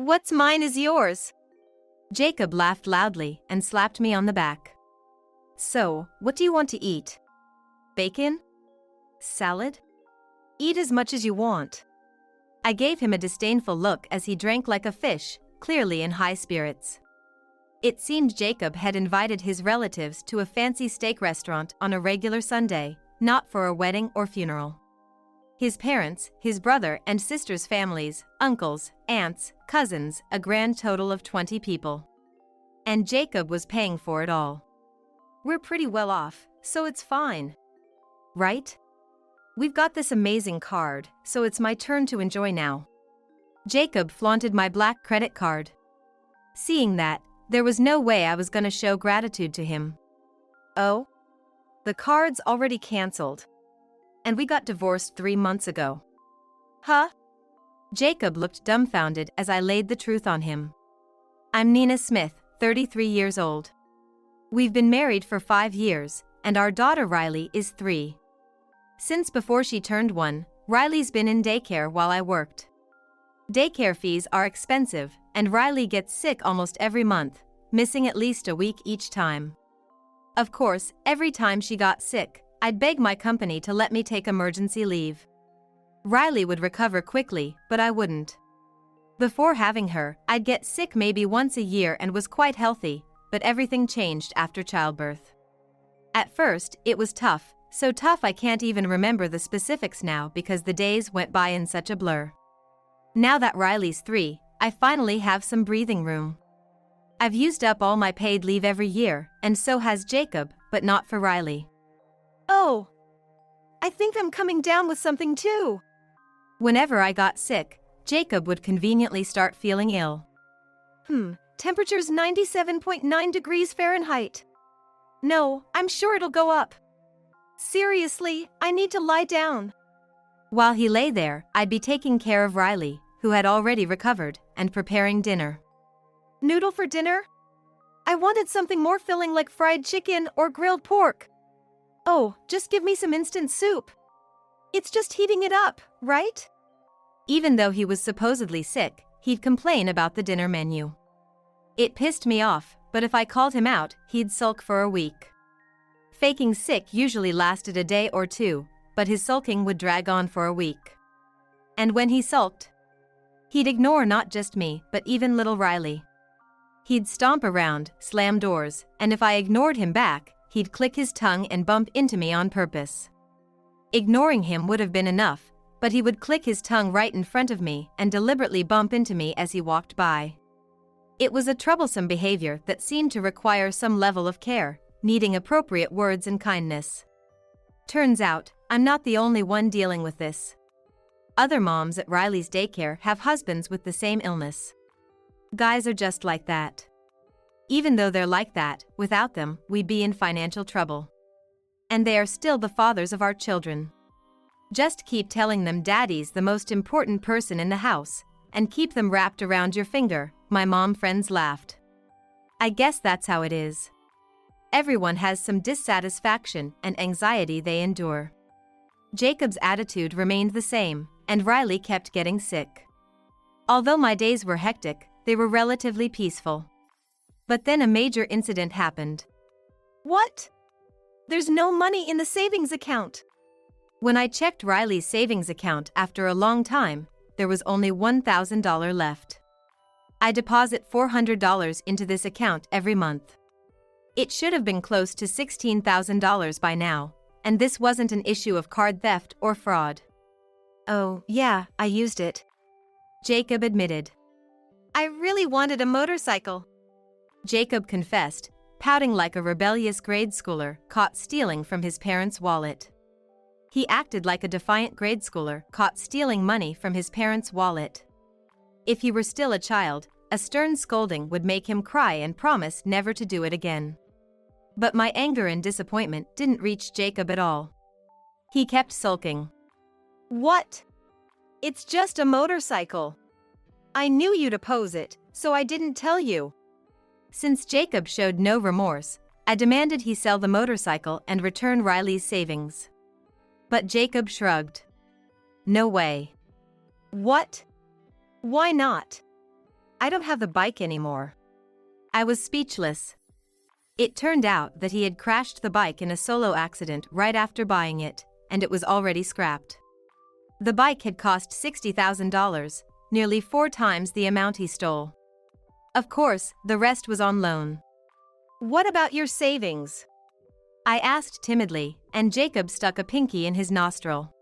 What's mine is yours. Jacob laughed loudly and slapped me on the back. So, what do you want to eat? Bacon? Salad? Eat as much as you want. I gave him a disdainful look as he drank like a fish, clearly in high spirits. It seemed Jacob had invited his relatives to a fancy steak restaurant on a regular Sunday, not for a wedding or funeral. His parents, his brother and sister's families, uncles, aunts, cousins, a grand total of 20 people. And Jacob was paying for it all. We're pretty well off, so it's fine. Right? We've got this amazing card, so it's my turn to enjoy now. Jacob flaunted my black credit card. Seeing that, there was no way I was gonna show gratitude to him. Oh? The card's already cancelled. And we got divorced 3 months ago. Huh? Jacob looked dumbfounded as I laid the truth on him. I'm Nina Smith, 33 years old. We've been married for 5 years, and our daughter Riley is 3. Since before she turned 1, Riley's been in daycare while I worked. Daycare fees are expensive, and Riley gets sick almost every month, missing at least a week each time. Of course, every time she got sick, I'd beg my company to let me take emergency leave. Riley would recover quickly, but I wouldn't. Before having her, I'd get sick maybe once a year and was quite healthy, but everything changed after childbirth. At first, it was tough, so tough I can't even remember the specifics now because the days went by in such a blur. Now that Riley's 3, I finally have some breathing room. I've used up all my paid leave every year, and so has Jacob, but not for Riley. Oh, I think I'm coming down with something too. Whenever I got sick, Jacob would conveniently start feeling ill. Temperature's 97.9 degrees Fahrenheit. No, I'm sure it'll go up. Seriously, I need to lie down. While he lay there, I'd be taking care of Riley, who had already recovered, and preparing dinner. Noodle for dinner? I wanted something more filling like fried chicken or grilled pork. Oh, just give me some instant soup. It's just heating it up, right? Even though he was supposedly sick, he'd complain about the dinner menu. It pissed me off, but if I called him out, he'd sulk for a week. Faking sick usually lasted a day or 2, but his sulking would drag on for a week. And when he sulked, he'd ignore not just me, but even little Riley. He'd stomp around, slam doors, and if I ignored him back, he'd click his tongue and bump into me on purpose. Ignoring him would have been enough, but he would click his tongue right in front of me and deliberately bump into me as he walked by. It was a troublesome behavior that seemed to require some level of care, needing appropriate words and kindness. Turns out, I'm not the only one dealing with this. Other moms at Riley's daycare have husbands with the same illness. Guys are just like that. Even though they're like that, without them, we'd be in financial trouble. And they are still the fathers of our children. Just keep telling them daddy's the most important person in the house, and keep them wrapped around your finger, my mom friends laughed. I guess that's how it is. Everyone has some dissatisfaction and anxiety they endure. Jacob's attitude remained the same, and Riley kept getting sick. Although my days were hectic, they were relatively peaceful. But then a major incident happened. What? There's no money in the savings account. When I checked Riley's savings account after a long time, there was only $1,000 left. I deposit $400 into this account every month. It should have been close to $16,000 by now, and this wasn't an issue of card theft or fraud. Oh, yeah, I used it. Jacob admitted. I really wanted a motorcycle. Jacob confessed, pouting like a rebellious grade schooler caught stealing from his parents' wallet. He acted like a defiant grade schooler caught stealing money from his parents' wallet. If he were still a child, a stern scolding would make him cry and promise never to do it again. But my anger and disappointment didn't reach Jacob at all. He kept sulking. What? It's just a motorcycle. I knew you'd oppose it, so I didn't tell you. Since Jacob showed no remorse, I demanded he sell the motorcycle and return Riley's savings. But Jacob shrugged. No way. What? Why not? I don't have the bike anymore. I was speechless. It turned out that he had crashed the bike in a solo accident right after buying it, and it was already scrapped. The bike had cost $60,000, nearly 4 times the amount he stole. Of course, the rest was on loan. What about your savings? I asked timidly, and Jacob stuck a pinky in his nostril.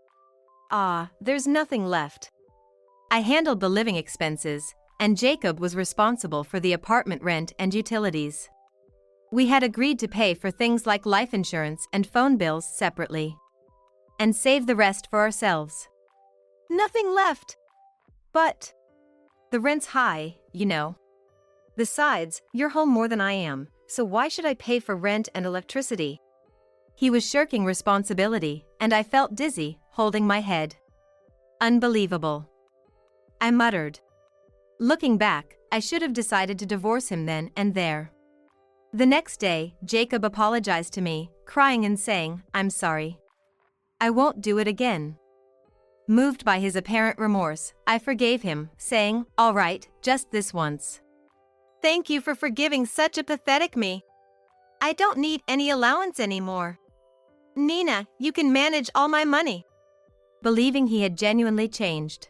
There's nothing left. I handled the living expenses, and Jacob was responsible for the apartment rent and utilities. We had agreed to pay for things like life insurance and phone bills separately, and save the rest for ourselves. Nothing left. But the rent's high, you know. Besides, you're home more than I am, so why should I pay for rent and electricity? He was shirking responsibility, and I felt dizzy, holding my head. Unbelievable. I muttered. Looking back, I should have decided to divorce him then and there. The next day, Jacob apologized to me, crying and saying, "I'm sorry. I won't do it again." Moved by his apparent remorse, I forgave him, saying, "All right, just this once." Thank you for forgiving such a pathetic me. I don't need any allowance anymore. Nina, you can manage all my money. Believing he had genuinely changed,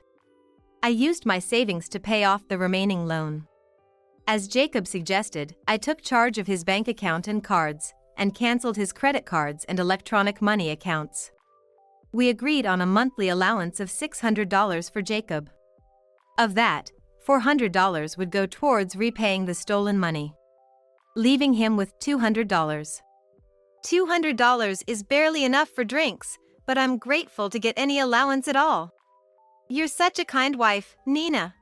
I used my savings to pay off the remaining loan. As Jacob suggested, I took charge of his bank account and cards, and canceled his credit cards and electronic money accounts. We agreed on a monthly allowance of $600 for Jacob. Of that, $400 would go towards repaying the stolen money, leaving him with $200. $200 is barely enough for drinks, but I'm grateful to get any allowance at all. You're such a kind wife, Nina.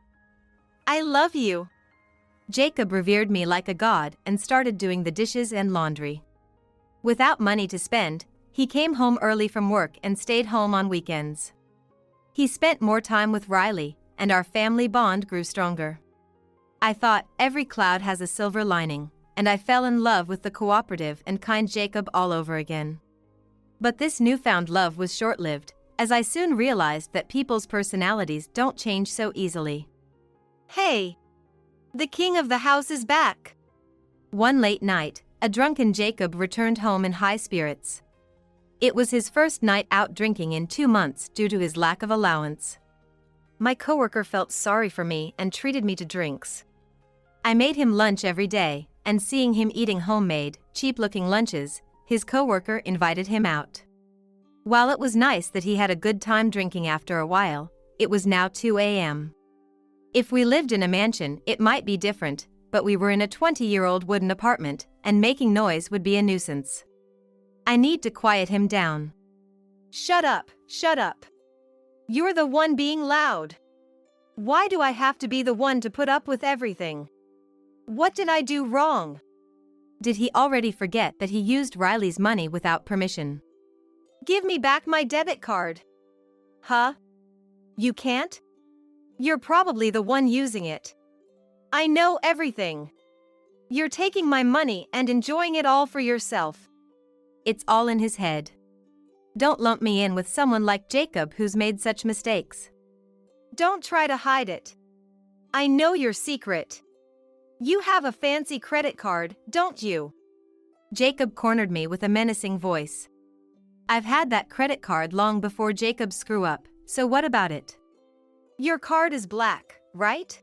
I love you. Jacob revered me like a god and started doing the dishes and laundry. Without money to spend, he came home early from work and stayed home on weekends. He spent more time with Riley, and our family bond grew stronger. I thought every cloud has a silver lining, and I fell in love with the cooperative and kind Jacob all over again. But this newfound love was short-lived, as I soon realized that people's personalities don't change so easily. Hey! The king of the house is back! One late night, a drunken Jacob returned home in high spirits. It was his first night out drinking in 2 months due to his lack of allowance. My coworker felt sorry for me and treated me to drinks. I made him lunch every day, and seeing him eating homemade, cheap-looking lunches, his coworker invited him out. While it was nice that he had a good time drinking after a while, it was now 2 a.m. If we lived in a mansion, it might be different, but we were in a 20-year-old wooden apartment, and making noise would be a nuisance. I need to quiet him down. Shut up, shut up. You're the one being loud. Why do I have to be the one to put up with everything? What did I do wrong? Did he already forget that he used Riley's money without permission? Give me back my debit card. Huh? You can't? You're probably the one using it. I know everything. You're taking my money and enjoying it all for yourself. It's all in his head. Don't lump me in with someone like Jacob who's made such mistakes. Don't try to hide it. I know your secret. You have a fancy credit card, don't you? Jacob cornered me with a menacing voice. I've had that credit card long before Jacob's screw-up, so what about it? Your card is black, right?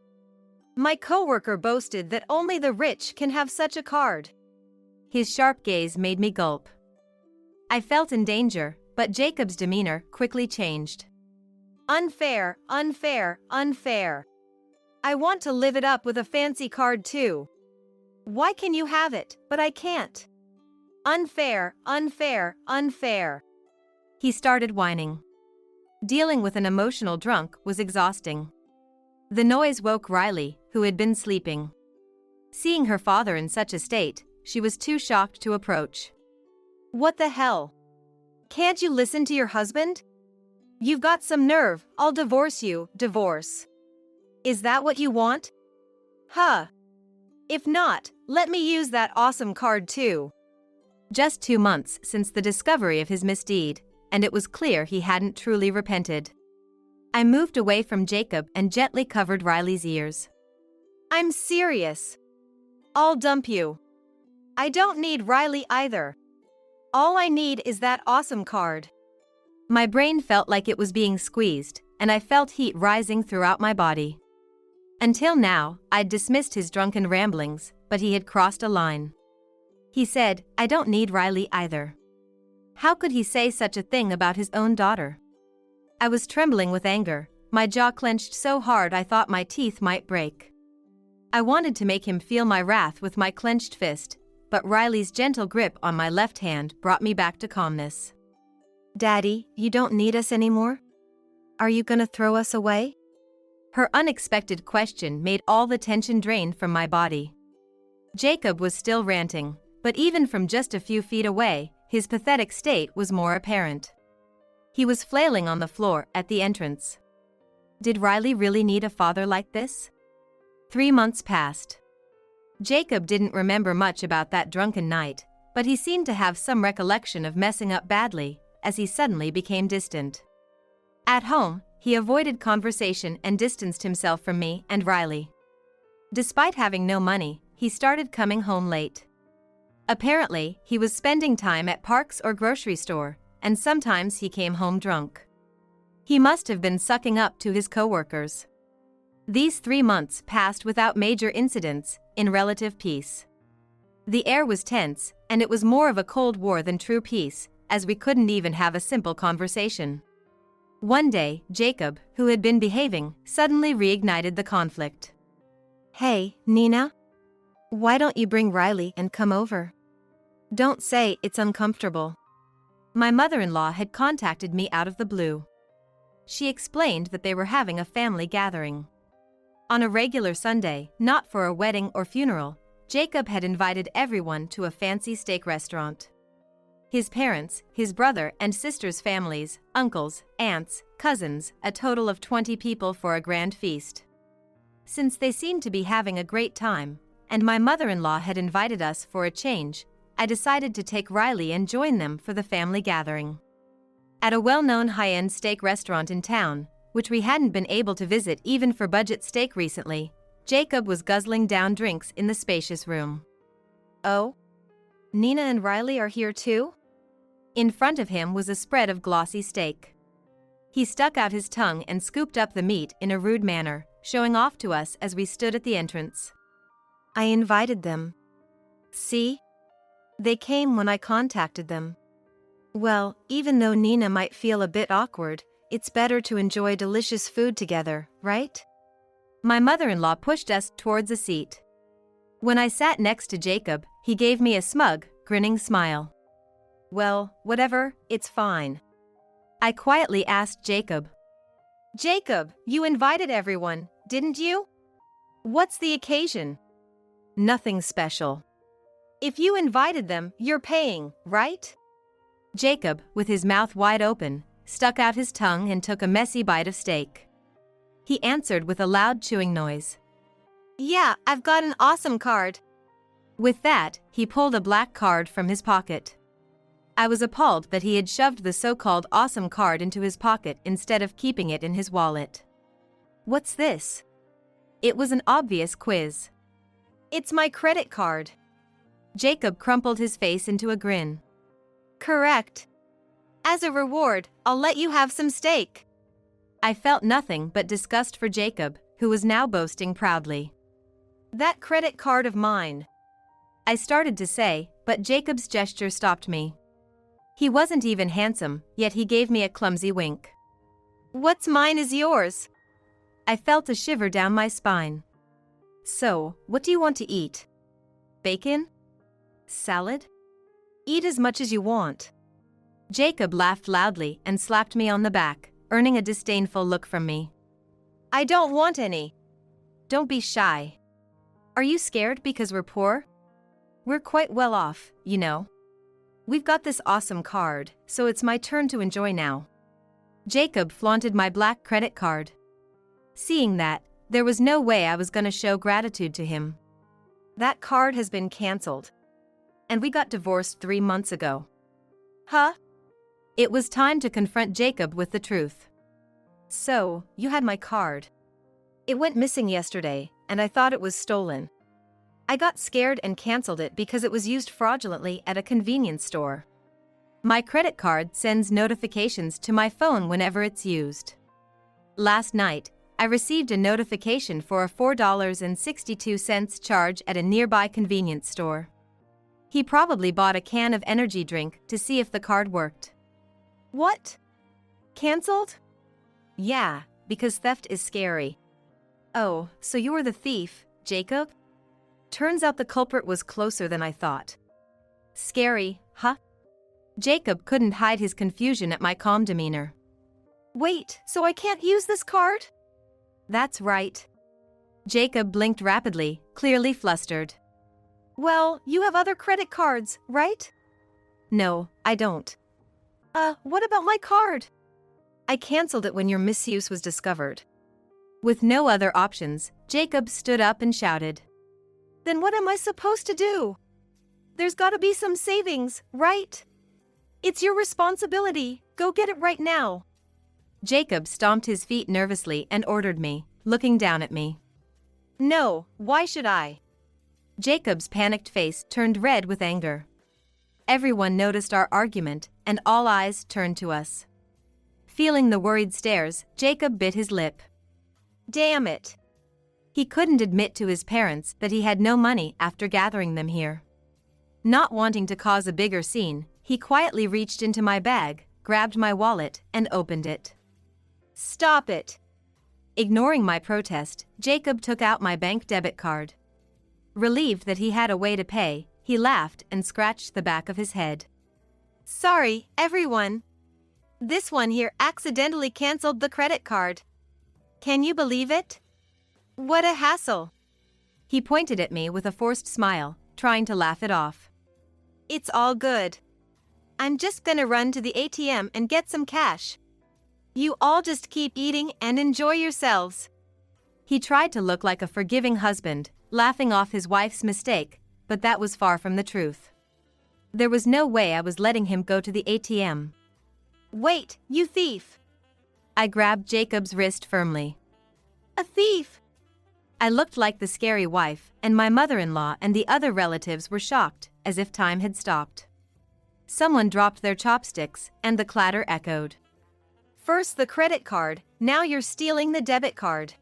My coworker boasted that only the rich can have such a card. His sharp gaze made me gulp. I felt in danger, but Jacob's demeanor quickly changed. Unfair, unfair, unfair. I want to live it up with a fancy card too. Why can you have it, but I can't? Unfair, unfair, unfair. He started whining. Dealing with an emotional drunk was exhausting. The noise woke Riley, who had been sleeping. Seeing her father in such a state, she was too shocked to approach. What the hell? Can't you listen to your husband? You've got some nerve, I'll divorce you, divorce. Is that what you want? Huh. If not, let me use that awesome card too. Just 2 months since the discovery of his misdeed, and it was clear he hadn't truly repented. I moved away from Jacob and gently covered Riley's ears. I'm serious. I'll dump you. I don't need Riley either. All I need is that awesome card. My brain felt like it was being squeezed, and I felt heat rising throughout my body. Until now, I'd dismissed his drunken ramblings, but he had crossed a line. He said, I don't need Riley either. How could he say such a thing about his own daughter? I was trembling with anger, my jaw clenched so hard I thought my teeth might break. I wanted to make him feel my wrath with my clenched fist, but Riley's gentle grip on my left hand brought me back to calmness. Daddy, you don't need us anymore? Are you gonna throw us away? Her unexpected question made all the tension drain from my body. Jacob was still ranting, but even from just a few feet away, his pathetic state was more apparent. He was flailing on the floor at the entrance. Did Riley really need a father like this? 3 months passed. Jacob didn't remember much about that drunken night, but he seemed to have some recollection of messing up badly, as he suddenly became distant. At home, he avoided conversation and distanced himself from me and Riley. Despite having no money, he started coming home late. Apparently, he was spending time at parks or grocery store, and sometimes he came home drunk. He must have been sucking up to his coworkers. These 3 months passed without major incidents, in relative peace. The air was tense, and it was more of a cold war than true peace, as we couldn't even have a simple conversation. One day, Jacob, who had been behaving, suddenly reignited the conflict. Hey, Nina? Why don't you bring Riley and come over? Don't say it's uncomfortable. My mother-in-law had contacted me out of the blue. She explained that they were having a family gathering. On a regular Sunday, not for a wedding or funeral, Jacob had invited everyone to a fancy steak restaurant. His parents, his brother and sister's families, uncles, aunts, cousins, a total of 20 people for a grand feast. Since they seemed to be having a great time, and my mother-in-law had invited us for a change, I decided to take Riley and join them for the family gathering. At a well-known high-end steak restaurant in town, which we hadn't been able to visit even for budget steak recently, Jacob was guzzling down drinks in the spacious room. Oh? Nina and Riley are here too? In front of him was a spread of glossy steak. He stuck out his tongue and scooped up the meat in a rude manner, showing off to us as we stood at the entrance. I invited them. See? They came when I contacted them. Well, even though Nina might feel a bit awkward, it's better to enjoy delicious food together, right? My mother-in-law pushed us towards a seat. When I sat next to Jacob, he gave me a smug, grinning smile. Well, whatever, it's fine. I quietly asked Jacob. Jacob, you invited everyone, didn't you? What's the occasion? Nothing special. If you invited them, you're paying, right? Jacob, with his mouth wide open, stuck out his tongue and took a messy bite of steak. He answered with a loud chewing noise. Yeah, I've got an awesome card. With that, he pulled a black card from his pocket. I was appalled that he had shoved the so-called awesome card into his pocket instead of keeping it in his wallet. What's this? It was an obvious quiz. It's my credit card. Jacob crumpled his face into a grin. Correct. As a reward, I'll let you have some steak. I felt nothing but disgust for Jacob, who was now boasting proudly. That credit card of mine. I started to say, but Jacob's gesture stopped me. He wasn't even handsome, yet he gave me a clumsy wink. What's mine is yours. I felt a shiver down my spine. So, what do you want to eat? Bacon? Salad? Eat as much as you want. Jacob laughed loudly and slapped me on the back, earning a disdainful look from me. I don't want any. Don't be shy. Are you scared because we're poor? We're quite well off, you know. We've got this awesome card, so it's my turn to enjoy now. Jacob flaunted my black credit card. Seeing that, there was no way I was gonna show gratitude to him. That card has been cancelled. And we got divorced 3 months ago. Huh? It was time to confront Jacob with the truth. So, you had my card. It went missing yesterday, and I thought it was stolen. I got scared and canceled it because it was used fraudulently at a convenience store. My credit card sends notifications to my phone whenever it's used. Last night, I received a notification for a $4.62 charge at a nearby convenience store. He probably bought a can of energy drink to see if the card worked. What? Cancelled? Yeah, because theft is scary. Oh, so you were the thief, Jacob? Turns out the culprit was closer than I thought. Scary, huh? Jacob couldn't hide his confusion at my calm demeanor. Wait, so I can't use this card? That's right. Jacob blinked rapidly, clearly flustered. Well, you have other credit cards, right? No, I don't. What about my card? I canceled it when your misuse was discovered. With no other options, Jacob stood up and shouted. Then what am I supposed to do? There's gotta be some savings, right? It's your responsibility, go get it right now. Jacob stomped his feet nervously and ordered me, looking down at me. No, why should I? Jacob's panicked face turned red with anger. Everyone noticed our argument, and all eyes turned to us. Feeling the worried stares, Jacob bit his lip. Damn it! He couldn't admit to his parents that he had no money after gathering them here. Not wanting to cause a bigger scene, he quietly reached into my bag, grabbed my wallet, and opened it. Stop it! Ignoring my protest, Jacob took out my bank debit card. Relieved that he had a way to pay, he laughed and scratched the back of his head. Sorry, everyone. This one here accidentally canceled the credit card. Can you believe it? What a hassle. He pointed at me with a forced smile, trying to laugh it off. It's all good. I'm just gonna run to the ATM and get some cash. You all just keep eating and enjoy yourselves. He tried to look like a forgiving husband, laughing off his wife's mistake, but that was far from the truth. There was no way I was letting him go to the ATM. Wait, you thief! I grabbed Jacob's wrist firmly. A thief! I looked like the scary wife, and my mother-in-law and the other relatives were shocked, as if time had stopped. Someone dropped their chopsticks, and the clatter echoed. First the credit card, now you're stealing the debit card.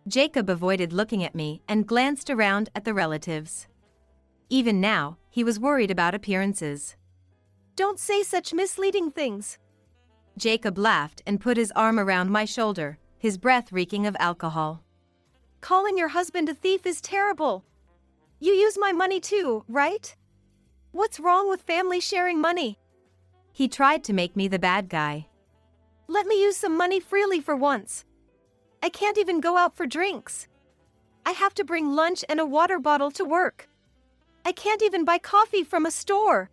Jacob avoided looking at me and glanced around at the relatives. Even now, he was worried about appearances. Don't say such misleading things. Jacob laughed and put his arm around my shoulder, his breath reeking of alcohol. Calling your husband a thief is terrible. You use my money too, right? What's wrong with family sharing money? He tried to make me the bad guy. Let me use some money freely for once. I can't even go out for drinks. I have to bring lunch and a water bottle to work. I can't even buy coffee from a store.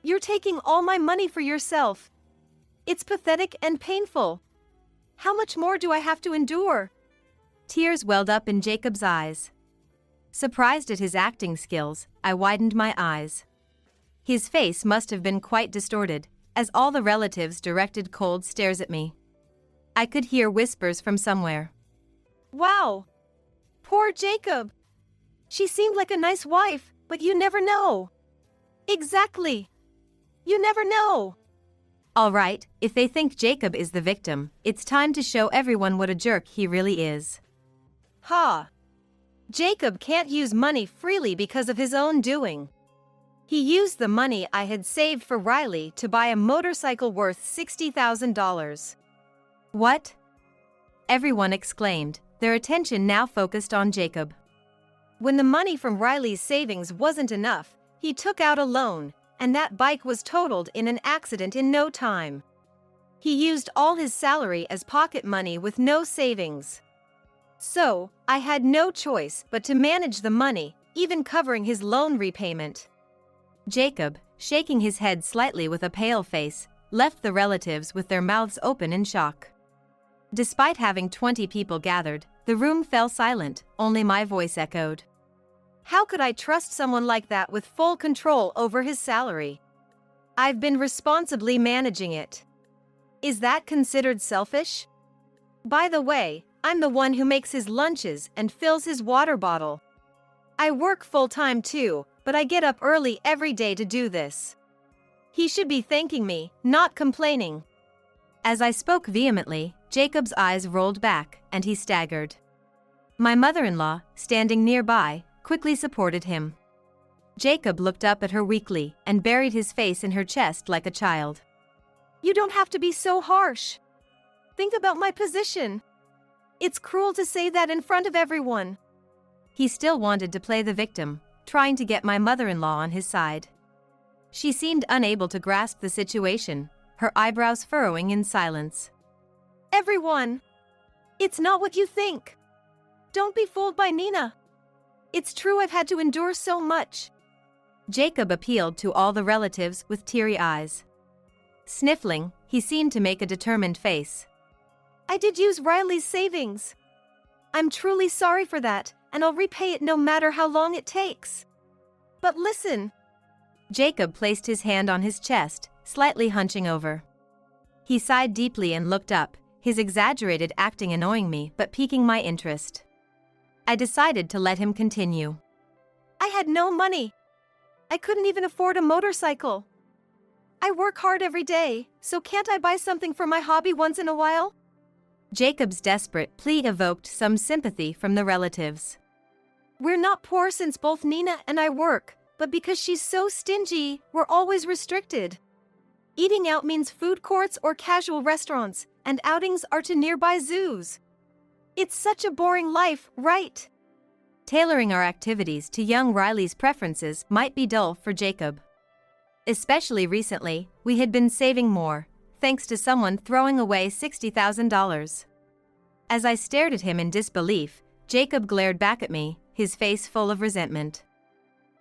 You're taking all my money for yourself. It's pathetic and painful. How much more do I have to endure? Tears welled up in Jacob's eyes. Surprised at his acting skills, I widened my eyes. His face must have been quite distorted, as all the relatives directed cold stares at me. I could hear whispers from somewhere. Wow! Poor Jacob! She seemed like a nice wife, but you never know. Exactly. You never know. All right, if they think Jacob is the victim, it's time to show everyone what a jerk he really is. Ha! Jacob can't use money freely because of his own doing. He used the money I had saved for Riley to buy a motorcycle worth $60,000. What? Everyone exclaimed, their attention now focused on Jacob. When the money from Riley's savings wasn't enough, he took out a loan, and that bike was totaled in an accident in no time. He used all his salary as pocket money with no savings. So, I had no choice but to manage the money, even covering his loan repayment. Jacob, shaking his head slightly with a pale face, left the relatives with their mouths open in shock. Despite having 20 people gathered, the room fell silent, only my voice echoed. How could I trust someone like that with full control over his salary? I've been responsibly managing it. Is that considered selfish? By the way, I'm the one who makes his lunches and fills his water bottle. I work full-time too, but I get up early every day to do this. He should be thanking me, not complaining." As I spoke vehemently, Jacob's eyes rolled back, and he staggered. My mother-in-law, standing nearby, quickly supported him. Jacob looked up at her weakly and buried his face in her chest like a child. "You don't have to be so harsh. Think about my position. It's cruel to say that in front of everyone." He still wanted to play the victim, trying to get my mother-in-law on his side. She seemed unable to grasp the situation, her eyebrows furrowing in silence. "Everyone! It's not what you think. Don't be fooled by Nina. It's true I've had to endure so much." Jacob appealed to all the relatives with teary eyes. Sniffling, he seemed to make a determined face. "I did use Riley's savings. I'm truly sorry for that, and I'll repay it no matter how long it takes. But listen." Jacob placed his hand on his chest, slightly hunching over. He sighed deeply and looked up, his exaggerated acting annoying me but piquing my interest. I decided to let him continue. "I had no money. I couldn't even afford a motorcycle. I work hard every day, so can't I buy something for my hobby once in a while?" Jacob's desperate plea evoked some sympathy from the relatives. "We're not poor since both Nina and I work, but because she's so stingy, we're always restricted. Eating out means food courts or casual restaurants, and outings are to nearby zoos. It's such a boring life, right?" Tailoring our activities to young Riley's preferences might be dull for Jacob. Especially recently, we had been saving more, thanks to someone throwing away $60,000. As I stared at him in disbelief, Jacob glared back at me, his face full of resentment.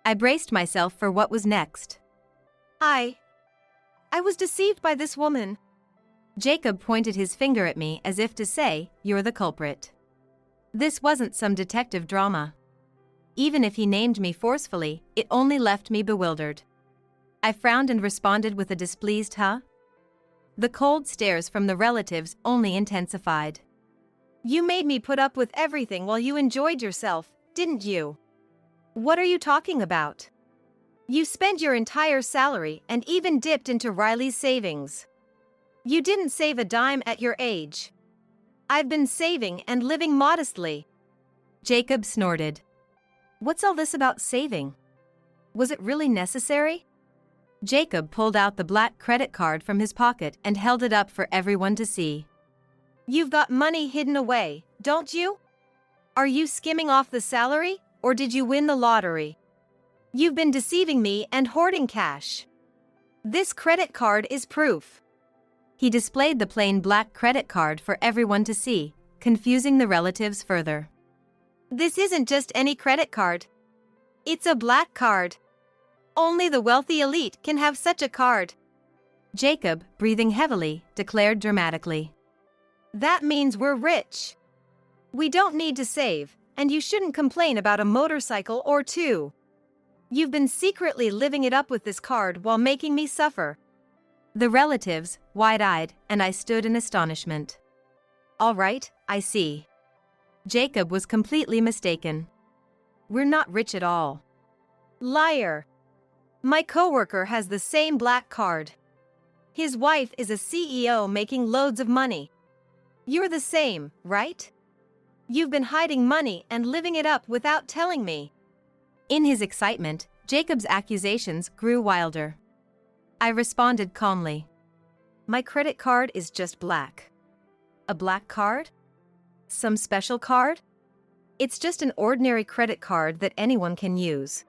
I braced myself for what was next. I was deceived by this woman." Jacob pointed his finger at me as if to say, "You're the culprit." This wasn't some detective drama. Even if he named me forcefully, it only left me bewildered. I frowned and responded with a displeased "huh?" The cold stares from the relatives only intensified. "You made me put up with everything while you enjoyed yourself, didn't you?" "What are you talking about? You spent your entire salary and even dipped into Riley's savings. You didn't save a dime at your age." "I've been saving and living modestly." Jacob snorted. "What's all this about saving? Was it really necessary?" Jacob pulled out the black credit card from his pocket and held it up for everyone to see. "You've got money hidden away, don't you? Are you skimming off the salary, or did you win the lottery? You've been deceiving me and hoarding cash. This credit card is proof." He displayed the plain black credit card for everyone to see, confusing the relatives further. "This isn't just any credit card. It's a black card. Only the wealthy elite can have such a card." Jacob, breathing heavily, declared dramatically. "That means we're rich. We don't need to save, and you shouldn't complain about a motorcycle or two. You've been secretly living it up with this card while making me suffer." The relatives, wide-eyed, and I stood in astonishment. "All right, I see." Jacob was completely mistaken. "We're not rich at all." "Liar. My coworker has the same black card. His wife is a CEO making loads of money. You're the same, right? You've been hiding money and living it up without telling me." In his excitement, Jacob's accusations grew wilder. I responded calmly. "My credit card is just black." "A black card? Some special card?" "It's just an ordinary credit card that anyone can use."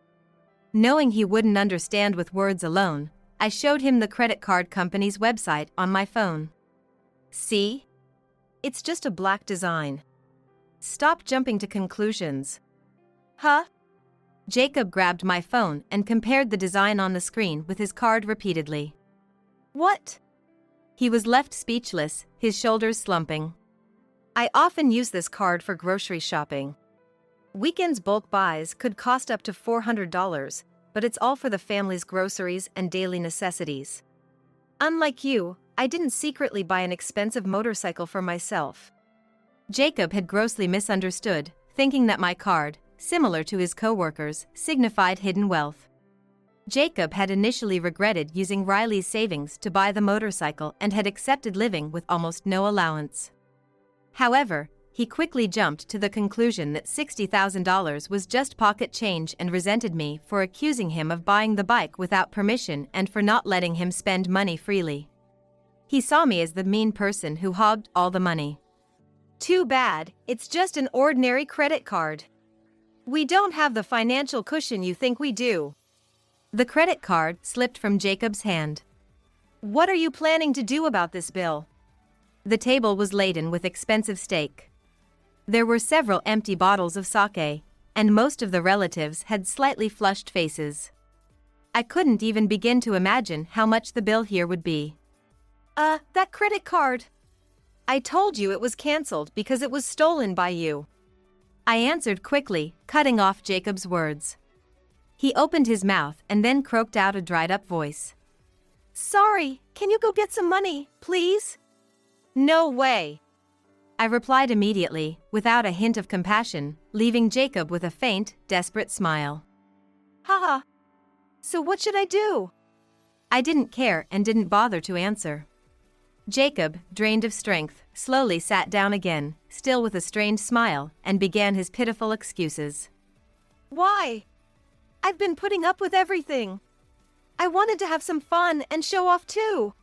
Knowing he wouldn't understand with words alone, I showed him the credit card company's website on my phone. "See? It's just a black design. Stop jumping to conclusions." "Huh?" Jacob grabbed my phone and compared the design on the screen with his card repeatedly. "What?" He was left speechless, his shoulders slumping. "I often use this card for grocery shopping. Weekends bulk buys could cost up to $400, but it's all for the family's groceries and daily necessities. Unlike you, I didn't secretly buy an expensive motorcycle for myself." Jacob had grossly misunderstood, thinking that my card, similar to his co-workers, signified hidden wealth. Jacob had initially regretted using Riley's savings to buy the motorcycle and had accepted living with almost no allowance. However, he quickly jumped to the conclusion that $60,000 was just pocket change and resented me for accusing him of buying the bike without permission and for not letting him spend money freely. He saw me as the mean person who hogged all the money. Too bad, it's just an ordinary credit card. We don't have the financial cushion you think we do. The credit card slipped from Jacob's hand. What are you planning to do about this bill? The table was laden with expensive steak. There were several empty bottles of sake, and most of the relatives had slightly flushed faces. I couldn't even begin to imagine how much the bill here would be. That credit card. I told you it was cancelled because it was stolen by you. I answered quickly, cutting off Jacob's words. He opened his mouth and then croaked out a dried-up voice. Sorry, can you go get some money, please? No way. I replied immediately, without a hint of compassion, leaving Jacob with a faint, desperate smile. Haha. So what should I do? I didn't care and didn't bother to answer. Jacob, drained of strength, slowly sat down again, still with a strained smile, and began his pitiful excuses. Why? I've been putting up with everything. I wanted to have some fun and show off too.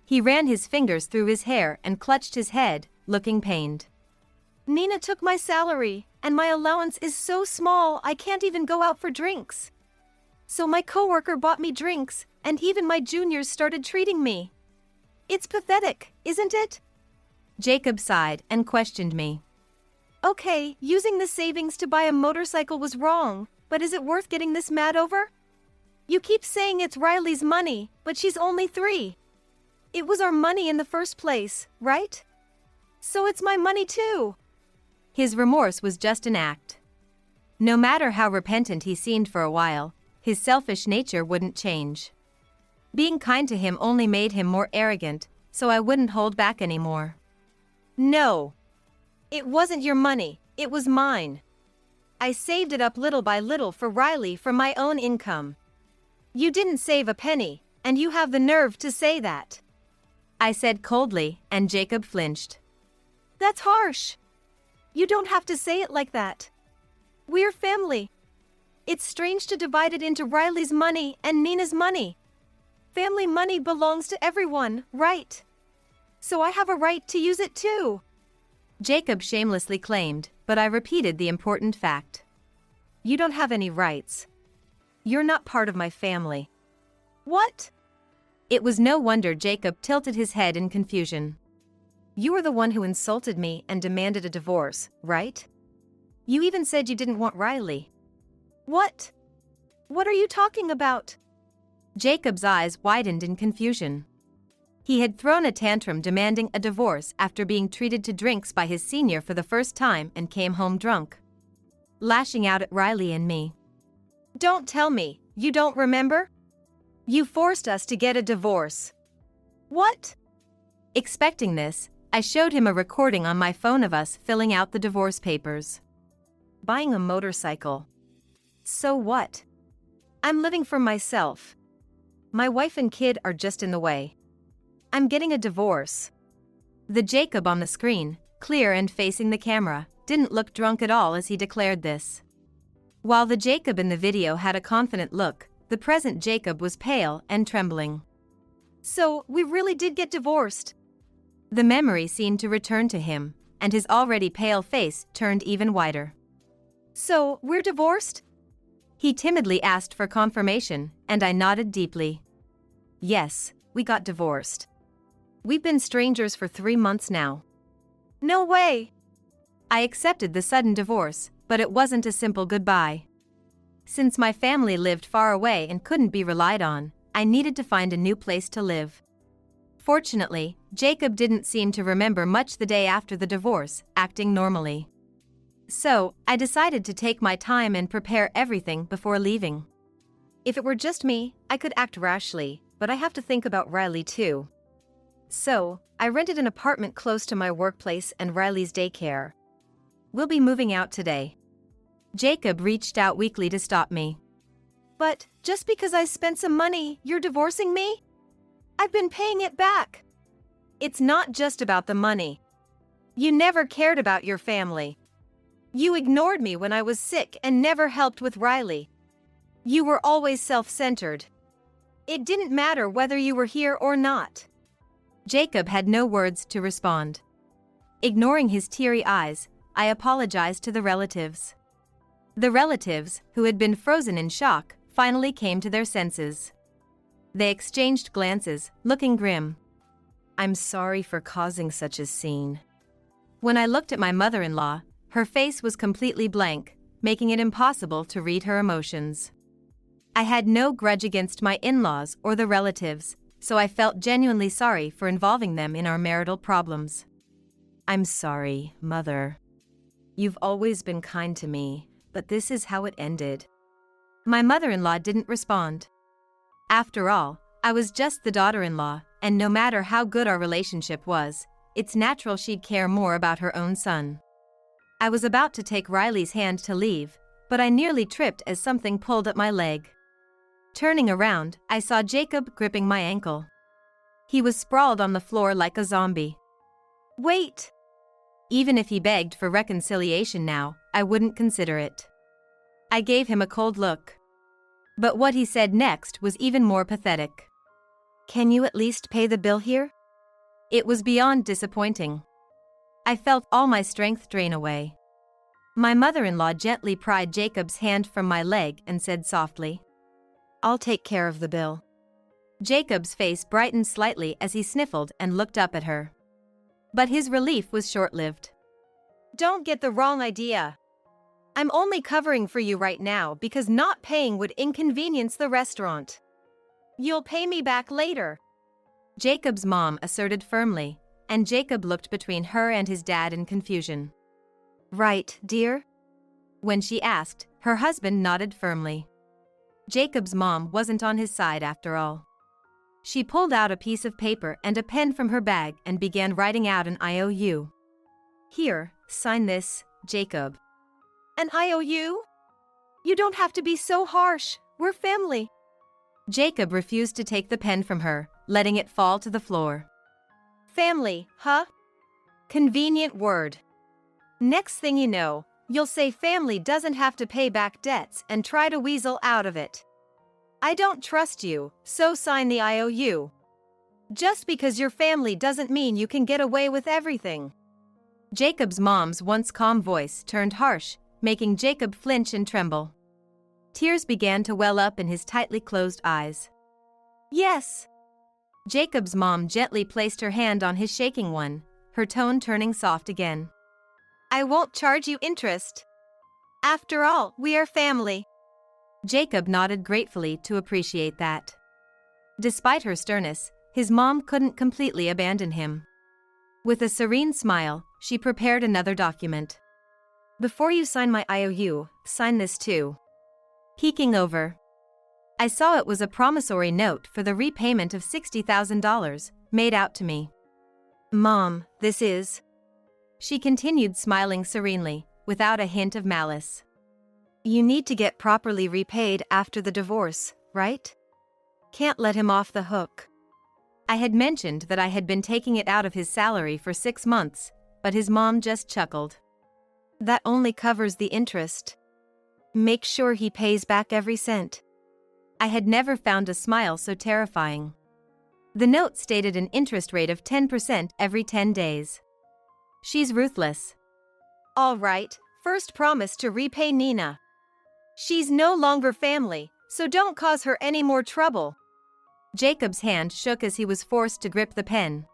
He ran his fingers through his hair and clutched his head, looking pained. Nina took my salary, and my allowance is so small I can't even go out for drinks. So my coworker bought me drinks, and even my juniors started treating me. It's pathetic, isn't it? Jacob sighed and questioned me. Okay, using the savings to buy a motorcycle was wrong, but is it worth getting this mad over? You keep saying it's Riley's money, but she's only 3. It was our money in the first place, right? So it's my money too. His remorse was just an act. No matter how repentant he seemed for a while, his selfish nature wouldn't change. Being kind to him only made him more arrogant, so I wouldn't hold back anymore. No. It wasn't your money, it was mine. I saved it up little by little for Riley from my own income. You didn't save a penny, and you have the nerve to say that. I said coldly, and Jacob flinched. That's harsh. You don't have to say it like that. We're family. It's strange to divide it into Riley's money and Nina's money. Family money belongs to everyone, right? So I have a right to use it too. Jacob shamelessly claimed, but I repeated the important fact. You don't have any rights. You're not part of my family. What? It was no wonder Jacob tilted his head in confusion. You were the one who insulted me and demanded a divorce, right? You even said you didn't want Riley. What? What are you talking about? Jacob's eyes widened in confusion. He had thrown a tantrum demanding a divorce after being treated to drinks by his senior for the first time and came home drunk. Lashing out at Riley and me. Don't tell me, you don't remember? You forced us to get a divorce. What? Expecting this, I showed him a recording on my phone of us filling out the divorce papers. Buying a motorcycle. So what? I'm living for myself. My wife and kid are just in the way. I'm getting a divorce. The Jacob on the screen, clear and facing the camera, didn't look drunk at all as he declared this. While the Jacob in the video had a confident look, the present Jacob was pale and trembling. So, we really did get divorced. The memory seemed to return to him, and his already pale face turned even whiter. So, we're divorced? He timidly asked for confirmation, and I nodded deeply. Yes, we got divorced. We've been strangers for 3 months now. No way! I accepted the sudden divorce, but it wasn't a simple goodbye. Since my family lived far away and couldn't be relied on, I needed to find a new place to live. Fortunately, Jacob didn't seem to remember much the day after the divorce, acting normally. So, I decided to take my time and prepare everything before leaving. If it were just me, I could act rashly, but I have to think about Riley too. So, I rented an apartment close to my workplace and Riley's daycare. We'll be moving out today. Jacob reached out weakly to stop me. But, just because I spent some money, you're divorcing me? I've been paying it back. It's not just about the money. You never cared about your family. You ignored me when I was sick and never helped with Riley. You were always self-centered. It didn't matter whether you were here or not. Jacob had no words to respond. Ignoring his teary eyes, I apologized to the relatives. The relatives, who had been frozen in shock, finally came to their senses. They exchanged glances, looking grim. I'm sorry for causing such a scene. When I looked at my mother-in-law, her face was completely blank, making it impossible to read her emotions. I had no grudge against my in-laws or the relatives, so I felt genuinely sorry for involving them in our marital problems. I'm sorry, Mother. You've always been kind to me, but this is how it ended. My mother-in-law didn't respond. After all, I was just the daughter-in-law, and no matter how good our relationship was, it's natural she'd care more about her own son. I was about to take Riley's hand to leave, but I nearly tripped as something pulled at my leg. Turning around, I saw Jacob gripping my ankle. He was sprawled on the floor like a zombie. Wait! Even if he begged for reconciliation now, I wouldn't consider it. I gave him a cold look. But what he said next was even more pathetic. Can you at least pay the bill here? It was beyond disappointing. I felt all my strength drain away. My mother-in-law gently pried Jacob's hand from my leg and said softly, I'll take care of the bill. Jacob's face brightened slightly as he sniffled and looked up at her. But his relief was short-lived. Don't get the wrong idea. I'm only covering for you right now because not paying would inconvenience the restaurant. You'll pay me back later. Jacob's mom asserted firmly, and Jacob looked between her and his dad in confusion. Right, dear? When she asked, her husband nodded firmly. Jacob's mom wasn't on his side after all. She pulled out a piece of paper and a pen from her bag and began writing out an IOU. Here, sign this, Jacob. An IOU? You don't have to be so harsh. We're family. Jacob refused to take the pen from her, letting it fall to the floor. Family, huh? Convenient word. Next thing you know, you'll say family doesn't have to pay back debts and try to weasel out of it. I don't trust you, so sign the IOU. Just because you're family doesn't mean you can get away with everything. Jacob's mom's once calm voice turned harsh, making Jacob flinch and tremble. Tears began to well up in his tightly closed eyes. Yes. Jacob's mom gently placed her hand on his shaking one, her tone turning soft again. I won't charge you interest. After all, we are family. Jacob nodded gratefully to appreciate that. Despite her sternness, his mom couldn't completely abandon him. With a serene smile, she prepared another document. Before you sign my IOU, sign this too. Peeking over, I saw it was a promissory note for the repayment of $60,000, made out to me. Mom, this is... She continued smiling serenely, without a hint of malice. You need to get properly repaid after the divorce, right? Can't let him off the hook. I had mentioned that I had been taking it out of his salary for 6 months, but his mom just chuckled. That only covers the interest. Make sure he pays back every cent. I had never found a smile so terrifying. The note stated an interest rate of 10% every 10 days. She's ruthless. All right, first promise to repay Nina. She's no longer family, so don't cause her any more trouble. Jacob's hand shook as he was forced to grip the pen.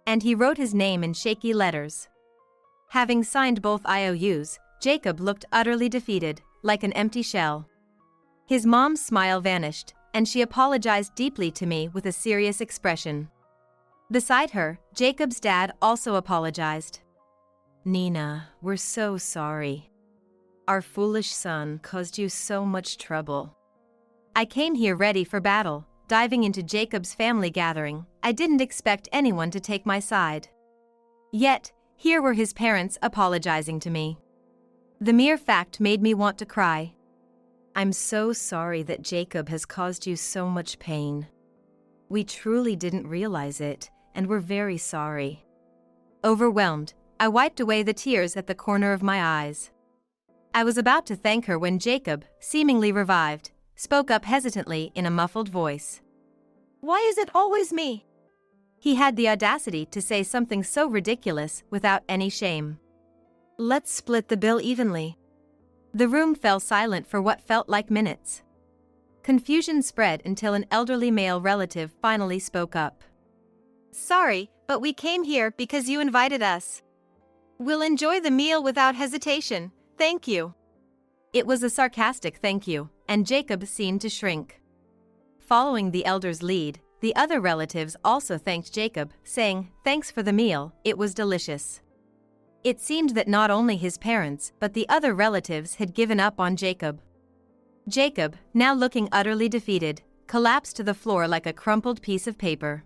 And he wrote his name in shaky letters. Having signed both IOUs, Jacob looked utterly defeated, like an empty shell. His mom's smile vanished, and she apologized deeply to me with a serious expression. Beside her, Jacob's dad also apologized. Nina, we're so sorry. Our foolish son caused you so much trouble. I came here ready for battle, diving into Jacob's family gathering, I didn't expect anyone to take my side. Yet, here were his parents apologizing to me. The mere fact made me want to cry. "I'm so sorry that Jacob has caused you so much pain. We truly didn't realize it, and we're very sorry." Overwhelmed, I wiped away the tears at the corner of my eyes. I was about to thank her when Jacob, seemingly revived, spoke up hesitantly in a muffled voice. "Why is it always me?" He had the audacity to say something so ridiculous without any shame. "Let's split the bill evenly." The room fell silent for what felt like minutes. Confusion spread until an elderly male relative finally spoke up. "Sorry, but we came here because you invited us. We'll enjoy the meal without hesitation, thank you." It was a sarcastic thank you, and Jacob seemed to shrink. Following the elder's lead, the other relatives also thanked Jacob, saying, "Thanks for the meal, it was delicious." It seemed that not only his parents but the other relatives had given up on Jacob. Jacob, now looking utterly defeated, collapsed to the floor like a crumpled piece of paper.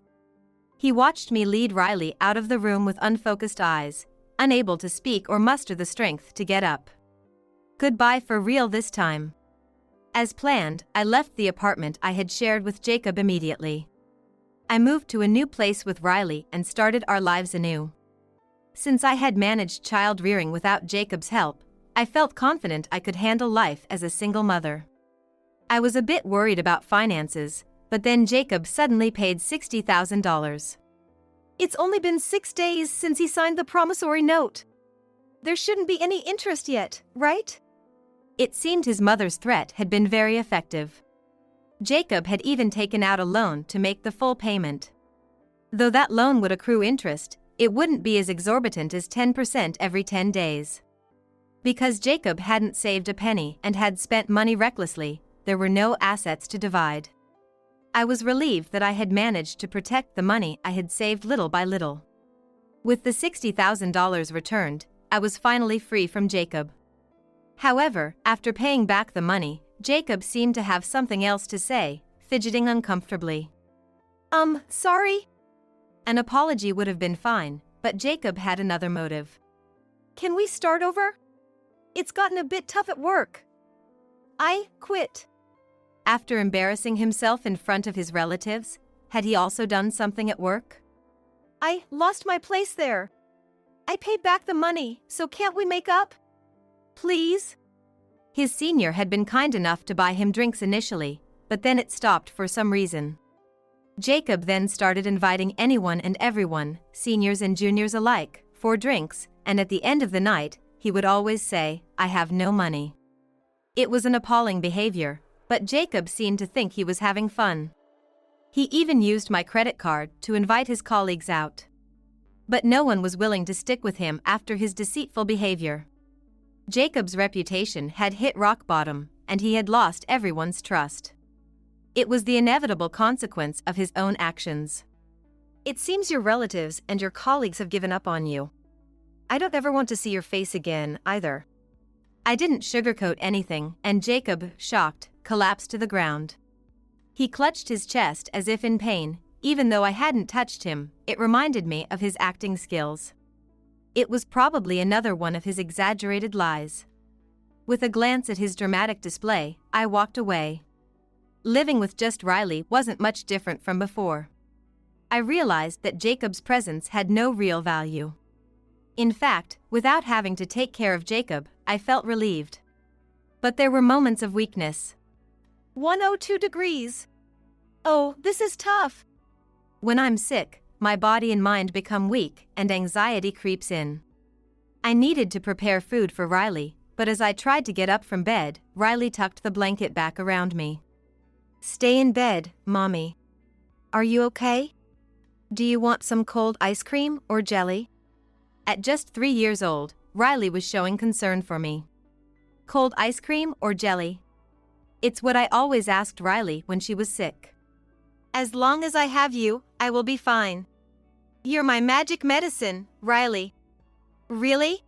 He watched me lead Riley out of the room with unfocused eyes, unable to speak or muster the strength to get up. Goodbye for real this time. As planned, I left the apartment I had shared with Jacob immediately. I moved to a new place with Riley and started our lives anew. Since I had managed child rearing without Jacob's help, I felt confident I could handle life as a single mother. I was a bit worried about finances, but then Jacob suddenly paid $60,000. "It's only been 6 days since he signed the promissory note. There shouldn't be any interest yet, right?" It seemed his mother's threat had been very effective. Jacob had even taken out a loan to make the full payment. Though that loan would accrue interest, it wouldn't be as exorbitant as 10% every 10 days. Because Jacob hadn't saved a penny and had spent money recklessly, there were no assets to divide. I was relieved that I had managed to protect the money I had saved little by little. With the $60,000 returned, I was finally free from Jacob. However, after paying back the money, Jacob seemed to have something else to say, fidgeting uncomfortably. Sorry?" An apology would have been fine, but Jacob had another motive. "Can we start over? It's gotten a bit tough at work. I quit." After embarrassing himself in front of his relatives, had he also done something at work? "I lost my place there. I paid back the money, so can't we make up? Please?" His senior had been kind enough to buy him drinks initially, but then it stopped for some reason. Jacob then started inviting anyone and everyone, seniors and juniors alike, for drinks, and at the end of the night, he would always say, "I have no money." It was an appalling behavior, but Jacob seemed to think he was having fun. He even used my credit card to invite his colleagues out. But no one was willing to stick with him after his deceitful behavior. Jacob's reputation had hit rock bottom, and he had lost everyone's trust. It was the inevitable consequence of his own actions. "It seems your relatives and your colleagues have given up on you. I don't ever want to see your face again, either." I didn't sugarcoat anything, and Jacob, shocked, collapsed to the ground. He clutched his chest as if in pain. Even though I hadn't touched him, it reminded me of his acting skills. It was probably another one of his exaggerated lies. With a glance at his dramatic display, I walked away. Living with just Riley wasn't much different from before. I realized that Jacob's presence had no real value. In fact, without having to take care of Jacob, I felt relieved. But there were moments of weakness. 102 degrees. Oh, this is tough. When I'm sick, my body and mind become weak and anxiety creeps in. I needed to prepare food for Riley, but as I tried to get up from bed, Riley tucked the blanket back around me. "Stay in bed, Mommy. Are you okay? Do you want some cold ice cream or jelly?" At just 3 years old, Riley was showing concern for me. Cold ice cream or jelly? It's what I always asked Riley when she was sick. "As long as I have you, I will be fine. You're my magic medicine, Riley." "Really?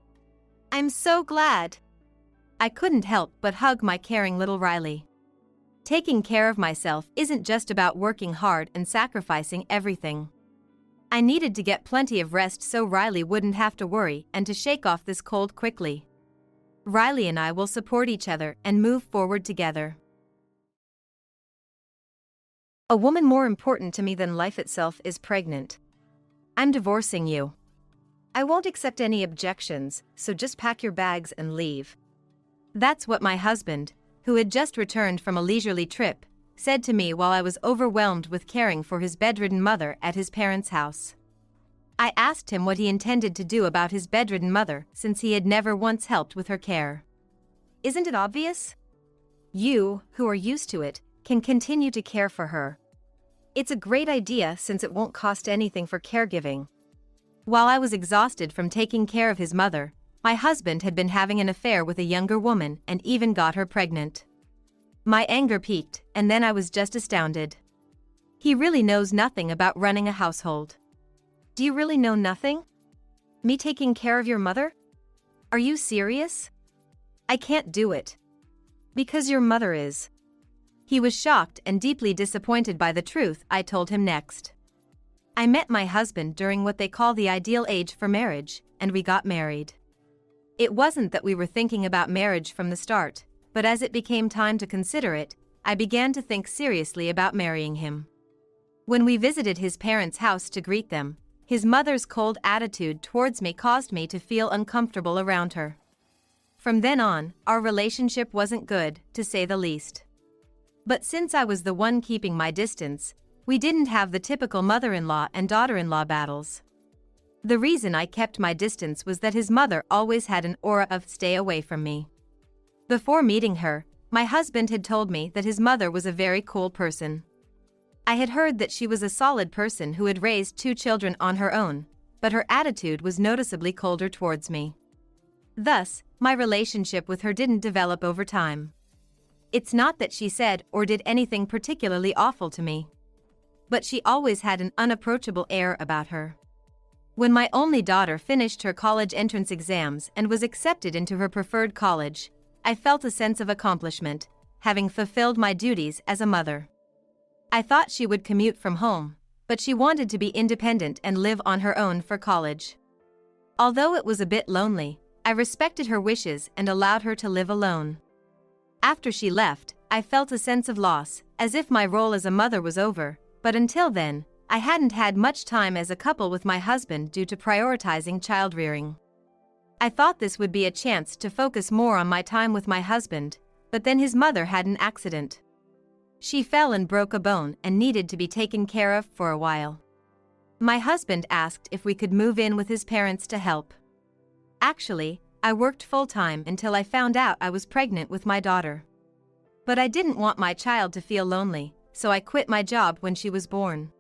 I'm so glad." I couldn't help but hug my caring little Riley. Taking care of myself isn't just about working hard and sacrificing everything. I needed to get plenty of rest so Riley wouldn't have to worry and to shake off this cold quickly. Riley and I will support each other and move forward together. A woman more important to me than life itself is pregnant. I'm divorcing you. I won't accept any objections, so just pack your bags and leave. That's what my husband, who had just returned from a leisurely trip, said to me while I was overwhelmed with caring for his bedridden mother at his parents' house. I asked him what he intended to do about his bedridden mother since he had never once helped with her care. Isn't it obvious? You, who are used to it, can continue to care for her. It's a great idea since it won't cost anything for caregiving. While I was exhausted from taking care of his mother, my husband had been having an affair with a younger woman and even got her pregnant. My anger peaked, and then I was just astounded. He really knows nothing about running a household. Do you really know nothing? Me taking care of your mother? Are you serious? I can't do it. Because your mother is. He was shocked and deeply disappointed by the truth I told him next. I met my husband during what they call the ideal age for marriage, and we got married. It wasn't that we were thinking about marriage from the start, but as it became time to consider it, I began to think seriously about marrying him. When we visited his parents' house to greet them, his mother's cold attitude towards me caused me to feel uncomfortable around her. From then on, our relationship wasn't good, to say the least. But since I was the one keeping my distance, we didn't have the typical mother-in-law and daughter-in-law battles. The reason I kept my distance was that his mother always had an aura of stay away from me. Before meeting her, my husband had told me that his mother was a very cool person. I had heard that she was a solid person who had raised 2 children on her own, but her attitude was noticeably colder towards me. Thus, my relationship with her didn't develop over time. It's not that she said or did anything particularly awful to me, but she always had an unapproachable air about her. When my only daughter finished her college entrance exams and was accepted into her preferred college, I felt a sense of accomplishment, having fulfilled my duties as a mother. I thought she would commute from home, but she wanted to be independent and live on her own for college. Although it was a bit lonely, I respected her wishes and allowed her to live alone. After she left, I felt a sense of loss, as if my role as a mother was over, but until then, I hadn't had much time as a couple with my husband due to prioritizing child-rearing. I thought this would be a chance to focus more on my time with my husband, but then his mother had an accident. She fell and broke a bone and needed to be taken care of for a while. My husband asked if we could move in with his parents to help. Actually, I worked full-time until I found out I was pregnant with my daughter. But I didn't want my child to feel lonely, so I quit my job when she was born.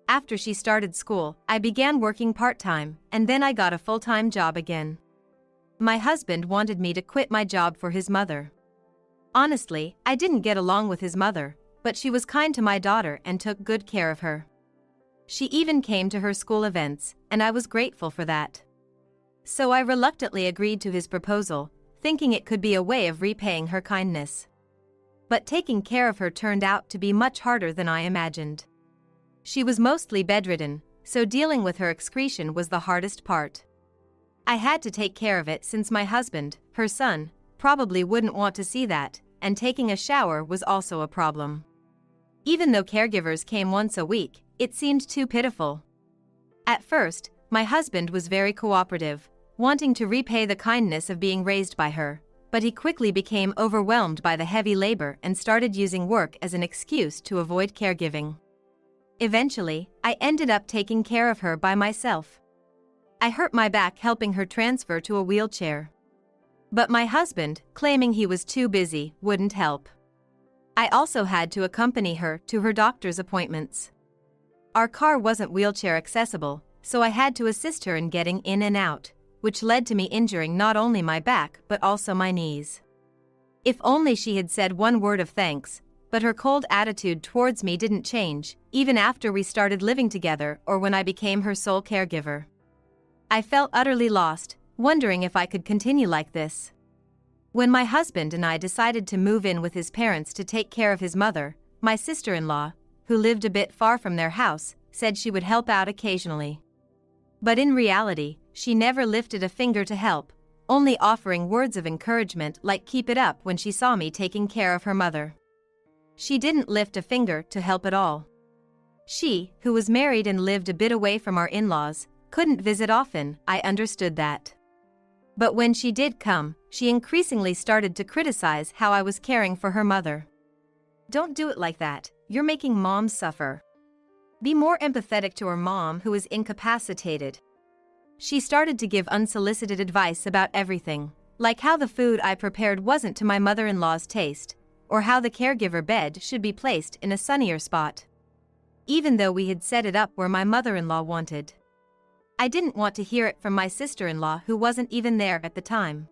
After she started school, I began working part-time, and then I got a full-time job again. My husband wanted me to quit my job for his mother. Honestly, I didn't get along with his mother, but she was kind to my daughter and took good care of her. She even came to her school events, and I was grateful for that. So I reluctantly agreed to his proposal, thinking it could be a way of repaying her kindness. But taking care of her turned out to be much harder than I imagined. She was mostly bedridden, so dealing with her excretion was the hardest part. I had to take care of it since my husband, her son, probably wouldn't want to see that, and taking a shower was also a problem. Even though caregivers came once a week, it seemed too pitiful. At first, my husband was very cooperative, wanting to repay the kindness of being raised by her, but he quickly became overwhelmed by the heavy labor and started using work as an excuse to avoid caregiving. Eventually, I ended up taking care of her by myself. I hurt my back helping her transfer to a wheelchair. But my husband, claiming he was too busy, wouldn't help. I also had to accompany her to her doctor's appointments. Our car wasn't wheelchair accessible, so I had to assist her in getting in and out, which led to me injuring not only my back but also my knees. If only she had said one word of thanks, but her cold attitude towards me didn't change, even after we started living together or when I became her sole caregiver. I felt utterly lost, wondering if I could continue like this. When my husband and I decided to move in with his parents to take care of his mother, my sister-in-law, who lived a bit far from their house, said she would help out occasionally. But in reality, she never lifted a finger to help, only offering words of encouragement like keep it up when she saw me taking care of her mother. She didn't lift a finger to help at all. She, who was married and lived a bit away from our in-laws, couldn't visit often. I understood that. But when she did come, she increasingly started to criticize how I was caring for her mother. Don't do it like that, you're making mom suffer. Be more empathetic to her mom who is incapacitated. She started to give unsolicited advice about everything, like how the food I prepared wasn't to my mother-in-law's taste, or how the caregiver bed should be placed in a sunnier spot. Even though we had set it up where my mother-in-law wanted. I didn't want to hear it from my sister-in-law who wasn't even there at the time.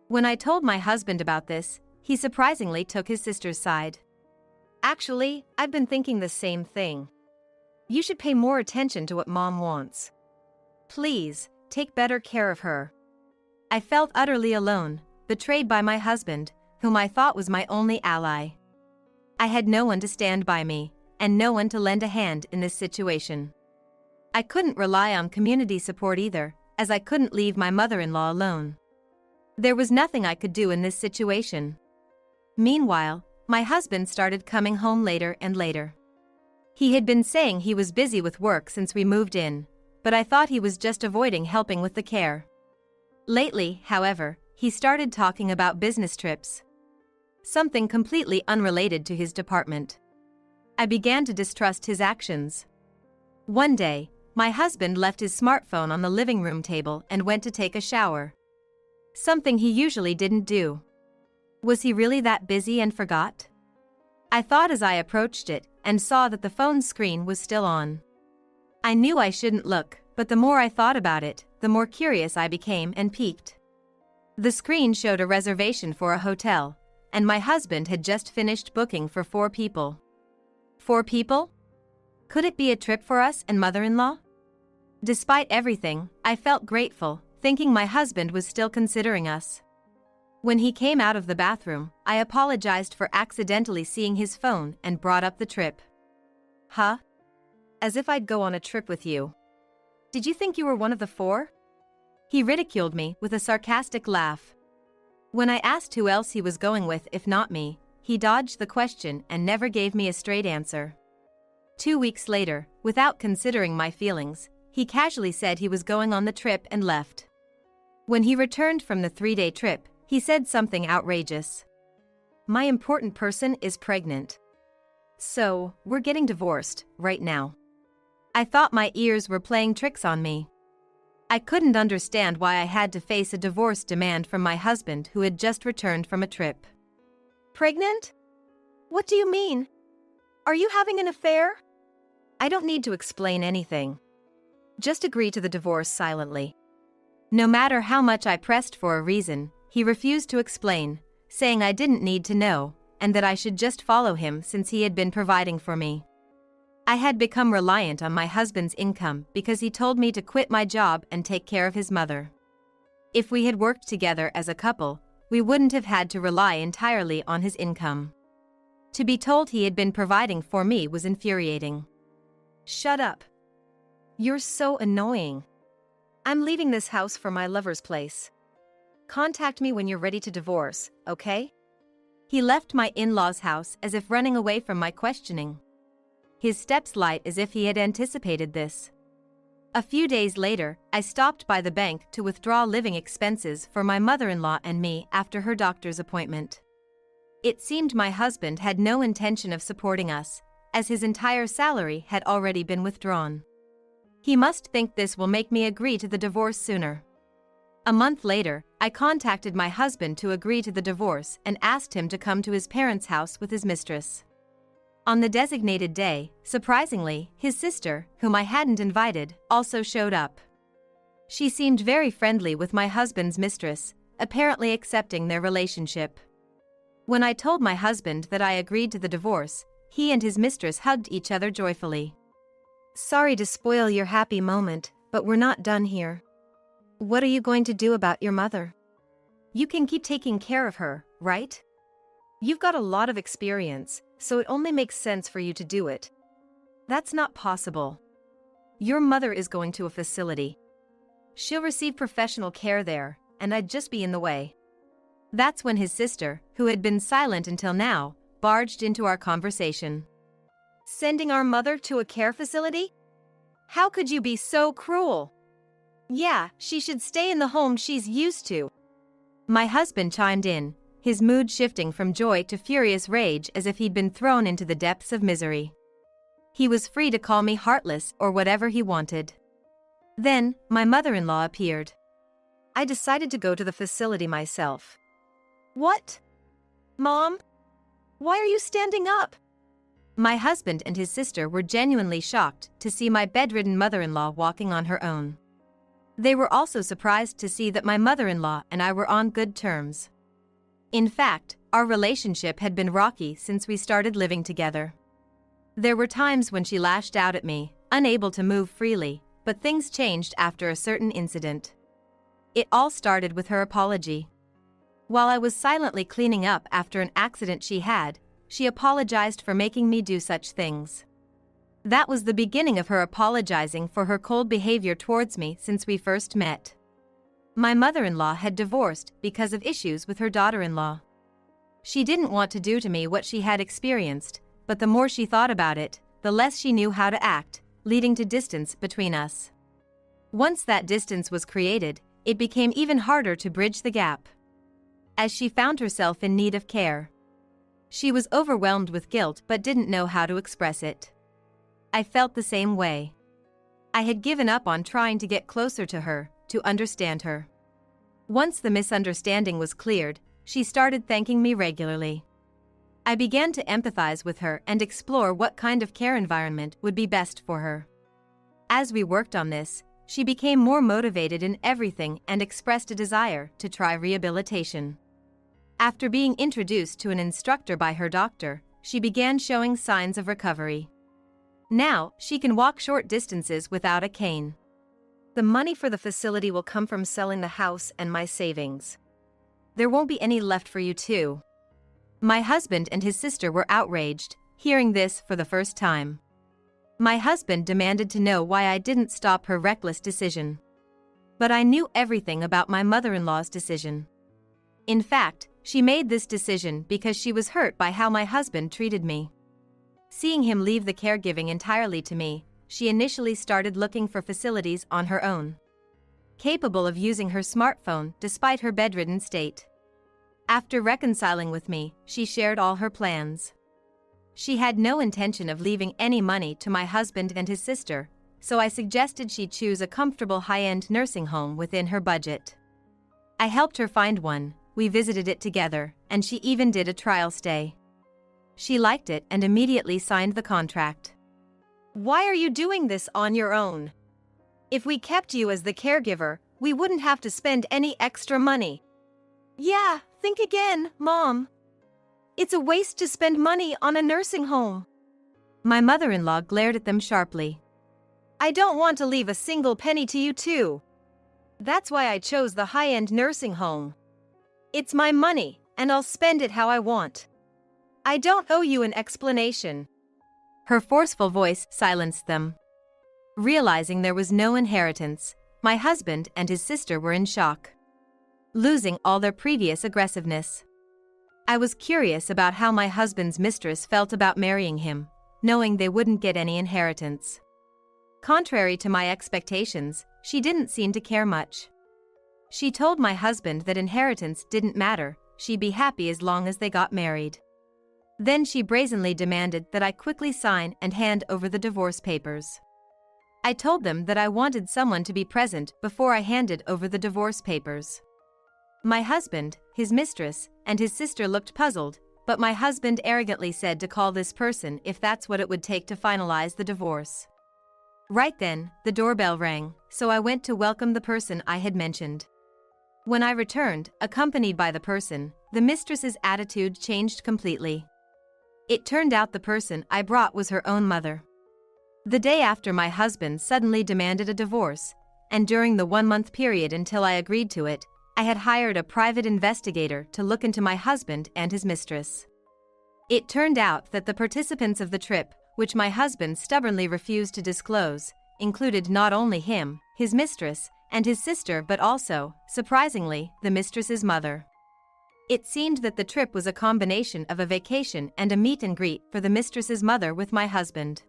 When I told my husband about this, he surprisingly took his sister's side. Actually, I've been thinking the same thing. You should pay more attention to what mom wants. Please, take better care of her. I felt utterly alone, betrayed by my husband, whom I thought was my only ally. I had no one to stand by me, and no one to lend a hand in this situation. I couldn't rely on community support either, as I couldn't leave my mother-in-law alone. There was nothing I could do in this situation. Meanwhile, my husband started coming home later and later. He had been saying he was busy with work since we moved in, but I thought he was just avoiding helping with the care. Lately, however, he started talking about business trips. Something completely unrelated to his department. I began to distrust his actions. One day, my husband left his smartphone on the living room table and went to take a shower. Something he usually didn't do. Was he really that busy and forgot? I thought as I approached it and saw that the phone's screen was still on. I knew I shouldn't look, but the more I thought about it, the more curious I became and piqued. The screen showed a reservation for a hotel, and my husband had just finished booking for 4 people. 4 people? Could it be a trip for us and mother-in-law? Despite everything, I felt grateful, thinking my husband was still considering us. When he came out of the bathroom, I apologized for accidentally seeing his phone and brought up the trip. Huh? As if I'd go on a trip with you. Did you think you were one of the 4? He ridiculed me with a sarcastic laugh. When I asked who else he was going with if not me, he dodged the question and never gave me a straight answer. 2 weeks later, without considering my feelings, he casually said he was going on the trip and left. When he returned from the 3-day trip, he said something outrageous. My important person is pregnant. So, we're getting divorced, right now. I thought my ears were playing tricks on me. I couldn't understand why I had to face a divorce demand from my husband who had just returned from a trip. Pregnant? What do you mean? Are you having an affair? I don't need to explain anything. Just agree to the divorce silently. No matter how much I pressed for a reason, he refused to explain, saying I didn't need to know, and that I should just follow him since he had been providing for me. I had become reliant on my husband's income because he told me to quit my job and take care of his mother. If we had worked together as a couple, we wouldn't have had to rely entirely on his income. To be told he had been providing for me was infuriating. Shut up. You're so annoying. I'm leaving this house for my lover's place. Contact me when you're ready to divorce, okay? He left my in-laws' house as if running away from my questioning. His steps light as if he had anticipated this. A few days later, I stopped by the bank to withdraw living expenses for my mother-in-law and me after her doctor's appointment. It seemed my husband had no intention of supporting us, as his entire salary had already been withdrawn. He must think this will make me agree to the divorce sooner. A month later, I contacted my husband to agree to the divorce and asked him to come to his parents' house with his mistress. On the designated day, surprisingly, his sister, whom I hadn't invited, also showed up. She seemed very friendly with my husband's mistress, apparently accepting their relationship. When I told my husband that I agreed to the divorce, he and his mistress hugged each other joyfully. Sorry to spoil your happy moment, but we're not done here. What are you going to do about your mother? You can keep taking care of her, right? You've got a lot of experience, so it only makes sense for you to do it. That's not possible. Your mother is going to a facility. She'll receive professional care there, and I'd just be in the way. That's when his sister, who had been silent until now, barged into our conversation. Sending our mother to a care facility? How could you be so cruel? Yeah, she should stay in the home she's used to. My husband chimed in, his mood shifting from joy to furious rage as if he'd been thrown into the depths of misery. He was free to call me heartless or whatever he wanted. Then, my mother-in-law appeared. I decided to go to the facility myself. What? Mom? Why are you standing up? My husband and his sister were genuinely shocked to see my bedridden mother-in-law walking on her own. They were also surprised to see that my mother-in-law and I were on good terms. In fact, our relationship had been rocky since we started living together. There were times when she lashed out at me, unable to move freely, but things changed after a certain incident. It all started with her apology. While I was silently cleaning up after an accident she had, she apologized for making me do such things. That was the beginning of her apologizing for her cold behavior towards me since we first met. My mother-in-law had divorced because of issues with her daughter-in-law. She didn't want to do to me what she had experienced, but the more she thought about it, the less she knew how to act, leading to distance between us. Once that distance was created, it became even harder to bridge the gap. As she found herself in need of care. She was overwhelmed with guilt but didn't know how to express it. I felt the same way. I had given up on trying to get closer to her, to understand her. Once the misunderstanding was cleared, she started thanking me regularly. I began to empathize with her and explore what kind of care environment would be best for her. As we worked on this, she became more motivated in everything and expressed a desire to try rehabilitation. After being introduced to an instructor by her doctor, she began showing signs of recovery. Now, she can walk short distances without a cane. The money for the facility will come from selling the house and my savings. There won't be any left for you too. My husband and his sister were outraged, hearing this for the first time. My husband demanded to know why I didn't stop her reckless decision. But I knew everything about my mother-in-law's decision. In fact, she made this decision because she was hurt by how my husband treated me. Seeing him leave the caregiving entirely to me, she initially started looking for facilities on her own, capable of using her smartphone despite her bedridden state. After reconciling with me, she shared all her plans. She had no intention of leaving any money to my husband and his sister, so I suggested she choose a comfortable high-end nursing home within her budget. I helped her find one, we visited it together, and she even did a trial stay. She liked it and immediately signed the contract. Why are you doing this on your own? If we kept you as the caregiver, we wouldn't have to spend any extra money. Yeah, think again, Mom. It's a waste to spend money on a nursing home. My mother-in-law glared at them sharply. I don't want to leave a single penny to you too. That's why I chose the high-end nursing home. It's my money, and I'll spend it how I want. I don't owe you an explanation. Her forceful voice silenced them. Realizing there was no inheritance, my husband and his sister were in shock, losing all their previous aggressiveness. I was curious about how my husband's mistress felt about marrying him, knowing they wouldn't get any inheritance. Contrary to my expectations, she didn't seem to care much. She told my husband that inheritance didn't matter, she'd be happy as long as they got married. Then she brazenly demanded that I quickly sign and hand over the divorce papers. I told them that I wanted someone to be present before I handed over the divorce papers. My husband, his mistress, and his sister looked puzzled, but my husband arrogantly said to call this person if that's what it would take to finalize the divorce. Right then, the doorbell rang, so I went to welcome the person I had mentioned. When I returned, accompanied by the person, the mistress's attitude changed completely. It turned out the person I brought was her own mother. The day after my husband suddenly demanded a divorce, and during the 1-month period until I agreed to it, I had hired a private investigator to look into my husband and his mistress. It turned out that the participants of the trip, which my husband stubbornly refused to disclose, included not only him, his mistress, and his sister but also, surprisingly, the mistress's mother. It seemed that the trip was a combination of a vacation and a meet and greet for the mistress's mother with my husband.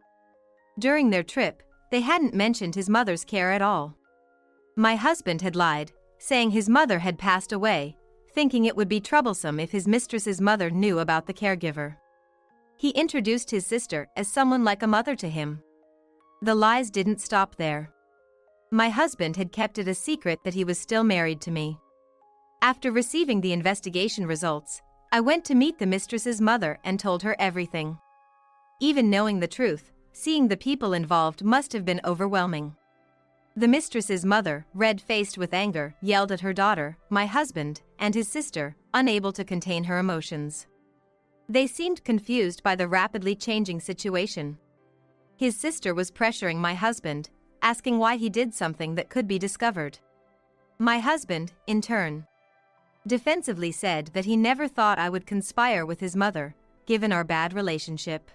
During their trip, they hadn't mentioned his mother's care at all. My husband had lied, saying his mother had passed away, thinking it would be troublesome if his mistress's mother knew about the caregiver. He introduced his sister as someone like a mother to him. The lies didn't stop there. My husband had kept it a secret that he was still married to me. After receiving the investigation results, I went to meet the mistress's mother and told her everything. Even knowing the truth, seeing the people involved must have been overwhelming. The mistress's mother, red-faced with anger, yelled at her daughter, my husband, and his sister, unable to contain her emotions. They seemed confused by the rapidly changing situation. His sister was pressuring my husband, asking why he did something that could be discovered. My husband, in turn, defensively said that he never thought I would conspire with his mother, given our bad relationship.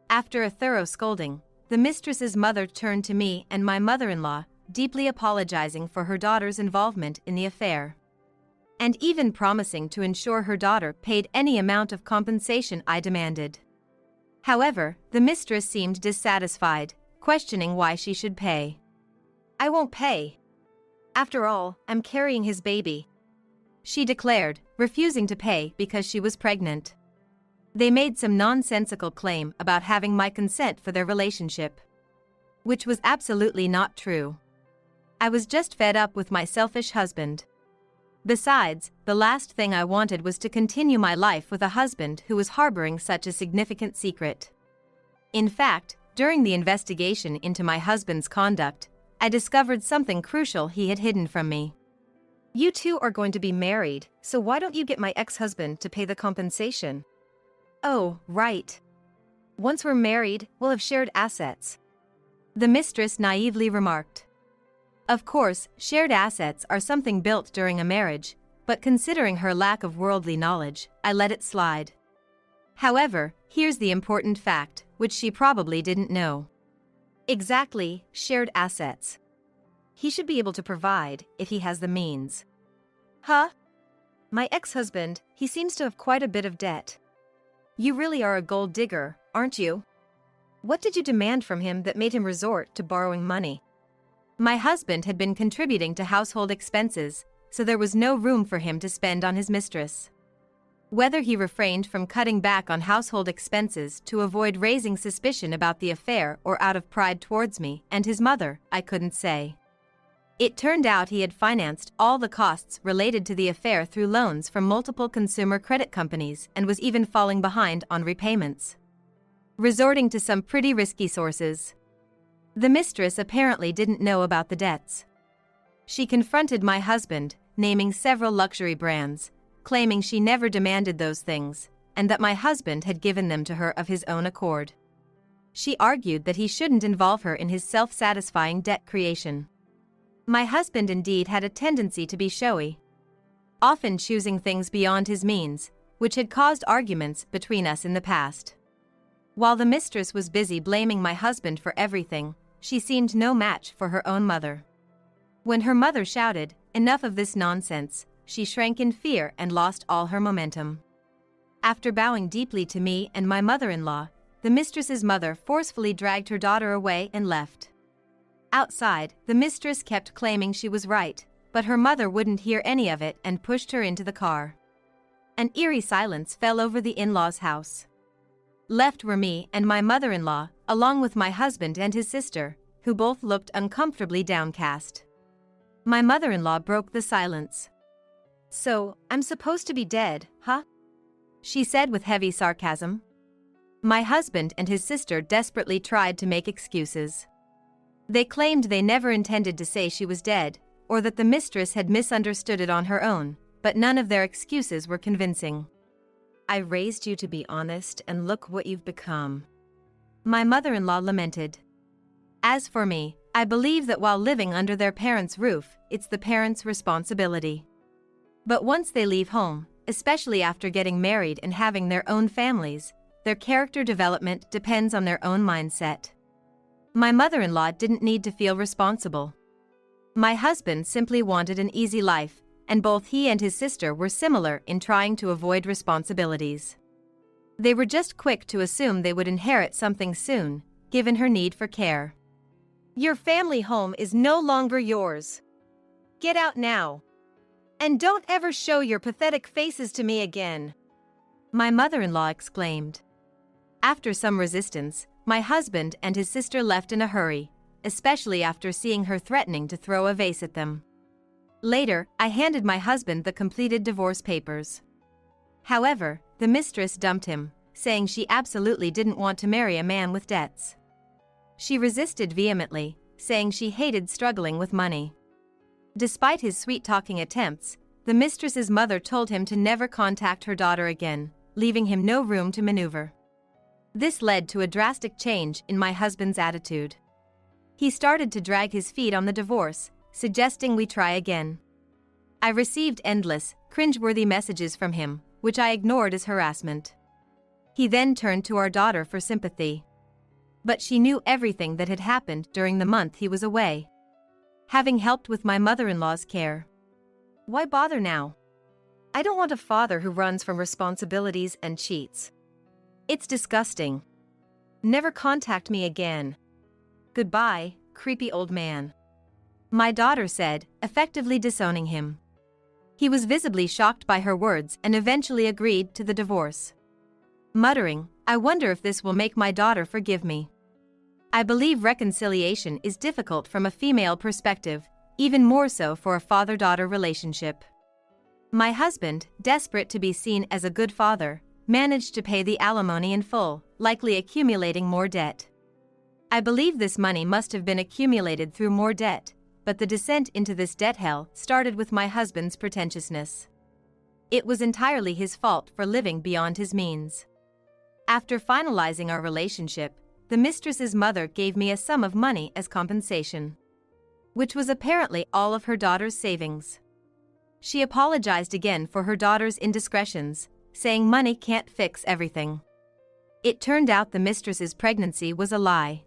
After a thorough scolding, the mistress's mother turned to me and my mother-in-law, deeply apologizing for her daughter's involvement in the affair, and even promising to ensure her daughter paid any amount of compensation I demanded. However, the mistress seemed dissatisfied, questioning why she should pay. "I won't pay. After all, I'm carrying his baby," she declared, refusing to pay because she was pregnant. They made some nonsensical claim about having my consent for their relationship, which was absolutely not true. I was just fed up with my selfish husband. Besides, the last thing I wanted was to continue my life with a husband who was harboring such a significant secret. In fact, during the investigation into my husband's conduct, I discovered something crucial he had hidden from me. "You two are going to be married, so why don't you get my ex-husband to pay the compensation?" "Oh, right. Once we're married, we'll have shared assets," the mistress naively remarked. Of course, shared assets are something built during a marriage, but considering her lack of worldly knowledge, I let it slide. However, here's the important fact, which she probably didn't know. Exactly, shared assets. He should be able to provide, if he has the means. "Huh? My ex-husband, he seems to have quite a bit of debt. You really are a gold digger, aren't you? What did you demand from him that made him resort to borrowing money?" My husband had been contributing to household expenses, so there was no room for him to spend on his mistress. Whether he refrained from cutting back on household expenses to avoid raising suspicion about the affair or out of pride towards me and his mother, I couldn't say. It turned out he had financed all the costs related to the affair through loans from multiple consumer credit companies and was even falling behind on repayments, resorting to some pretty risky sources. The mistress apparently didn't know about the debts. She confronted my husband, naming several luxury brands, claiming she never demanded those things, and that my husband had given them to her of his own accord. She argued that he shouldn't involve her in his self-satisfying debt creation. My husband indeed had a tendency to be showy, often choosing things beyond his means, which had caused arguments between us in the past. While the mistress was busy blaming my husband for everything, she seemed no match for her own mother. When her mother shouted, "Enough of this nonsense," she shrank in fear and lost all her momentum. After bowing deeply to me and my mother-in-law, the mistress's mother forcefully dragged her daughter away and left. Outside, the mistress kept claiming she was right, but her mother wouldn't hear any of it and pushed her into the car. An eerie silence fell over the in-laws' house. Left were me and my mother-in-law, along with my husband and his sister, who both looked uncomfortably downcast. My mother-in-law broke the silence. "So, I'm supposed to be dead, huh?" she said with heavy sarcasm. My husband and his sister desperately tried to make excuses. They claimed they never intended to say she was dead, or that the mistress had misunderstood it on her own, but none of their excuses were convincing. "I raised you to be honest, and look what you've become," my mother-in-law lamented. As for me, I believe that while living under their parents' roof, it's the parents' responsibility But once they leave home, especially after getting married and having their own families, their character development depends on their own mindset. My mother-in-law didn't need to feel responsible. My husband simply wanted an easy life, and both he and his sister were similar in trying to avoid responsibilities. They were just quick to assume they would inherit something soon, given her need for care. Your family home is no longer yours. Get out now. And don't ever show your pathetic faces to me again, my mother-in-law exclaimed. After some resistance, my husband and his sister left in a hurry, especially after seeing her threatening to throw a vase at them. Later, I handed my husband the completed divorce papers. However, the mistress dumped him, saying she absolutely didn't want to marry a man with debts. She resisted vehemently, saying she hated struggling with money. Despite his sweet-talking attempts, the mistress's mother told him to never contact her daughter again, leaving him no room to maneuver. This led to a drastic change in my husband's attitude. He started to drag his feet on the divorce, suggesting we try again. I received endless, cringeworthy messages from him, which I ignored as harassment. He then turned to our daughter for sympathy. But she knew everything that had happened during the month he was away, having helped with my mother-in-law's care. Why bother now? I don't want a father who runs from responsibilities and cheats. It's disgusting. Never contact me again. Goodbye, creepy old man, my daughter said, effectively disowning him. He was visibly shocked by her words and eventually agreed to the divorce, muttering, "I wonder if this will make my daughter forgive me." I believe reconciliation is difficult from a female perspective, even more so for a father-daughter relationship. My husband, desperate to be seen as a good father, managed to pay the alimony in full, likely accumulating more debt. I believe this money must have been accumulated through more debt, but the descent into this debt hell started with my husband's pretentiousness. It was entirely his fault for living beyond his means. After finalizing our relationship, the mistress's mother gave me a sum of money as compensation, which was apparently all of her daughter's savings. She apologized again for her daughter's indiscretions, saying money can't fix everything. It turned out the mistress's pregnancy was a lie.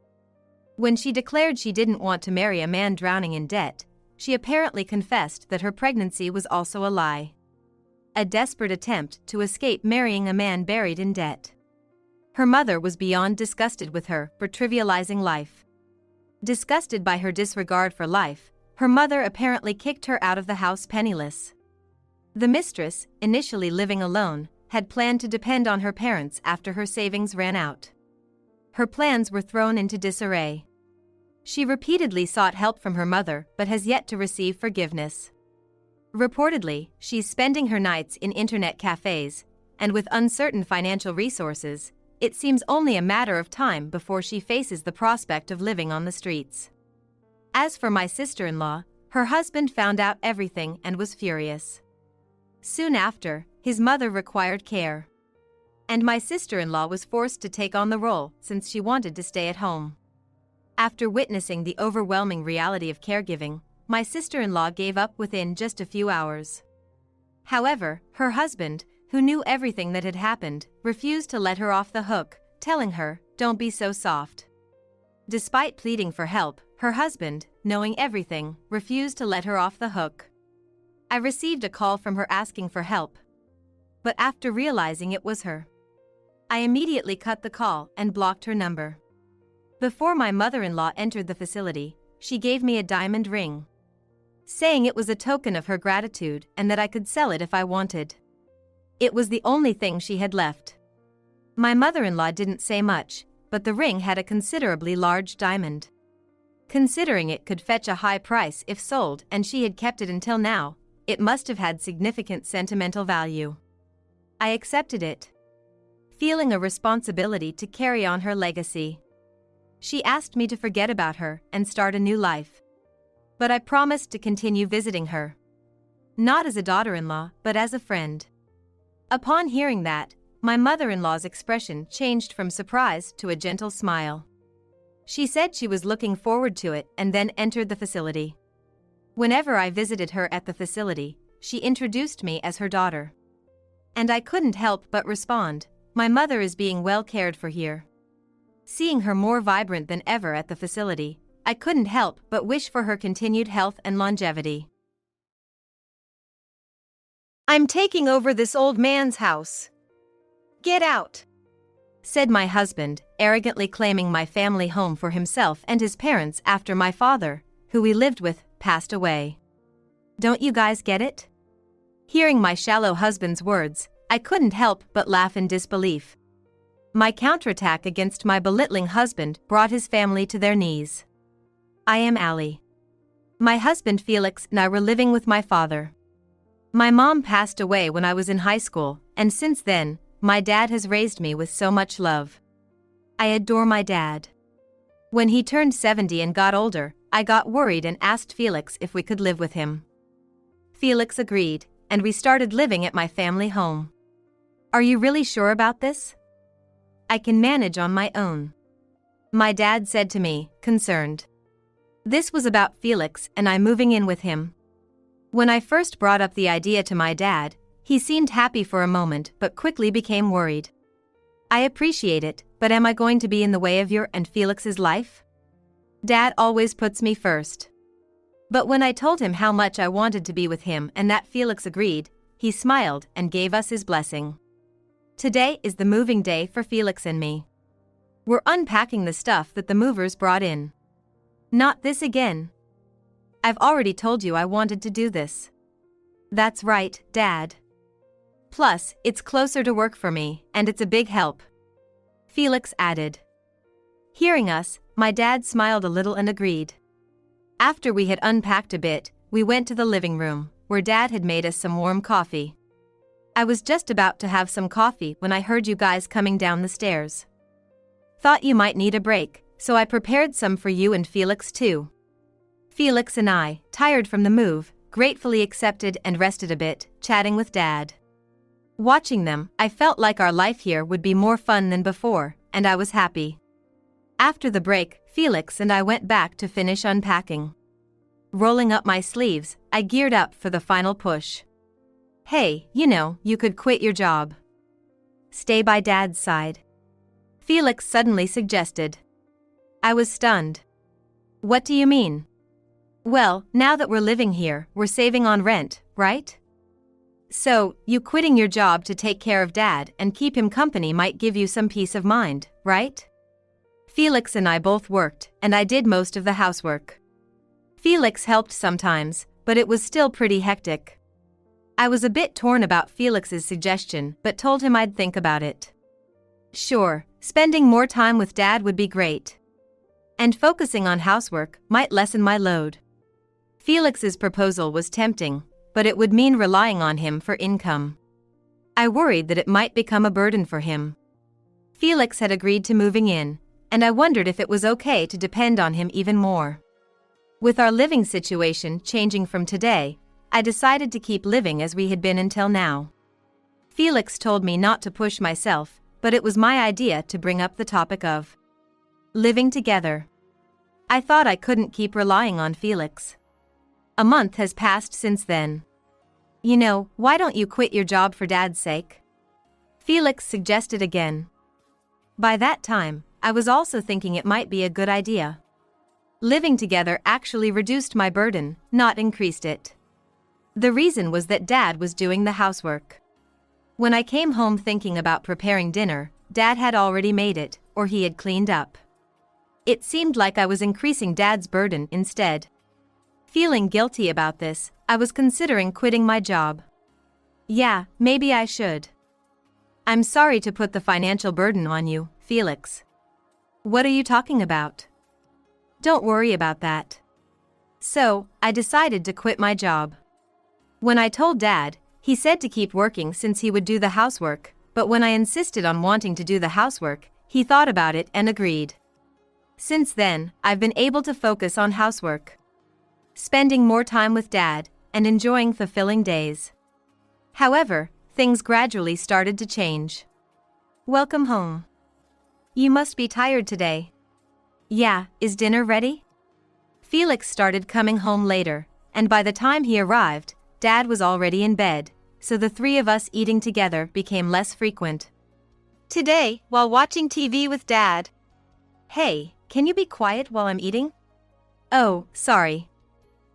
When she declared she didn't want to marry a man drowning in debt, she apparently confessed that her pregnancy was also a lie. A desperate attempt to escape marrying a man buried in debt. Her mother was beyond disgusted with her for trivializing life. Disgusted by her disregard for life, her mother apparently kicked her out of the house penniless. The mistress, initially living alone, had planned to depend on her parents after her savings ran out. Her plans were thrown into disarray. She repeatedly sought help from her mother but has yet to receive forgiveness. Reportedly, she's spending her nights in internet cafes, and with uncertain financial resources, it seems only a matter of time before she faces the prospect of living on the streets. As for my sister-in-law, her husband found out everything and was furious. Soon after, his mother required care, and my sister-in-law was forced to take on the role since she wanted to stay at home. After witnessing the overwhelming reality of caregiving, my sister-in-law gave up within just a few hours. However, her husband, who knew everything that had happened, refused to let her off the hook, telling her, "Don't be so soft." Despite pleading for help, her husband, knowing everything, refused to let her off the hook. I received a call from her asking for help, but after realizing it was her, I immediately cut the call and blocked her number. Before my mother-in-law entered the facility, she gave me a diamond ring, saying it was a token of her gratitude and that I could sell it if I wanted. It was the only thing she had left. My mother-in-law didn't say much, but the ring had a considerably large diamond. Considering it could fetch a high price if sold and she had kept it until now, it must have had significant sentimental value. I accepted it, feeling a responsibility to carry on her legacy. She asked me to forget about her and start a new life, but I promised to continue visiting her, not as a daughter-in-law, but as a friend. Upon hearing that, my mother-in-law's expression changed from surprise to a gentle smile. She said she was looking forward to it and then entered the facility. Whenever I visited her at the facility, she introduced me as her daughter. And I couldn't help but respond, "My mother is being well cared for here." Seeing her more vibrant than ever at the facility, I couldn't help but wish for her continued health and longevity. "I'm taking over this old man's house. Get out," said my husband, arrogantly claiming my family home for himself and his parents after my father, who we lived with, passed away. Don't you guys get it? Hearing my shallow husband's words, I couldn't help but laugh in disbelief. My counterattack against my belittling husband brought his family to their knees. I am Allie. My husband Felix and I were living with my father. My mom passed away when I was in high school, and since then, my dad has raised me with so much love. I adore my dad. When he turned 70 and got older, I got worried and asked Felix if we could live with him. Felix agreed, and we started living at my family home. Are you really sure about this? I can manage on my own, my dad said to me, concerned. This was about Felix and I moving in with him. When I first brought up the idea to my dad, he seemed happy for a moment but quickly became worried. I appreciate it, but am I going to be in the way of your and Felix's life? Dad always puts me first. But when I told him how much I wanted to be with him and that Felix agreed, he smiled and gave us his blessing. Today is the moving day for Felix and me. We're unpacking the stuff that the movers brought in. Not this again. I've already told you I wanted to do this. That's right, Dad. Plus, it's closer to work for me, and it's a big help, Felix added. Hearing us, my dad smiled a little and agreed. After we had unpacked a bit, we went to the living room, where Dad had made us some warm coffee. I was just about to have some coffee when I heard you guys coming down the stairs. Thought you might need a break, so I prepared some for you and Felix too. Felix and I, tired from the move, gratefully accepted and rested a bit, chatting with Dad. Watching them, I felt like our life here would be more fun than before, and I was happy. After the break, Felix and I went back to finish unpacking. Rolling up my sleeves, I geared up for the final push. Hey, you could quit your job. Stay by Dad's side, Felix suddenly suggested. I was stunned. What do you mean? Well, now that we're living here, we're saving on rent, right? So, you quitting your job to take care of Dad and keep him company might give you some peace of mind, right? Felix and I both worked, and I did most of the housework. Felix helped sometimes, but it was still pretty hectic. I was a bit torn about Felix's suggestion but told him I'd think about it. Sure, spending more time with Dad would be great. And focusing on housework might lessen my load. Felix's proposal was tempting, but it would mean relying on him for income. I worried that it might become a burden for him. Felix had agreed to moving in, and I wondered if it was okay to depend on him even more. With our living situation changing from today, I decided to keep living as we had been until now. Felix told me not to push myself, but it was my idea to bring up the topic of living together. I thought I couldn't keep relying on Felix. A month has passed since then. Why don't you quit your job for Dad's sake? Felix suggested again. By that time, I was also thinking it might be a good idea. Living together actually reduced my burden, not increased it. The reason was that Dad was doing the housework. When I came home thinking about preparing dinner, Dad had already made it, or he had cleaned up. It seemed like I was increasing Dad's burden instead. Feeling guilty about this, I was considering quitting my job. Yeah, maybe I should. I'm sorry to put the financial burden on you, Felix. What are you talking about? Don't worry about that. So, I decided to quit my job. When I told Dad, he said to keep working since he would do the housework, but when I insisted on wanting to do the housework, he thought about it and agreed. Since then, I've been able to focus on housework, spending more time with Dad, and enjoying fulfilling days. However, things gradually started to change. Welcome home. You must be tired today. Yeah, is dinner ready? Felix started coming home later, and by the time he arrived, Dad was already in bed, so the three of us eating together became less frequent. Today, while watching TV with Dad. Hey, can you be quiet while I'm eating? Oh, sorry.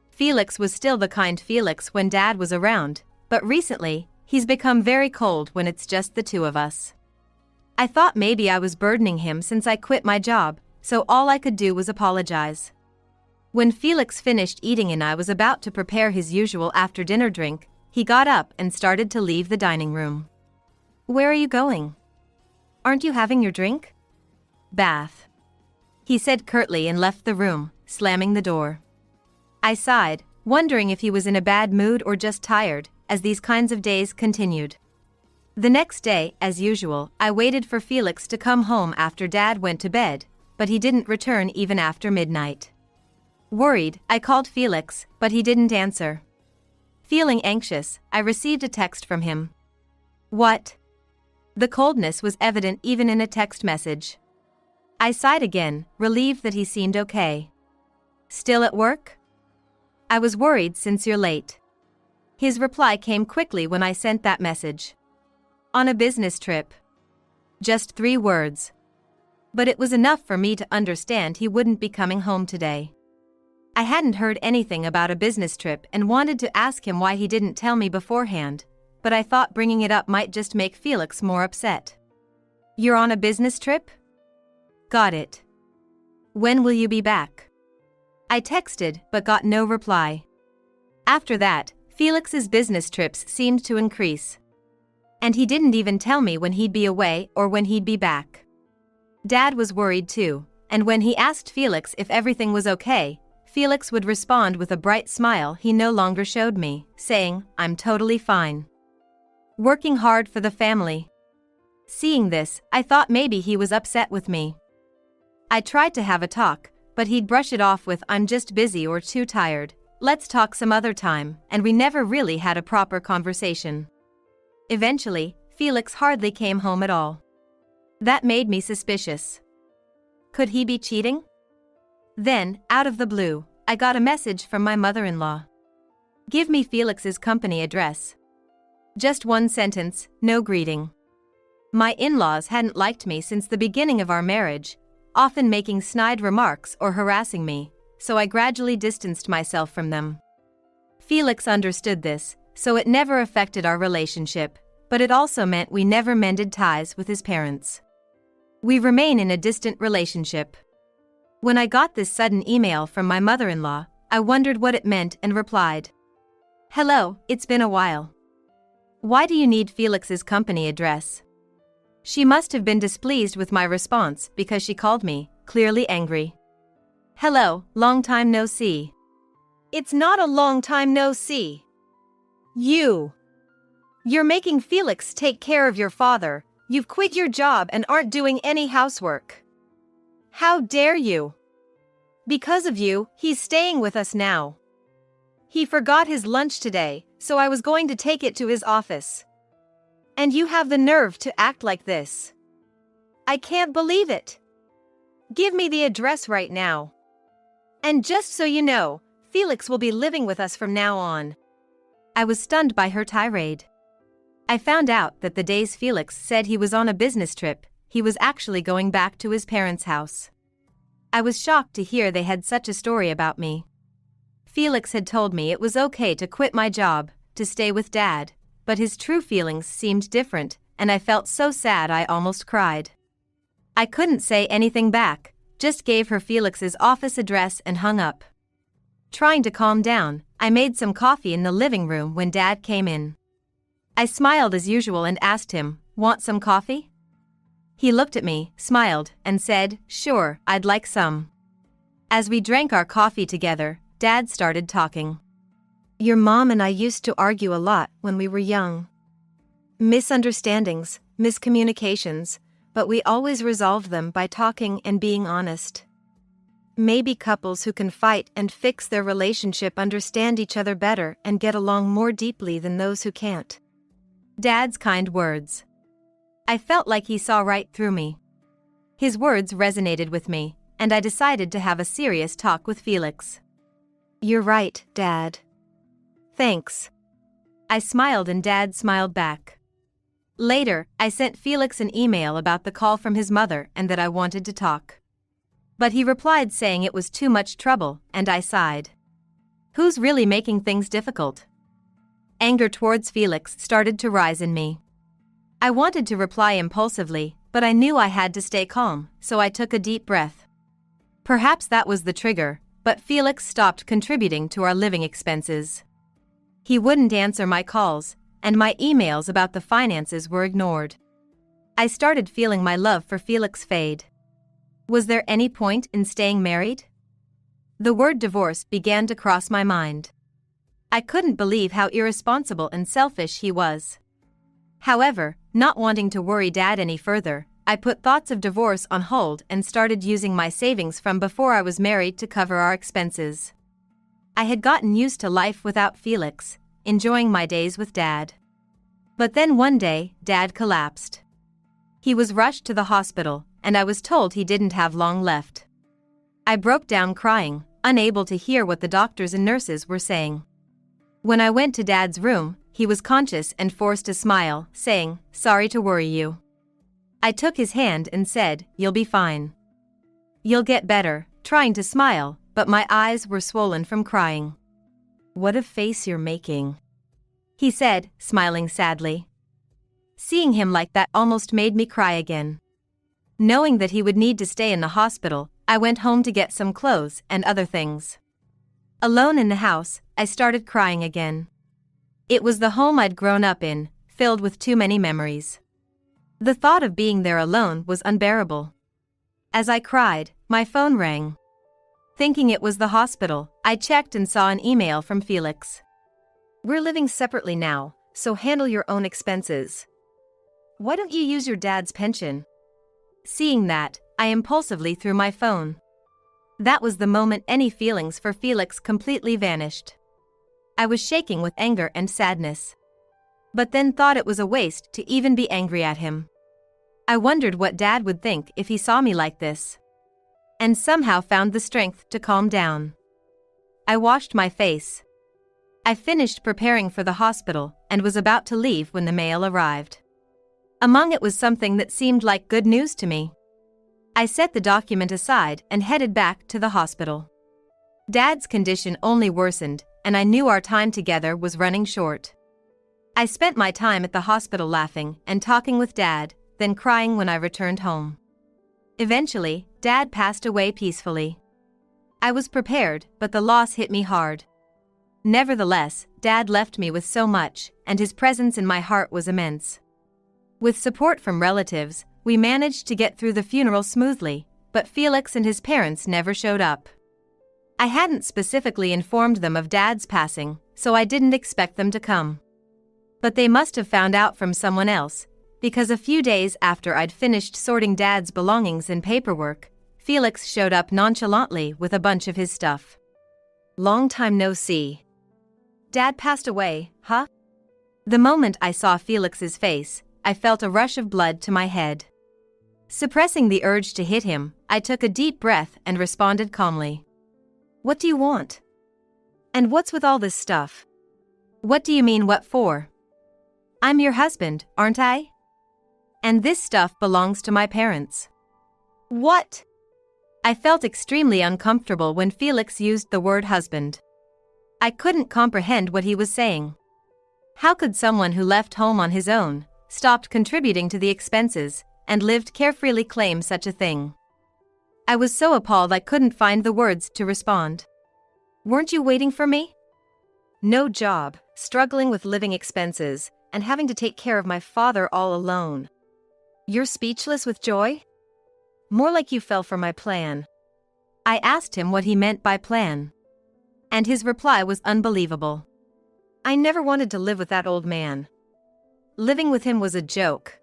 Felix was still the kind Felix when Dad was around, but recently, he's become very cold when it's just the two of us. I thought maybe I was burdening him since I quit my job, so all I could do was apologize. When Felix finished eating and I was about to prepare his usual after-dinner drink, he got up and started to leave the dining room. Where are you going? Aren't you having your drink? Bath. He said curtly and left the room, slamming the door. I sighed, wondering if he was in a bad mood or just tired, as these kinds of days continued. The next day, as usual, I waited for Felix to come home after Dad went to bed, but he didn't return even after midnight. Worried, I called Felix, but he didn't answer. Feeling anxious, I received a text from him. What? The coldness was evident even in a text message. I sighed again, relieved that he seemed okay. Still at work? I was worried since you're late. His reply came quickly when I sent that message. On a business trip. Just 3 words. But it was enough for me to understand he wouldn't be coming home today. I hadn't heard anything about a business trip and wanted to ask him why he didn't tell me beforehand, but I thought bringing it up might just make Felix more upset. You're on a business trip? Got it. When will you be back? I texted but got no reply. After that, Felix's business trips seemed to increase. And he didn't even tell me when he'd be away or when he'd be back. Dad was worried too, and when he asked Felix if everything was okay, Felix would respond with a bright smile he no longer showed me, saying, "I'm totally fine. Working hard for the family." Seeing this, I thought maybe he was upset with me. I tried to have a talk, but he'd brush it off with, "I'm just busy or too tired, let's talk some other time," and we never really had a proper conversation. Eventually, Felix hardly came home at all. That made me suspicious. Could he be cheating? Then, out of the blue, I got a message from my mother-in-law. Give me Felix's company address. Just 1 sentence, no greeting. My in-laws hadn't liked me since the beginning of our marriage, often making snide remarks or harassing me, so I gradually distanced myself from them. Felix understood this, so it never affected our relationship, but it also meant we never mended ties with his parents. We remain in a distant relationship. When I got this sudden email from my mother-in-law, I wondered what it meant and replied, "Hello, it's been a while. Why do you need Felix's company address?" She must have been displeased with my response because she called me, clearly angry. "Hello, long time no see." "It's not a long time no see. You're making Felix take care of your father, you've quit your job and aren't doing any housework. How dare you? Because of you, he's staying with us now. He forgot his lunch today, so I was going to take it to his office. And you have the nerve to act like this. I can't believe it. Give me the address right now. And just so you know, Felix will be living with us from now on." I was stunned by her tirade. I found out that the days Felix said he was on a business trip, he was actually going back to his parents' house. I was shocked to hear they had such a story about me. Felix had told me it was okay to quit my job, to stay with Dad, but his true feelings seemed different, and I felt so sad I almost cried. I couldn't say anything back, just gave her Felix's office address and hung up. Trying to calm down, I made some coffee in the living room when Dad came in. I smiled as usual and asked him, "Want some coffee?" He looked at me, smiled, and said, "Sure, I'd like some." As we drank our coffee together, Dad started talking. "Your mom and I used to argue a lot when we were young. Misunderstandings, miscommunications, but we always resolved them by talking and being honest. Maybe couples who can fight and fix their relationship understand each other better and get along more deeply than those who can't." Dad's kind words. I felt like he saw right through me. His words resonated with me, and I decided to have a serious talk with Felix. "You're right, Dad. Thanks. I smiled and Dad smiled back. Later, I sent Felix an email about the call from his mother and that I wanted to talk. But he replied saying it was too much trouble, and I sighed. Who's really making things difficult? Anger towards Felix started to rise in me. I wanted to reply impulsively, but I knew I had to stay calm, so I took a deep breath. Perhaps that was the trigger, but Felix stopped contributing to our living expenses. He wouldn't answer my calls, and my emails about the finances were ignored. I started feeling my love for Felix fade. Was there any point in staying married? The word divorce began to cross my mind. I couldn't believe how irresponsible and selfish he was. However, not wanting to worry Dad any further, I put thoughts of divorce on hold and started using my savings from before I was married to cover our expenses. I had gotten used to life without Felix, enjoying my days with Dad. But then one day, Dad collapsed. He was rushed to the hospital, and I was told he didn't have long left. I broke down crying, unable to hear what the doctors and nurses were saying. When I went to Dad's room, he was conscious and forced a smile, saying, "Sorry to worry you." I took his hand and said, "You'll be fine. You'll get better," trying to smile, but my eyes were swollen from crying. "What a face you're making," he said, smiling sadly. Seeing him like that almost made me cry again. Knowing that he would need to stay in the hospital, I went home to get some clothes and other things. Alone in the house, I started crying again. It was the home I'd grown up in, filled with too many memories. The thought of being there alone was unbearable. As I cried, my phone rang. Thinking it was the hospital, I checked and saw an email from Felix. "We're living separately now, so handle your own expenses. Why don't you use your dad's pension?" Seeing that, I impulsively threw my phone. That was the moment any feelings for Felix completely vanished. I was shaking with anger and sadness. But then thought it was a waste to even be angry at him. I wondered what Dad would think if he saw me like this. And somehow found the strength to calm down. I washed my face. I finished preparing for the hospital and was about to leave when the mail arrived. Among it was something that seemed like good news to me. I set the document aside and headed back to the hospital. Dad's condition only worsened, and I knew our time together was running short. I spent my time at the hospital laughing and talking with Dad, then crying when I returned home. Eventually, Dad passed away peacefully. I was prepared, but the loss hit me hard. Nevertheless, Dad left me with so much, and his presence in my heart was immense. With support from relatives, we managed to get through the funeral smoothly, but Felix and his parents never showed up. I hadn't specifically informed them of Dad's passing, so I didn't expect them to come. But they must have found out from someone else, because a few days after I'd finished sorting Dad's belongings and paperwork, Felix showed up nonchalantly with a bunch of his stuff. "Long time no see. Dad passed away, huh?" The moment I saw Felix's face, I felt a rush of blood to my head. Suppressing the urge to hit him, I took a deep breath and responded calmly. "What do you want? And what's with all this stuff?" "What do you mean what for? I'm your husband, aren't I? And this stuff belongs to my parents." "What?" I felt extremely uncomfortable when Felix used the word husband. I couldn't comprehend what he was saying. How could someone who left home on his own, stopped contributing to the expenses, and lived carefreely claim such a thing? I was so appalled I couldn't find the words to respond. "Weren't you waiting for me? No job, struggling with living expenses, and having to take care of my father all alone. You're speechless with joy? More like you fell for my plan." I asked him what he meant by plan. And his reply was unbelievable. "I never wanted to live with that old man. Living with him was a joke.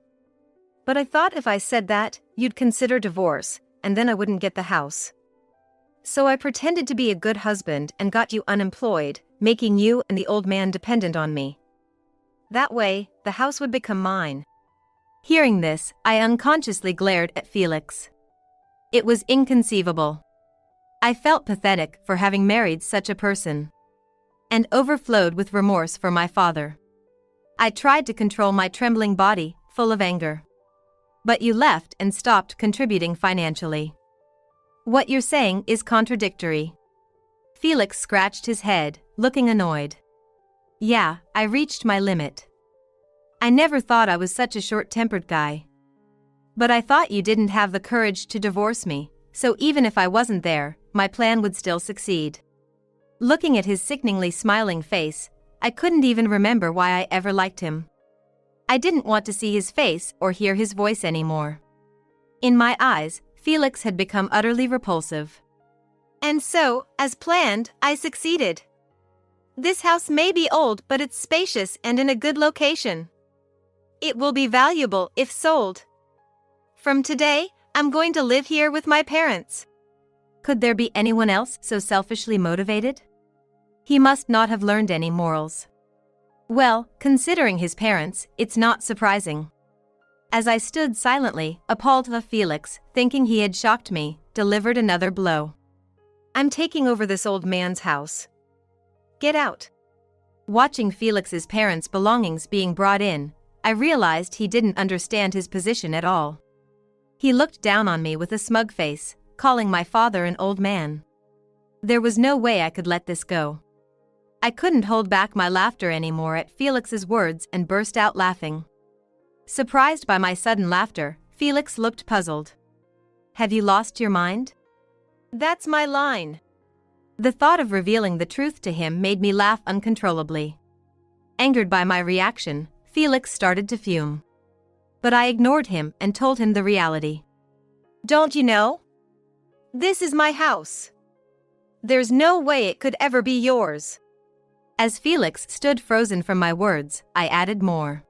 But I thought if I said that, you'd consider divorce, and then I wouldn't get the house. So I pretended to be a good husband and got you unemployed, making you and the old man dependent on me. That way, the house would become mine." Hearing this, I unconsciously glared at Felix. It was inconceivable. I felt pathetic for having married such a person, and overflowed with remorse for my father. I tried to control my trembling body, full of anger. But you left and stopped contributing financially. What you're saying is contradictory. Felix scratched his head, looking annoyed. Yeah, I reached my limit. I never thought I was such a short-tempered guy. But I thought you didn't have the courage to divorce me, so even if I wasn't there, my plan would still succeed. Looking at his sickeningly smiling face, I couldn't even remember why I ever liked him. I didn't want to see his face or hear his voice anymore. In my eyes, Felix had become utterly repulsive. And so, as planned, I succeeded. This house may be old, but it's spacious and in a good location. It will be valuable if sold. From today, I'm going to live here with my parents. Could there be anyone else so selfishly motivated? He must not have learned any morals. Well, considering his parents, it's not surprising. As I stood silently, appalled, Felix, thinking he had shocked me, delivered another blow. I'm taking over this old man's house. Get out. Watching Felix's parents' belongings being brought in, I realized he didn't understand his position at all. He looked down on me with a smug face, calling my father an old man. There was no way I could let this go. I couldn't hold back my laughter anymore at Felix's words and burst out laughing. Surprised by my sudden laughter, Felix looked puzzled. Have you lost your mind? That's my line. The thought of revealing the truth to him made me laugh uncontrollably. Angered by my reaction, Felix started to fume. But I ignored him and told him the reality. Don't you know? This is my house. There's no way it could ever be yours. As Felix stood frozen from my words, I added more.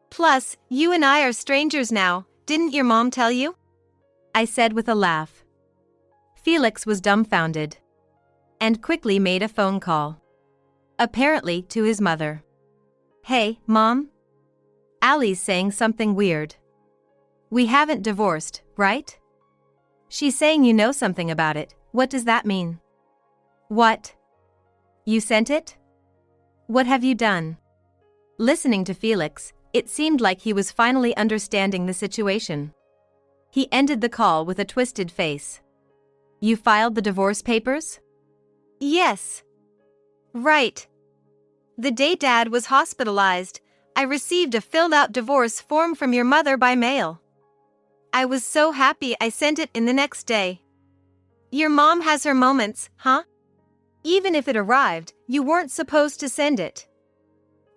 Plus, you and I are strangers now, didn't your mom tell you? I said with a laugh. Felix was dumbfounded. And quickly made a phone call. Apparently to his mother. Hey, Mom? Allie's saying something weird. We haven't divorced, right? She's saying you know something about it. What does that mean? What? You sent it? What have you done? Listening to Felix, it seemed like he was finally understanding the situation. He ended the call with a twisted face. You filed the divorce papers? Yes. Right. The day Dad was hospitalized, I received a filled-out divorce form from your mother by mail. I was so happy I sent it in the next day. Your mom has her moments, huh? Even if it arrived, you weren't supposed to send it.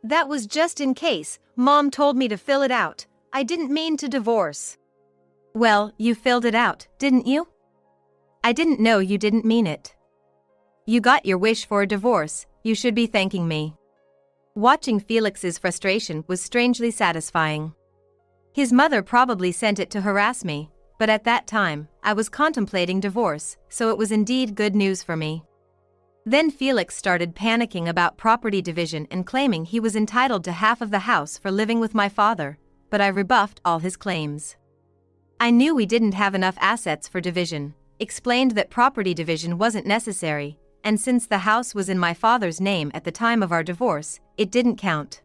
That was just in case. Mom told me to fill it out. I didn't mean to divorce. Well, you filled it out, didn't you? I didn't know you didn't mean it. You got your wish for a divorce, you should be thanking me. Watching Felix's frustration was strangely satisfying. His mother probably sent it to harass me, but at that time, I was contemplating divorce, so it was indeed good news for me. Then Felix started panicking about property division and claiming he was entitled to half of the house for living with my father, but I rebuffed all his claims. I knew we didn't have enough assets for division, explained that property division wasn't necessary, and since the house was in my father's name at the time of our divorce, it didn't count.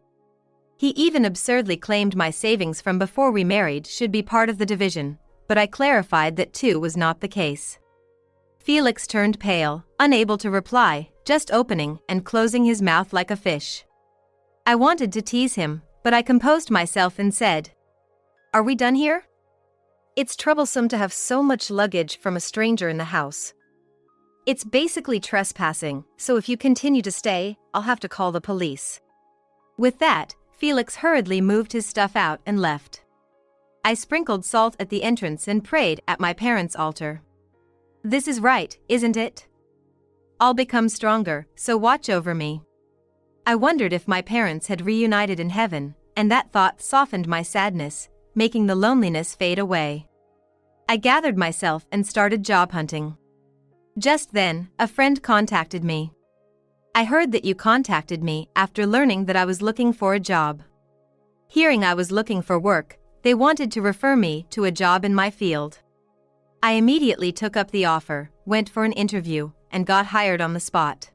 He even absurdly claimed my savings from before we married should be part of the division, but I clarified that too was not the case. Felix turned pale, unable to reply, just opening and closing his mouth like a fish. I wanted to tease him, but I composed myself and said, Are we done here? It's troublesome to have so much luggage from a stranger in the house. It's basically trespassing, so if you continue to stay, I'll have to call the police. With that, Felix hurriedly moved his stuff out and left. I sprinkled salt at the entrance and prayed at my parents' altar. This is right, isn't it? I'll become stronger, so watch over me. I wondered if my parents had reunited in heaven, and that thought softened my sadness, making the loneliness fade away. I gathered myself and started job hunting. Just then, a friend contacted me. I heard that you contacted me after learning that I was looking for a job. Hearing I was looking for work, they wanted to refer me to a job in my field. I immediately took up the offer, went for an interview, and got hired on the spot.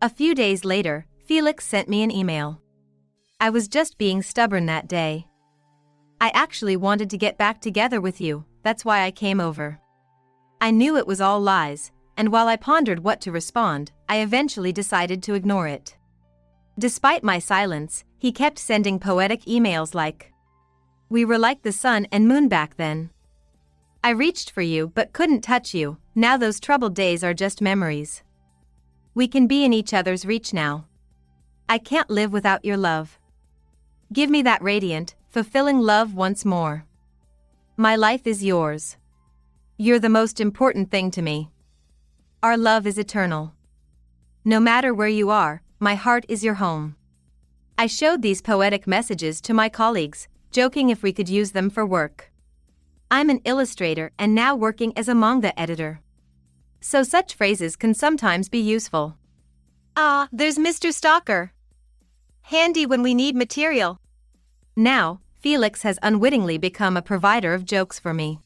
A few days later, Felix sent me an email. I was just being stubborn that day. I actually wanted to get back together with you, that's why I came over. I knew it was all lies, and while I pondered what to respond, I eventually decided to ignore it. Despite my silence, he kept sending poetic emails like, "We were like the sun and moon back then. I reached for you but couldn't touch you, now those troubled days are just memories. We can be in each other's reach now. I can't live without your love. Give me that radiant, fulfilling love once more. My life is yours. You're the most important thing to me. Our love is eternal. No matter where you are, my heart is your home." I showed these poetic messages to my colleagues, joking if we could use them for work. I'm an illustrator and now working as a manga editor. So such phrases can sometimes be useful. Ah, there's Mr. Stalker. Handy when we need material. Now, Felix has unwittingly become a provider of jokes for me.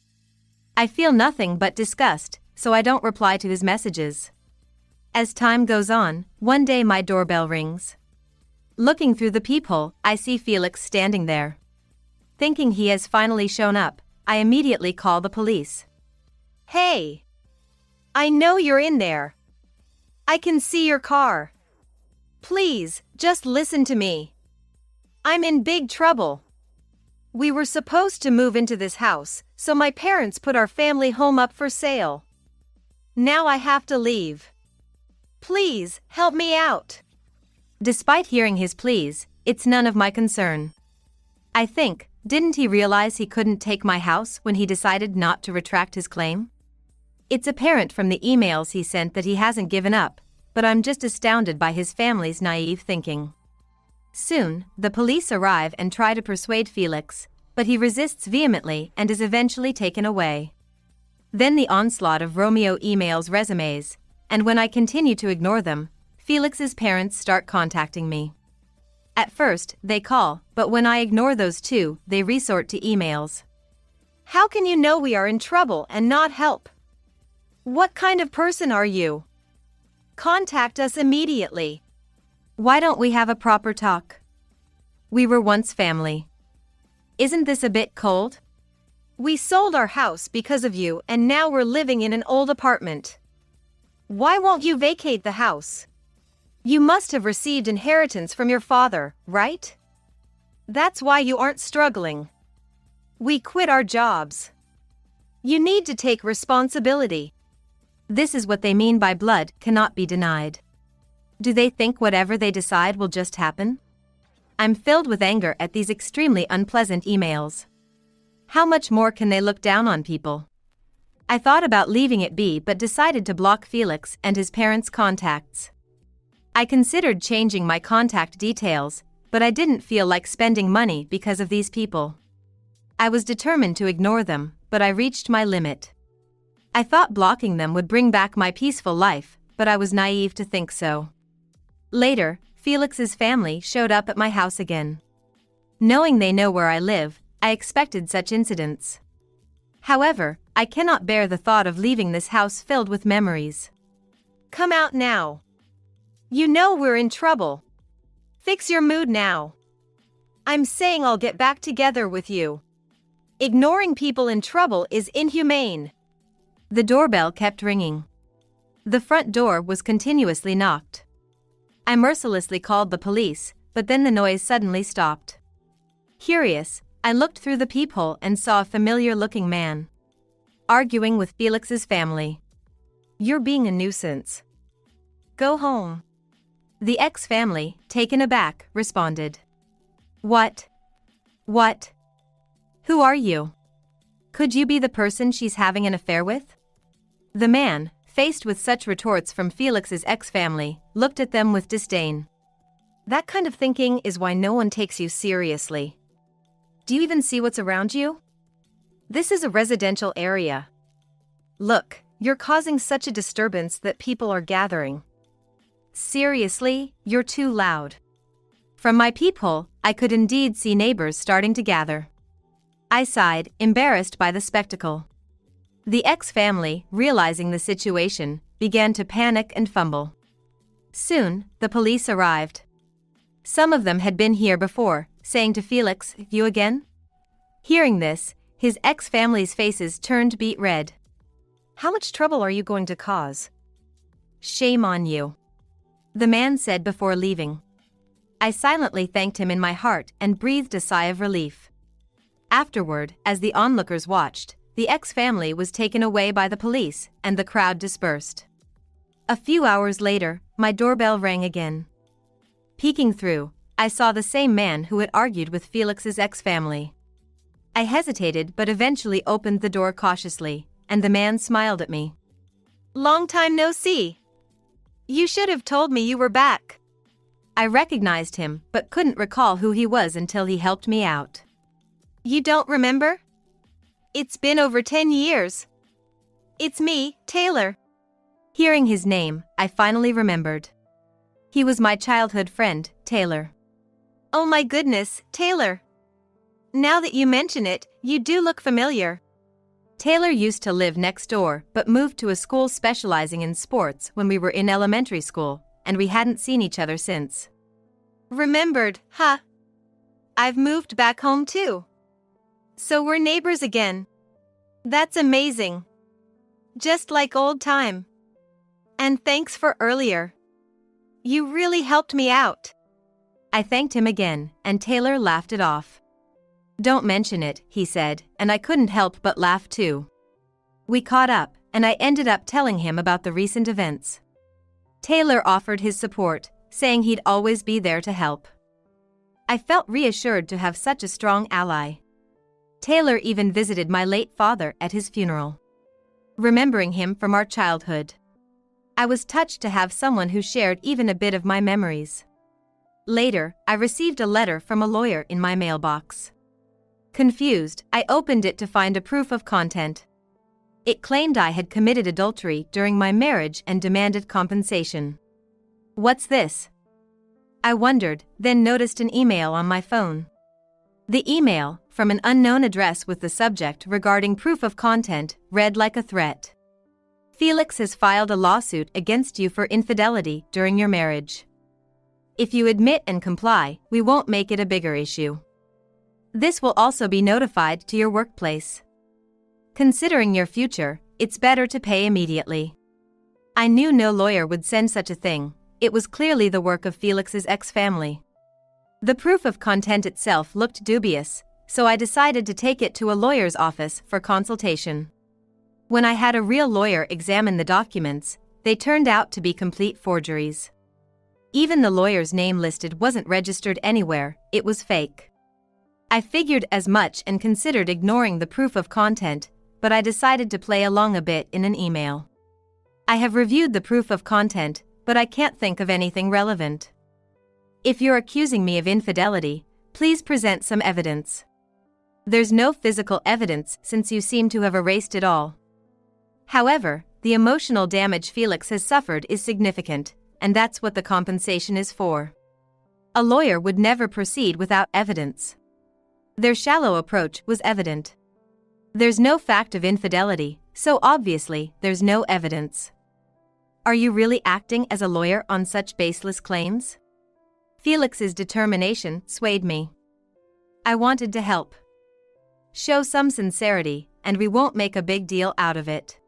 I feel nothing but disgust, so I don't reply to his messages. As time goes on, one day my doorbell rings. Looking through the peephole, I see Felix standing there. Thinking he has finally shown up, I immediately call the police. "Hey! I know you're in there. I can see your car. Please, just listen to me. I'm in big trouble. We were supposed to move into this house, so my parents put our family home up for sale. Now I have to leave. Please, help me out." Despite hearing his pleas, it's none of my concern. I think, didn't he realize he couldn't take my house when he decided not to retract his claim? It's apparent from the emails he sent that he hasn't given up, but I'm just astounded by his family's naive thinking. Soon, the police arrive and try to persuade Felix, but he resists vehemently and is eventually taken away. Then the onslaught of Romeo emails resumes, and when I continue to ignore them, Felix's parents start contacting me. At first, they call, but when I ignore those two, they resort to emails. "How can you know we are in trouble and not help? What kind of person are you? Contact us immediately. Why don't we have a proper talk? We were once family. Isn't this a bit cold? We sold our house because of you and now we're living in an old apartment. Why won't you vacate the house? You must have received inheritance from your father, right? That's why you aren't struggling. We quit our jobs. You need to take responsibility." This is what they mean by blood cannot be denied. Do they think whatever they decide will just happen? I'm filled with anger at these extremely unpleasant emails. How much more can they look down on people? I thought about leaving it be but decided to block Felix and his parents' contacts. I considered changing my contact details, but I didn't feel like spending money because of these people. I was determined to ignore them, but I reached my limit. I thought blocking them would bring back my peaceful life, but I was naive to think so. Later, Felix's family showed up at my house again. Knowing they know where I live, I expected such incidents. However, I cannot bear the thought of leaving this house filled with memories. "Come out now. You know we're in trouble. Fix your mood now. I'm saying I'll get back together with you. Ignoring people in trouble is inhumane." The doorbell kept ringing. The front door was continuously knocked. I mercilessly called the police, but then the noise suddenly stopped. Curious, I looked through the peephole and saw a familiar-looking man arguing with Felix's family. "You're being a nuisance. Go home." The ex-family, taken aback, responded. What? Who are you? Could you be the person she's having an affair with?" The man, faced with such retorts from Felix's ex-family, looked at them with disdain. "That kind of thinking is why no one takes you seriously. Do you even see what's around you? This is a residential area. Look, you're causing such a disturbance that people are gathering. Seriously, you're too loud." From my peephole, I could indeed see neighbors starting to gather. I sighed, embarrassed by the spectacle. The ex-family, realizing the situation, began to panic and fumble. Soon, the police arrived. Some of them had been here before, saying to Felix, "You again?" Hearing this, his ex-family's faces turned beet red. "How much trouble are you going to cause?" "Shame on you," the man said before leaving. I silently thanked him in my heart and breathed a sigh of relief. Afterward, as the onlookers watched, the ex-family was taken away by the police and the crowd dispersed. A few hours later, my doorbell rang again. Peeking through, I saw the same man who had argued with Felix's ex-family. I hesitated but eventually opened the door cautiously, and the man smiled at me. "Long time no see. You should have told me you were back." I recognized him but couldn't recall who he was until he helped me out. "You don't remember? It's been over 10 years. It's me, Taylor." Hearing his name, I finally remembered. He was my childhood friend, Taylor. "Oh my goodness, Taylor. Now that you mention it, you do look familiar." Taylor used to live next door but moved to a school specializing in sports when we were in elementary school, and we hadn't seen each other since. "Remembered, huh? I've moved back home too. So we're neighbors again. That's amazing. Just like old time. And thanks for earlier. You really helped me out." I thanked him again, and Taylor laughed it off. "Don't mention it," he said, and I couldn't help but laugh too. We caught up, and I ended up telling him about the recent events. Taylor offered his support, saying he'd always be there to help. I felt reassured to have such a strong ally. Taylor even visited my late father at his funeral, remembering him from our childhood. I was touched to have someone who shared even a bit of my memories. Later, I received a letter from a lawyer in my mailbox. Confused, I opened it to find a proof of content. It claimed I had committed adultery during my marriage and demanded compensation. "What's this?" I wondered, then noticed an email on my phone. The email, from an unknown address with the subject regarding proof of content, read like a threat. "Felix has filed a lawsuit against you for infidelity during your marriage. If you admit and comply, we won't make it a bigger issue. This will also be notified to your workplace. Considering your future, it's better to pay immediately." I knew no lawyer would send such a thing. It was clearly the work of Felix's ex-family. The proof of content itself looked dubious, so I decided to take it to a lawyer's office for consultation. When I had a real lawyer examine the documents, they turned out to be complete forgeries. Even the lawyer's name listed wasn't registered anywhere, it was fake. I figured as much and considered ignoring the proof of content, but I decided to play along a bit in an email. "I have reviewed the proof of content, but I can't think of anything relevant. If you're accusing me of infidelity, please present some evidence. There's no physical evidence since you seem to have erased it all. However, the emotional damage Felix has suffered is significant, and that's what the compensation is for." A lawyer would never proceed without evidence. Their shallow approach was evident. There's no fact of infidelity, so obviously there's no evidence. Are you really acting as a lawyer on such baseless claims? Felix's determination swayed me. I wanted to help. Show some sincerity, and we won't make a big deal out of it.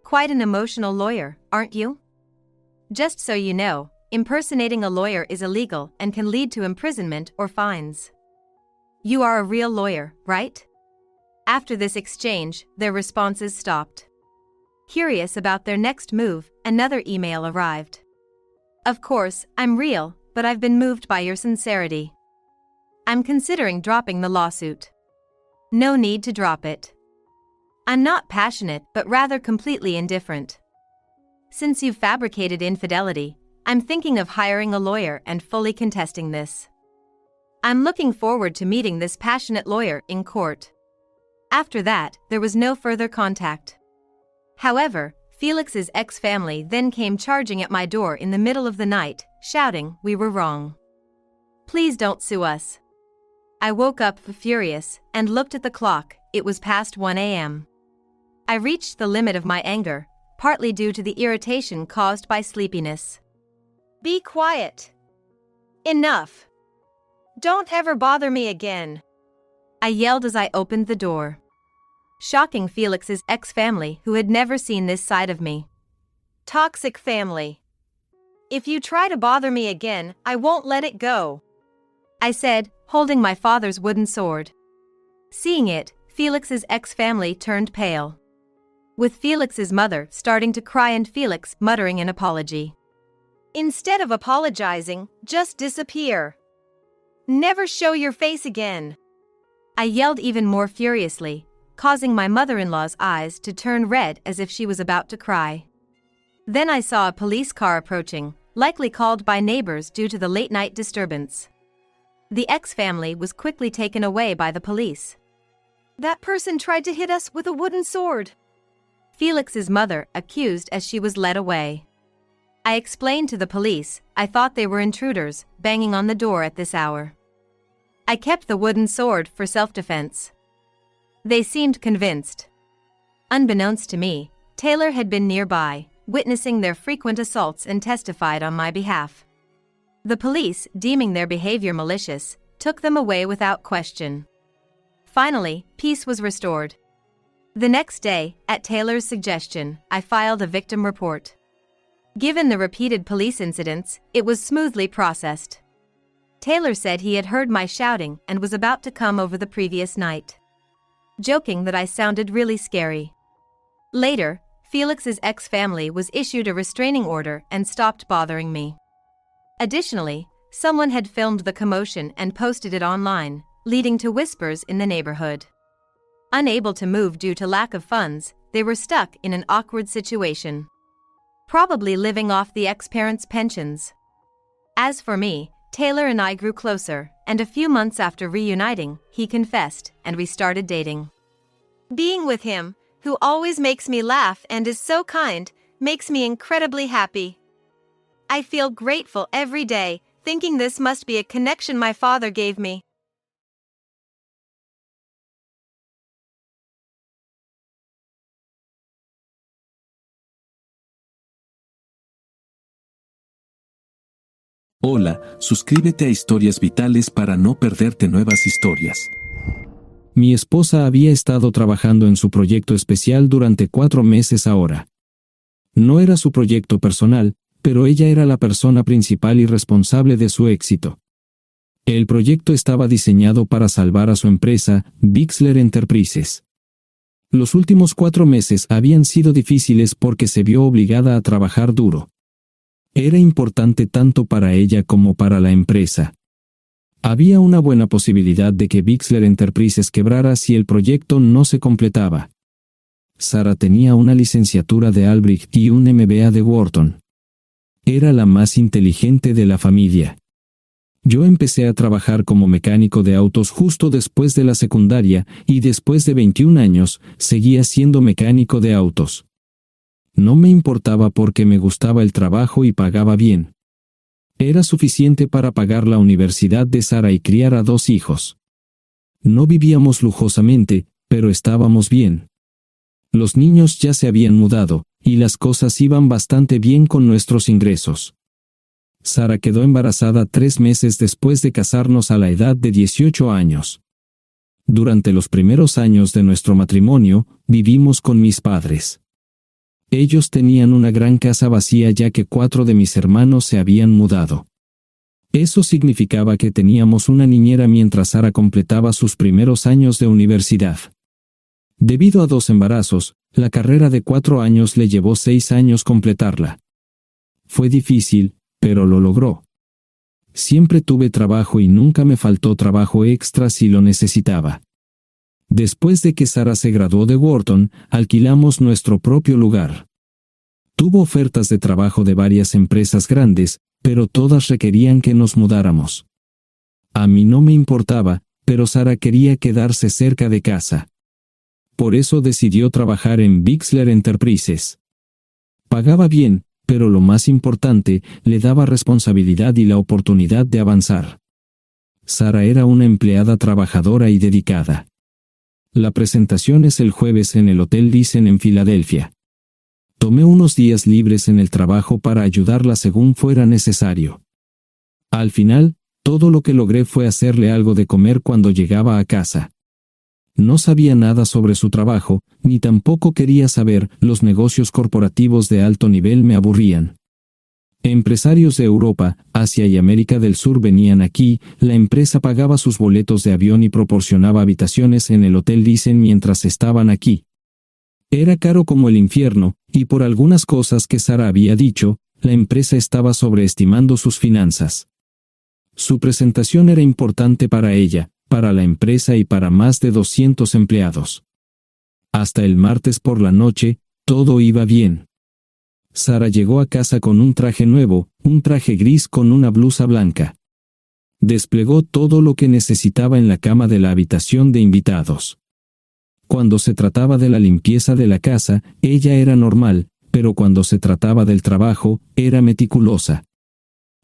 Quite an emotional lawyer, aren't you? Just so you know, impersonating a lawyer is illegal and can lead to imprisonment or fines. You are a real lawyer, right? After this exchange, their responses stopped. Curious about their next move, another email arrived. "Of course, I'm real, but I've been moved by your sincerity. I'm considering dropping the lawsuit." No need to drop it. I'm not passionate but rather completely indifferent. Since you've fabricated infidelity, I'm thinking of hiring a lawyer and fully contesting this. I'm looking forward to meeting this passionate lawyer in court. After that, there was no further contact. However, Felix's ex-family then came charging at my door in the middle of the night, shouting, "We were wrong. Please don't sue us." I woke up furious and looked at the clock. It was past 1 a.m. I reached the limit of my anger, partly due to the irritation caused by sleepiness. "Be quiet. Enough. Don't ever bother me again, I yelled as I opened the door. Shocking Felix's ex-family, who had never seen this side of me. Toxic family. If you try to bother me again, I won't let it go, I said, holding my father's wooden sword. Seeing it, Felix's ex-family turned pale, with Felix's mother starting to cry and Felix muttering an apology. Instead of apologizing, just disappear. Never show your face again, I yelled even more furiously, causing my mother-in-law's eyes to turn red as if she was about to cry. Then I saw a police car approaching, likely called by neighbors due to the late-night disturbance. The ex-family was quickly taken away by the police. That person tried to hit us with a wooden sword, Felix's mother accused as she was led away. I explained to the police I thought they were intruders, banging on the door at this hour. I kept the wooden sword for self-defense. They seemed convinced. Unbeknownst to me, Taylor had been nearby, witnessing their frequent assaults and testified on my behalf. The police, deeming their behavior malicious, took them away without question. Finally, peace was restored. The next day, at Taylor's suggestion, I filed a victim report. Given the repeated police incidents, it was smoothly processed. Taylor said he had heard my shouting and was about to come over the previous night, joking that I sounded really scary. Later, Felix's ex-family was issued a restraining order and stopped bothering me. Additionally, someone had filmed the commotion and posted it online, leading to whispers in the neighborhood. Unable to move due to lack of funds, they were stuck in an awkward situation, probably living off the ex-parents' pensions. As for me, Taylor and I grew closer, and a few months after reuniting, he confessed, and we started dating. Being with him, who always makes me laugh and is so kind, makes me incredibly happy. I feel grateful every day, thinking this must be a connection my father gave me. Hola, suscríbete a Historias Vitales para no perderte nuevas historias. Mi esposa había estado trabajando en su proyecto especial durante 4 meses ahora. No era su proyecto personal, pero ella era la persona principal y responsable de su éxito. El proyecto estaba diseñado para salvar a su empresa, Bixler Enterprises. Los últimos 4 meses habían sido difíciles porque se vio obligada a trabajar duro. Era importante tanto para ella como para la empresa. Había una buena posibilidad de que Bixler Enterprises quebrara si el proyecto no se completaba. Sarah tenía una licenciatura de Albrecht y un MBA de Wharton. Era la más inteligente de la familia. Yo empecé a trabajar como mecánico de autos justo después de la secundaria y después de 21 años seguía siendo mecánico de autos. No me importaba porque me gustaba el trabajo y pagaba bien. Era suficiente para pagar la universidad de Sarah y criar a 2 hijos. No vivíamos lujosamente, pero estábamos bien. Los niños ya se habían mudado, y las cosas iban bastante bien con nuestros ingresos. Sarah quedó embarazada 3 meses después de casarnos a la edad de 18 años. Durante los primeros años de nuestro matrimonio, vivimos con mis padres. Ellos tenían una gran casa vacía ya que 4 de mis hermanos se habían mudado. Eso significaba que teníamos una niñera mientras Sarah completaba sus primeros años de universidad. Debido a 2 embarazos, la carrera de 4 años le llevó 6 años completarla. Fue difícil, pero lo logró. Siempre tuve trabajo y nunca me faltó trabajo extra si lo necesitaba. Después de que Sarah se graduó de Wharton, alquilamos nuestro propio lugar. Tuvo ofertas de trabajo de varias empresas grandes, pero todas requerían que nos mudáramos. A mí no me importaba, pero Sarah quería quedarse cerca de casa. Por eso decidió trabajar en Bixler Enterprises. Pagaba bien, pero lo más importante, le daba responsabilidad y la oportunidad de avanzar. Sarah era una empleada trabajadora y dedicada. La presentación es el jueves en el Hotel Dicen en Filadelfia. Tomé unos días libres en el trabajo para ayudarla según fuera necesario. Al final, todo lo que logré fue hacerle algo de comer cuando llegaba a casa. No sabía nada sobre su trabajo, ni tampoco quería saber. Los negocios corporativos de alto nivel me aburrían. Empresarios de Europa, Asia y América del Sur venían aquí, la empresa pagaba sus boletos de avión y proporcionaba habitaciones en el hotel Dicen mientras estaban aquí. Era caro como el infierno, y por algunas cosas que Sara había dicho, la empresa estaba sobreestimando sus finanzas. Su presentación era importante para ella, para la empresa y para más de 200 empleados. Hasta el martes por la noche, todo iba bien. Sara llegó a casa con un traje nuevo, un traje gris con una blusa blanca. Desplegó todo lo que necesitaba en la cama de la habitación de invitados. Cuando se trataba de la limpieza de la casa, ella era normal, pero cuando se trataba del trabajo, era meticulosa.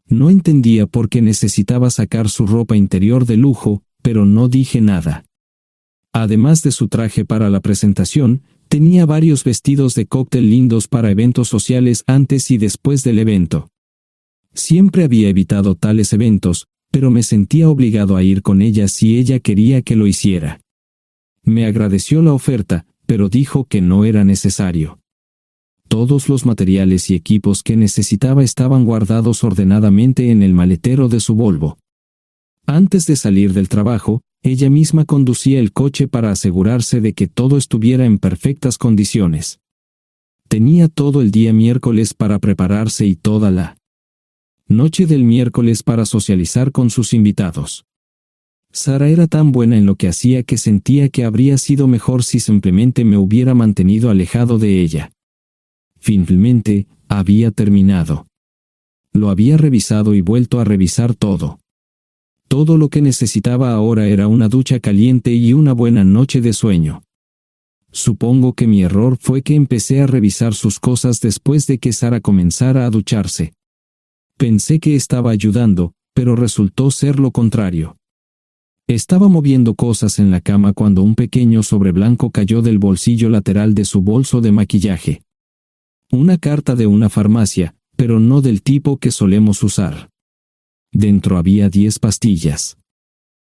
No entendía por qué necesitaba sacar su ropa interior de lujo, pero no dije nada. Además de su traje para la presentación, tenía varios vestidos de cóctel lindos para eventos sociales antes y después del evento. Siempre había evitado tales eventos, pero me sentía obligado a ir con ella si ella quería que lo hiciera. Me agradeció la oferta, pero dijo que no era necesario. Todos los materiales y equipos que necesitaba estaban guardados ordenadamente en el maletero de su Volvo. Antes de salir del trabajo, ella misma conducía el coche para asegurarse de que todo estuviera en perfectas condiciones. Tenía todo el día miércoles para prepararse y toda la noche del miércoles para socializar con sus invitados. Sara era tan buena en lo que hacía que sentía que habría sido mejor si simplemente me hubiera mantenido alejado de ella. Finalmente, había terminado. Lo había revisado y vuelto a revisar todo. Todo lo que necesitaba ahora era una ducha caliente y una buena noche de sueño. Supongo que mi error fue que empecé a revisar sus cosas después de que Sara comenzara a ducharse. Pensé que estaba ayudando, pero resultó ser lo contrario. Estaba moviendo cosas en la cama cuando un pequeño sobre blanco cayó del bolsillo lateral de su bolso de maquillaje. Una carta de una farmacia, pero no del tipo que solemos usar. Dentro había 10 pastillas.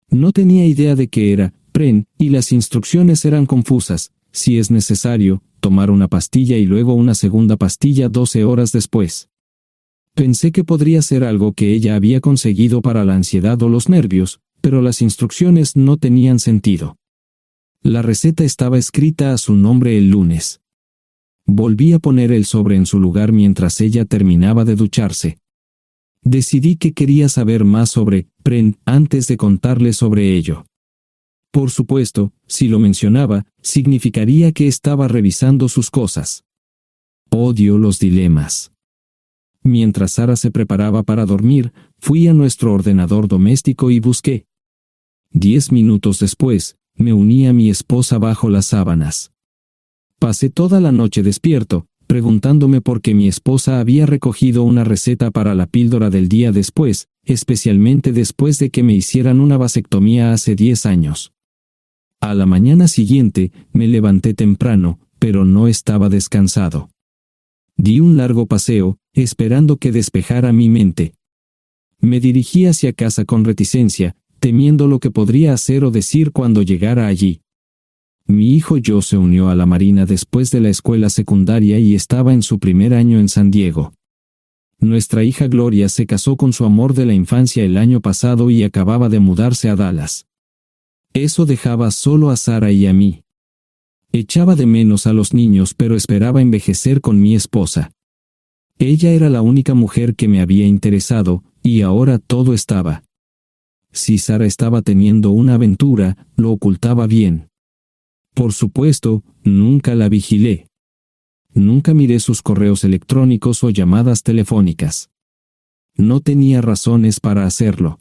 No tenía idea de qué era, y las instrucciones eran confusas. Si es necesario, tomar una pastilla y luego una segunda pastilla 12 horas después. Pensé que podría ser algo que ella había conseguido para la ansiedad o los nervios, pero las instrucciones no tenían sentido. La receta estaba escrita a su nombre el lunes. Volví a poner el sobre en su lugar mientras ella terminaba de ducharse. Decidí que quería saber más sobre antes de contarle sobre ello. Por supuesto, si lo mencionaba, significaría que estaba revisando sus cosas. Odio los dilemas. Mientras Sara se preparaba para dormir, fui a nuestro ordenador doméstico y busqué. 10 minutos después, me uní a mi esposa bajo las sábanas. Pasé toda la noche despierto, preguntándome por qué mi esposa había recogido una receta para la píldora del día después, especialmente después de que me hicieran una vasectomía hace 10 años. A la mañana siguiente, me levanté temprano, pero no estaba descansado. Di un largo paseo, esperando que despejara mi mente. Me dirigí hacia casa con reticencia, temiendo lo que podría hacer o decir cuando llegara allí. Mi hijo Joe se unió a la Marina después de la escuela secundaria y estaba en su primer año en San Diego. Nuestra hija Gloria se casó con su amor de la infancia el año pasado y acababa de mudarse a Dallas. Eso dejaba solo a Sara y a mí. Echaba de menos a los niños, pero esperaba envejecer con mi esposa. Ella era la única mujer que me había interesado, y ahora todo estaba. Si Sara estaba teniendo una aventura, lo ocultaba bien. Por supuesto, nunca la vigilé. Nunca miré sus correos electrónicos o llamadas telefónicas. No tenía razones para hacerlo.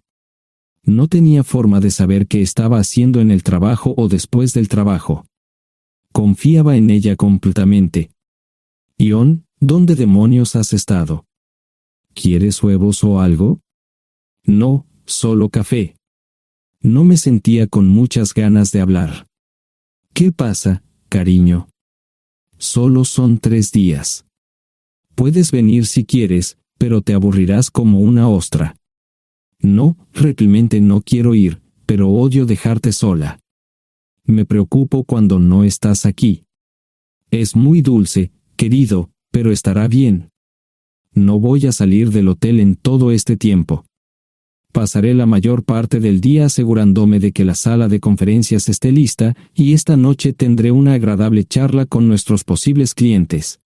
No tenía forma de saber qué estaba haciendo en el trabajo o después del trabajo. Confiaba en ella completamente. Ion, ¿dónde demonios has estado? ¿Quieres huevos o algo? No, solo café. No me sentía con muchas ganas de hablar. ¿Qué pasa, cariño? Solo son 3 días. Puedes venir si quieres, pero te aburrirás como una ostra. No, realmente no quiero ir, pero odio dejarte sola. Me preocupo cuando no estás aquí. Es muy dulce, querido, pero estará bien. No voy a salir del hotel en todo este tiempo. Pasaré la mayor parte del día asegurándome de que la sala de conferencias esté lista, y esta noche tendré una agradable charla con nuestros posibles clientes.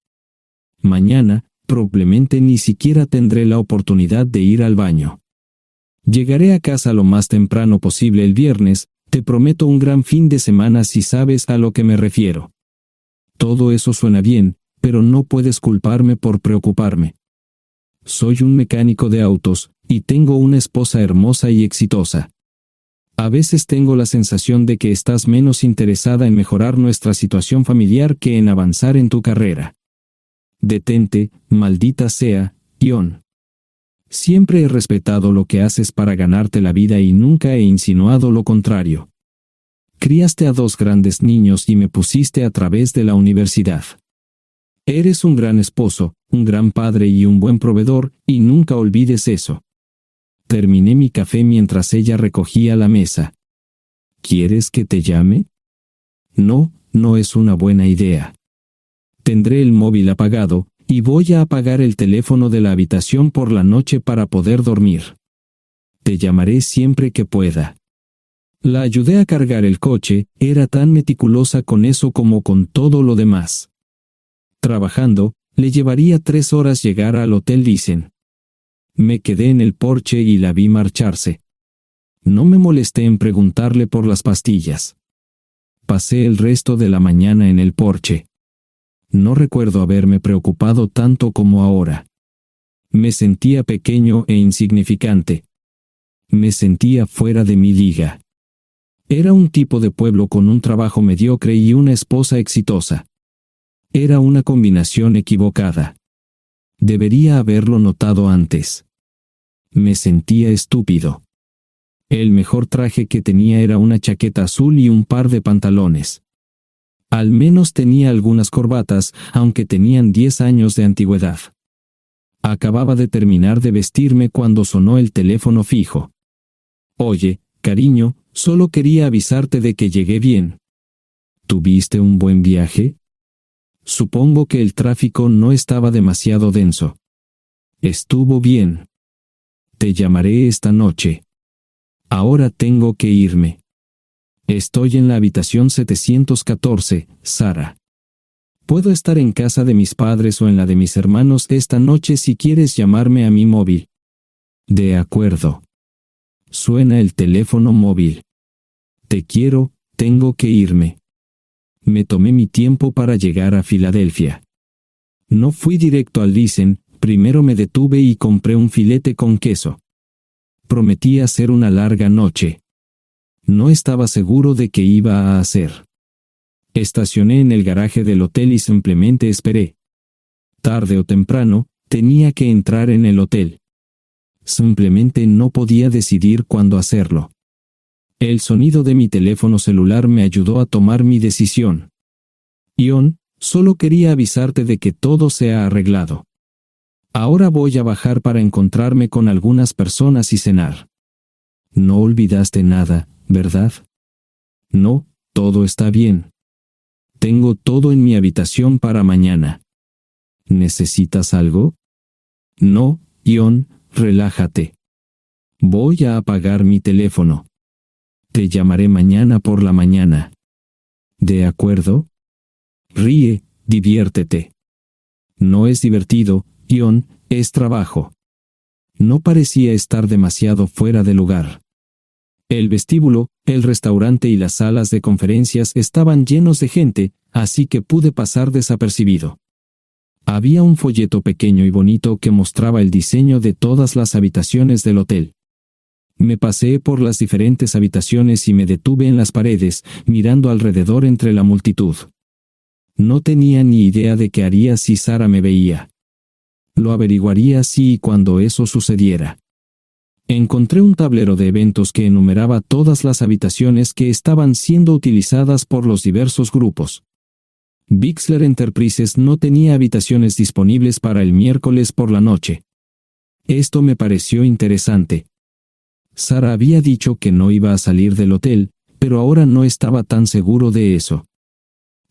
Mañana, probablemente ni siquiera tendré la oportunidad de ir al baño. Llegaré a casa lo más temprano posible el viernes, te prometo un gran fin de semana si sabes a lo que me refiero. Todo eso suena bien, pero no puedes culparme por preocuparme. Soy un mecánico de autos, y tengo una esposa hermosa y exitosa. A veces tengo la sensación de que estás menos interesada en mejorar nuestra situación familiar que en avanzar en tu carrera. Detente, maldita sea, Ion. Siempre he respetado lo que haces para ganarte la vida y nunca he insinuado lo contrario. Criaste a 2 grandes niños y me pusiste a través de la universidad. Eres un gran esposo, un gran padre y un buen proveedor, y nunca olvides eso. Terminé mi café mientras ella recogía la mesa. ¿Quieres que te llame? No, no es una buena idea. Tendré el móvil apagado, y voy a apagar el teléfono de la habitación por la noche para poder dormir. Te llamaré siempre que pueda. La ayudé a cargar el coche, era tan meticulosa con eso como con todo lo demás. Trabajando, le llevaría 3 horas llegar al Hotel Lysen. Me quedé en el porche y la vi marcharse. No me molesté en preguntarle por las pastillas. Pasé el resto de la mañana en el porche. No recuerdo haberme preocupado tanto como ahora. Me sentía pequeño e insignificante. Me sentía fuera de mi liga. Era un tipo de pueblo con un trabajo mediocre y una esposa exitosa. Era una combinación equivocada. Debería haberlo notado antes. Me sentía estúpido. El mejor traje que tenía era una chaqueta azul y un par de pantalones. Al menos tenía algunas corbatas, aunque tenían 10 años de antigüedad. Acababa de terminar de vestirme cuando sonó el teléfono fijo. Oye, cariño, solo quería avisarte de que llegué bien. ¿Tuviste un buen viaje? Supongo que el tráfico no estaba demasiado denso. Estuvo bien. Te llamaré esta noche. Ahora tengo que irme. Estoy en la habitación 714, Sara. Puedo estar en casa de mis padres o en la de mis hermanos esta noche si quieres llamarme a mi móvil. De acuerdo. Suena el teléfono móvil. Te quiero, tengo que irme. Me tomé mi tiempo para llegar a Filadelfia. No fui directo al Lysen, primero me detuve y compré un filete con queso. Prometí hacer una larga noche. No estaba seguro de qué iba a hacer. Estacioné en el garaje del hotel y simplemente esperé. Tarde o temprano, tenía que entrar en el hotel. Simplemente no podía decidir cuándo hacerlo. El sonido de mi teléfono celular me ayudó a tomar mi decisión. Ion, solo quería avisarte de que todo se ha arreglado. Ahora voy a bajar para encontrarme con algunas personas y cenar. No olvidaste nada, ¿verdad? No, todo está bien. Tengo todo en mi habitación para mañana. ¿Necesitas algo? No, Ion, relájate. Voy a apagar mi teléfono. Te llamaré mañana por la mañana. ¿De acuerdo? Ríe, diviértete. No es divertido, Ion, es trabajo. No parecía estar demasiado fuera de lugar. El vestíbulo, el restaurante y las salas de conferencias estaban llenos de gente, así que pude pasar desapercibido. Había un folleto pequeño y bonito que mostraba el diseño de todas las habitaciones del hotel. Me paseé por las diferentes habitaciones y me detuve en las paredes, mirando alrededor entre la multitud. No tenía ni idea de qué haría si Sara me veía. Lo averiguaría si y cuando eso sucediera. Encontré un tablero de eventos que enumeraba todas las habitaciones que estaban siendo utilizadas por los diversos grupos. Bixler Enterprises no tenía habitaciones disponibles para el miércoles por la noche. Esto me pareció interesante. Sara había dicho que no iba a salir del hotel, pero ahora no estaba tan seguro de eso.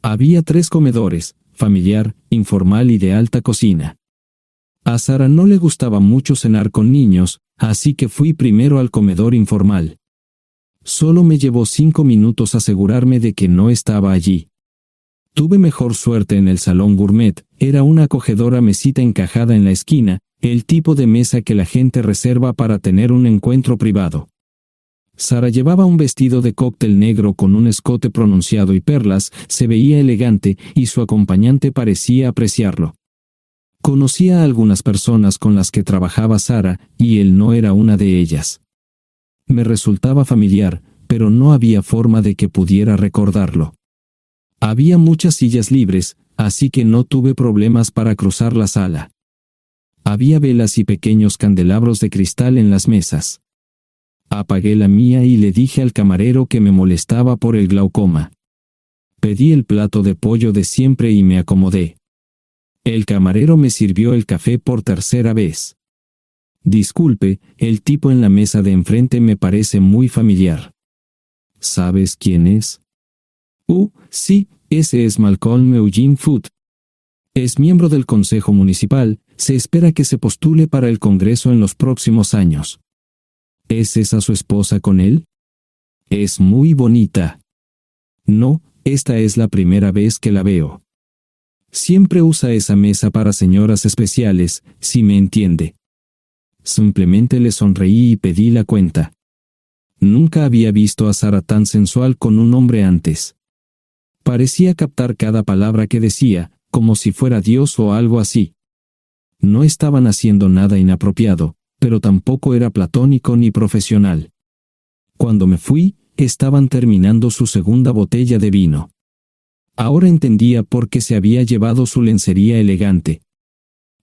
Había 3 comedores, familiar, informal y de alta cocina. A Sara no le gustaba mucho cenar con niños, así que fui primero al comedor informal. Solo me llevó 5 minutos asegurarme de que no estaba allí. Tuve mejor suerte en el salón gourmet, era una acogedora mesita encajada en la esquina, el tipo de mesa que la gente reserva para tener un encuentro privado. Sara llevaba un vestido de cóctel negro con un escote pronunciado y perlas, se veía elegante y su acompañante parecía apreciarlo. Conocía a algunas personas con las que trabajaba Sara, y él no era una de ellas. Me resultaba familiar, pero no había forma de que pudiera recordarlo. Había muchas sillas libres, así que no tuve problemas para cruzar la sala. Había velas y pequeños candelabros de cristal en las mesas. Apagué la mía y le dije al camarero que me molestaba por el glaucoma. Pedí el plato de pollo de siempre y me acomodé. El camarero me sirvió el café por tercera vez. Disculpe, el tipo en la mesa de enfrente me parece muy familiar. ¿Sabes quién es? Sí, ese es Malcolm Eugene Foote. Es miembro del Consejo Municipal, se espera que se postule para el Congreso en los próximos años. ¿Es esa su esposa con él? Es muy bonita. No, esta es la primera vez que la veo. Siempre usa esa mesa para señoras especiales, si me entiende. Simplemente le sonreí y pedí la cuenta. Nunca había visto a Sara tan sensual con un hombre antes. Parecía captar cada palabra que decía, como si fuera Dios o algo así. No estaban haciendo nada inapropiado, pero tampoco era platónico ni profesional. Cuando me fui, estaban terminando su segunda botella de vino. Ahora entendía por qué se había llevado su lencería elegante.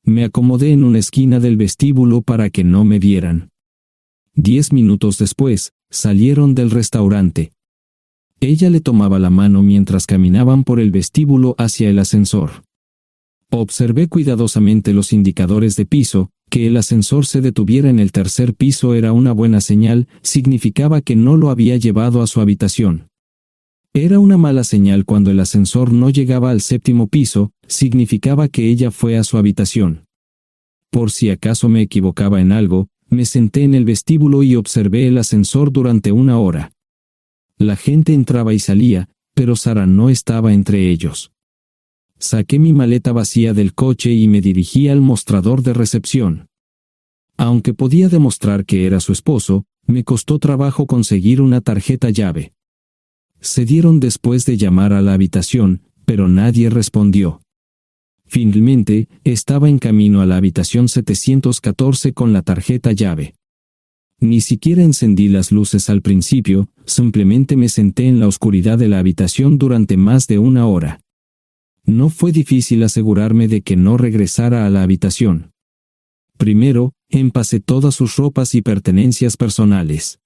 Me acomodé en una esquina del vestíbulo para que no me vieran. 10 minutos después, salieron del restaurante. Ella le tomaba la mano mientras caminaban por el vestíbulo hacia el ascensor. Observé cuidadosamente los indicadores de piso, que el ascensor se detuviera en el tercer piso era una buena señal, significaba que no lo había llevado a su habitación. Era una mala señal cuando el ascensor no llegaba al 7º piso, significaba que ella fue a su habitación. Por si acaso me equivocaba en algo, me senté en el vestíbulo y observé el ascensor durante 1 hora. La gente entraba y salía, pero Sara no estaba entre ellos. Saqué mi maleta vacía del coche y me dirigí al mostrador de recepción. Aunque podía demostrar que era su esposo, me costó trabajo conseguir una tarjeta llave. Se dieron después de llamar a la habitación, pero nadie respondió. Finalmente, estaba en camino a la habitación 714 con la tarjeta llave. Ni siquiera encendí las luces al principio, simplemente me senté en la oscuridad de la habitación durante más de 1 hora. No fue difícil asegurarme de que no regresara a la habitación. Primero, empacé todas sus ropas y pertenencias personales.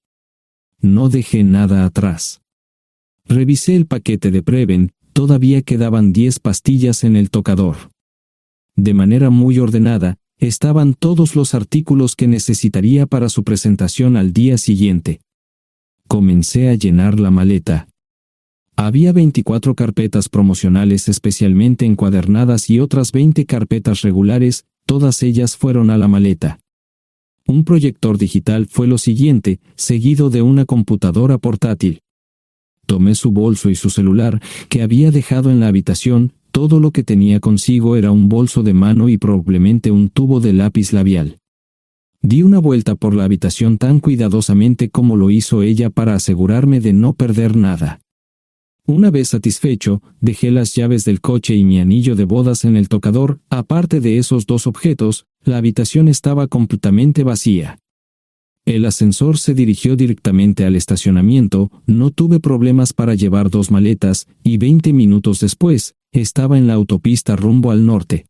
No dejé nada atrás. Revisé el paquete de Preven, todavía quedaban 10 pastillas en el tocador. De manera muy ordenada, estaban todos los artículos que necesitaría para su presentación al día siguiente. Comencé a llenar la maleta. Había 24 carpetas promocionales especialmente encuadernadas y otras 20 carpetas regulares, todas ellas fueron a la maleta. Un proyector digital fue lo siguiente, seguido de una computadora portátil. Tomé su bolso y su celular, que había dejado en la habitación, todo lo que tenía consigo era un bolso de mano y probablemente un tubo de lápiz labial. Di una vuelta por la habitación tan cuidadosamente como lo hizo ella para asegurarme de no perder nada. Una vez satisfecho, dejé las llaves del coche y mi anillo de bodas en el tocador, aparte de esos 2 objetos, la habitación estaba completamente vacía. El ascensor se dirigió directamente al estacionamiento, no tuve problemas para llevar 2 maletas, y 20 minutos después, estaba en la autopista rumbo al norte.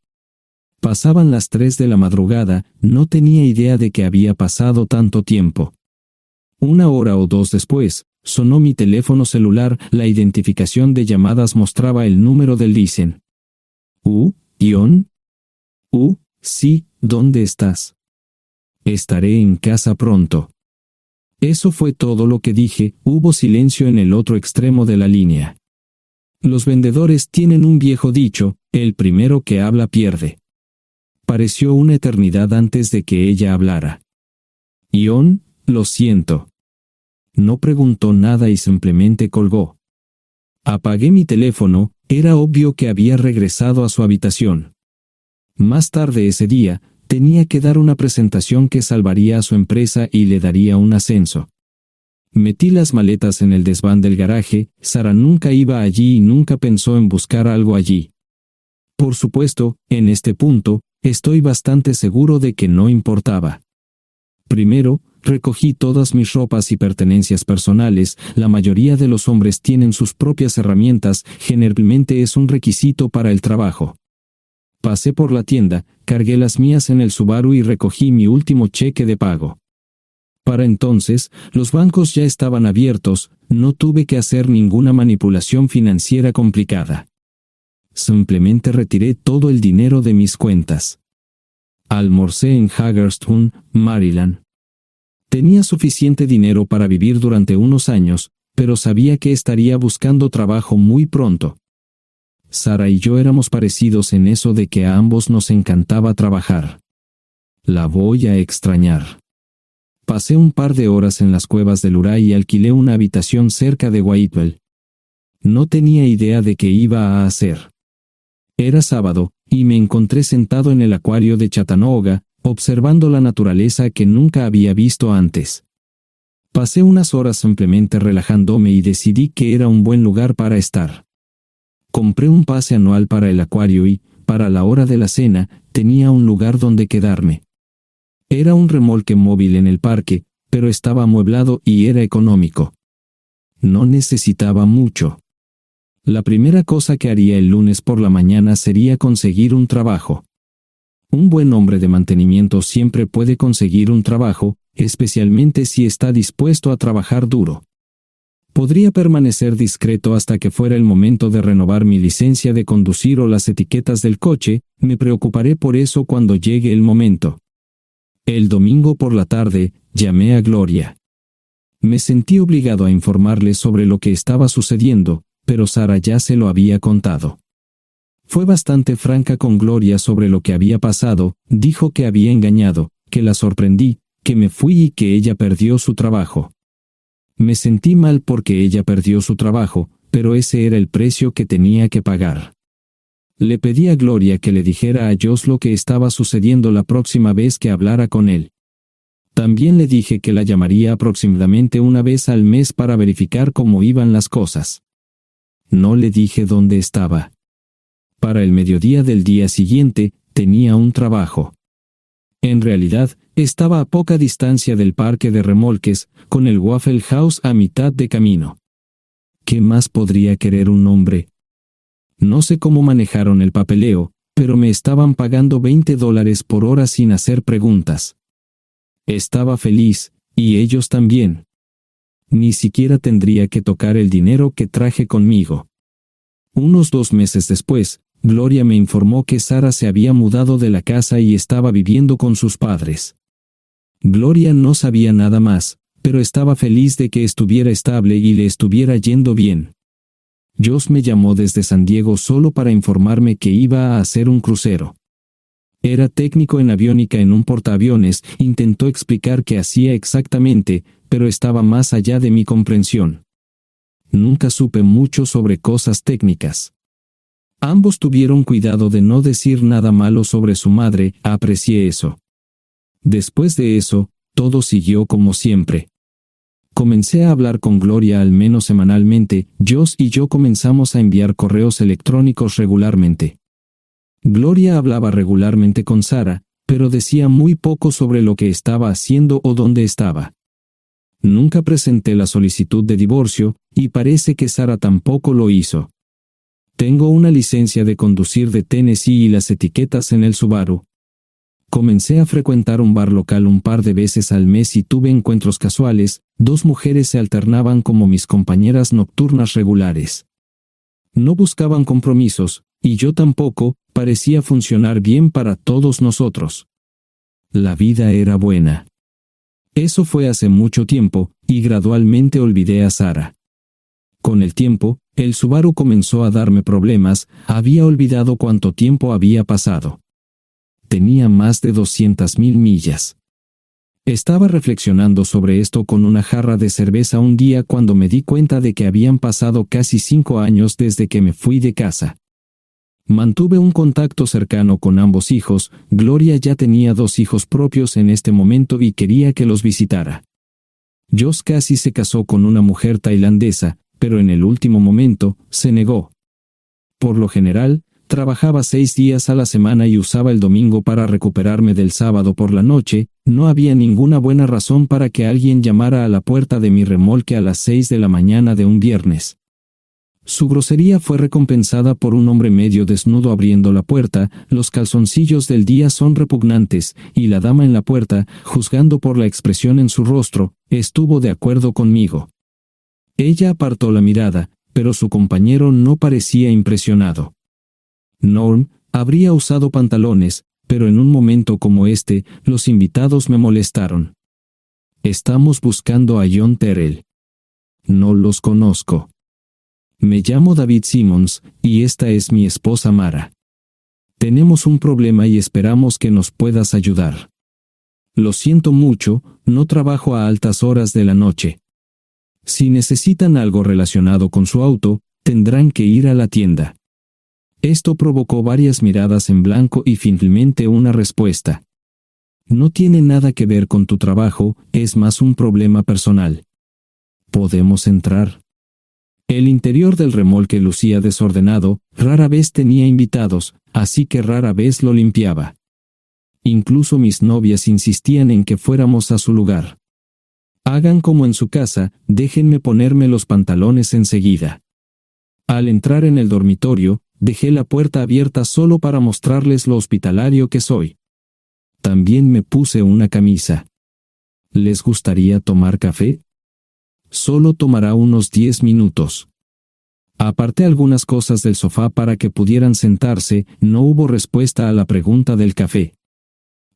Pasaban las 3 de la madrugada, no tenía idea de que había pasado tanto tiempo. 1 hora o 2 después, sonó mi teléfono celular, la identificación de llamadas mostraba el número del listen. Sí, ¿dónde estás? Estaré en casa pronto. Eso fue todo lo que dije. Hubo silencio en el otro extremo de la línea. Los vendedores tienen un viejo dicho: el primero que habla pierde. Pareció una eternidad antes de que ella hablara. Ion, lo siento. No preguntó nada y simplemente colgó. Apagué mi teléfono. Era obvio que había regresado a su habitación. Más tarde ese día, tenía que dar una presentación que salvaría a su empresa y le daría un ascenso. Metí las maletas en el desván del garaje. Sara nunca iba allí y nunca pensó en buscar algo allí. Por supuesto, en este punto, estoy bastante seguro de que no importaba. Primero, recogí todas mis ropas y pertenencias personales. La mayoría de los hombres tienen sus propias herramientas, generalmente es un requisito para el trabajo. Pasé por la tienda, cargué las mías en el Subaru y recogí mi último cheque de pago. Para entonces, los bancos ya estaban abiertos, no tuve que hacer ninguna manipulación financiera complicada. Simplemente retiré todo el dinero de mis cuentas. Almorcé en Hagerstown, Maryland. Tenía suficiente dinero para vivir durante unos años, pero sabía que estaría buscando trabajo muy pronto. Sara y yo éramos parecidos en eso de que a ambos nos encantaba trabajar. La voy a extrañar. Pasé un par de horas en las cuevas del Uray y alquilé una habitación cerca de Whitewell. No tenía idea de qué iba a hacer. Era sábado, y me encontré sentado en el acuario de Chattanooga, observando la naturaleza que nunca había visto antes. Pasé unas horas simplemente relajándome y decidí que era un buen lugar para estar. Compré un pase anual para el acuario y, para la hora de la cena, tenía un lugar donde quedarme. Era un remolque móvil en el parque, pero estaba amueblado y era económico. No necesitaba mucho. La primera cosa que haría el lunes por la mañana sería conseguir un trabajo. Un buen hombre de mantenimiento siempre puede conseguir un trabajo, especialmente si está dispuesto a trabajar duro. Podría permanecer discreto hasta que fuera el momento de renovar mi licencia de conducir o las etiquetas del coche. Me preocuparé por eso cuando llegue el momento. El domingo por la tarde, llamé a Gloria. Me sentí obligado a informarle sobre lo que estaba sucediendo, pero Sara ya se lo había contado. Fue bastante franca con Gloria sobre lo que había pasado. Dijo que había engañado, que la sorprendí, que me fui y que ella perdió su trabajo. Me sentí mal porque ella perdió su trabajo, pero ese era el precio que tenía que pagar. Le pedí a Gloria que le dijera a Josh lo que estaba sucediendo la próxima vez que hablara con él. También le dije que la llamaría aproximadamente una vez al mes para verificar cómo iban las cosas. No le dije dónde estaba. Para el mediodía del día siguiente, tenía un trabajo. En realidad, estaba a poca distancia del parque de remolques, con el Waffle House a mitad de camino. ¿Qué más podría querer un hombre? No sé cómo manejaron el papeleo, pero me estaban pagando $20 por hora sin hacer preguntas. Estaba feliz, y ellos también. Ni siquiera tendría que tocar el dinero que traje conmigo. Unos 2 meses después, Gloria me informó que Sara se había mudado de la casa y estaba viviendo con sus padres. Gloria no sabía nada más, pero estaba feliz de que estuviera estable y le estuviera yendo bien. Josh me llamó desde San Diego solo para informarme que iba a hacer un crucero. Era técnico en aviónica en un portaaviones. Intentó explicar qué hacía exactamente, pero estaba más allá de mi comprensión. Nunca supe mucho sobre cosas técnicas. Ambos tuvieron cuidado de no decir nada malo sobre su madre. Aprecié eso. Después de eso, todo siguió como siempre. Comencé a hablar con Gloria al menos semanalmente. Josh y yo comenzamos a enviar correos electrónicos regularmente. Gloria hablaba regularmente con Sara, pero decía muy poco sobre lo que estaba haciendo o dónde estaba. Nunca presenté la solicitud de divorcio, y parece que Sara tampoco lo hizo. Tengo una licencia de conducir de Tennessee y las etiquetas en el Subaru. Comencé a frecuentar un bar local un par de veces al mes y tuve encuentros casuales. 2 mujeres se alternaban como mis compañeras nocturnas regulares. No buscaban compromisos, y yo tampoco. Parecía funcionar bien para todos nosotros. La vida era buena. Eso fue hace mucho tiempo, y gradualmente olvidé a Sara. Con el tiempo, el Subaru comenzó a darme problemas, había olvidado cuánto tiempo había pasado. Tenía más de 200.000 millas. Estaba reflexionando sobre esto con una jarra de cerveza un día cuando me di cuenta de que habían pasado casi 5 años desde que me fui de casa. Mantuve un contacto cercano con ambos hijos. Gloria ya tenía 2 hijos propios en este momento y quería que los visitara. Josh casi se casó con una mujer tailandesa, pero en el último momento, se negó. Por lo general, trabajaba 6 días a la semana y usaba el domingo para recuperarme del sábado por la noche. No había ninguna buena razón para que alguien llamara a la puerta de mi remolque a las 6 de la mañana de un viernes. Su grosería fue recompensada por un hombre medio desnudo abriendo la puerta. Los calzoncillos del día son repugnantes, y la dama en la puerta, juzgando por la expresión en su rostro, estuvo de acuerdo conmigo. Ella apartó la mirada, pero su compañero no parecía impresionado. Norm habría usado pantalones, pero en un momento como este, los invitados me molestaron. Estamos buscando a John Terrell. No los conozco. Me llamo David Simmons, y esta es mi esposa Mara. Tenemos un problema y esperamos que nos puedas ayudar. Lo siento mucho, no trabajo a altas horas de la noche. Si necesitan algo relacionado con su auto, tendrán que ir a la tienda. Esto provocó varias miradas en blanco y finalmente una respuesta. No tiene nada que ver con tu trabajo, es más un problema personal. ¿Podemos entrar? El interior del remolque lucía desordenado, rara vez tenía invitados, así que rara vez lo limpiaba. Incluso mis novias insistían en que fuéramos a su lugar. Hagan como en su casa, déjenme ponerme los pantalones enseguida. Al entrar en el dormitorio, dejé la puerta abierta solo para mostrarles lo hospitalario que soy. También me puse una camisa. ¿Les gustaría tomar café? Solo tomará unos 10 minutos. Aparté algunas cosas del sofá para que pudieran sentarse. No hubo respuesta a la pregunta del café.